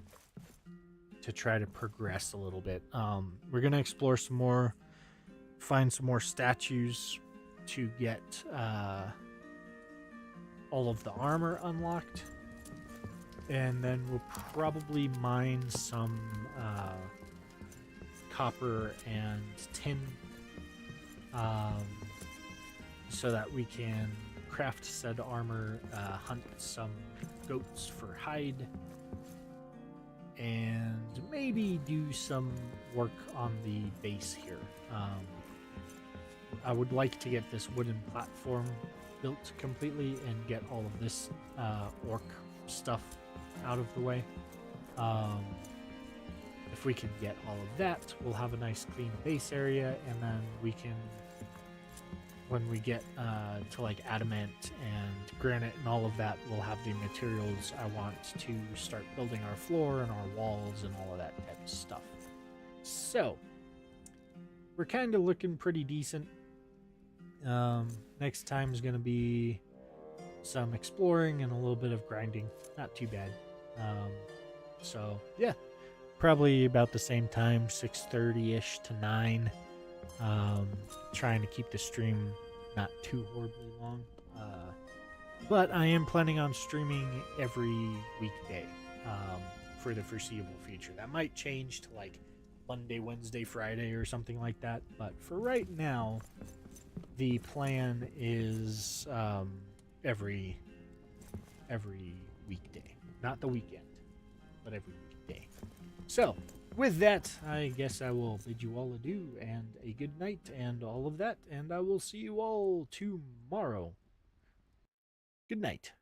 to try to progress a little bit. We're gonna explore some more, find some more statues to get all of the armor unlocked, and then we'll probably mine some copper and tin, so that we can craft said armor, hunt some goats for hide, and maybe do some work on the base here. I would like to get this wooden platform built completely and get all of this orc stuff out of the way. If we can get all of that, we'll have a nice clean base area, and then we can, when we get to like adamant and granite and all of that, we'll have the materials I want to start building our floor and our walls and all of that type of stuff. So we're kind of looking pretty decent. Next time is going to be some exploring and a little bit of grinding. Not too bad. So yeah, probably about the same time, 6:30ish to 9. Trying to keep the stream not too horribly long. But I am planning on streaming every weekday for the foreseeable future. That might change to like Monday, Wednesday, Friday or something like that. But for right now, the plan is every weekday. Not the weekend, but every weekday. So, with that, I guess I will bid you all adieu and a good night and all of that, and I will see you all tomorrow. Good night.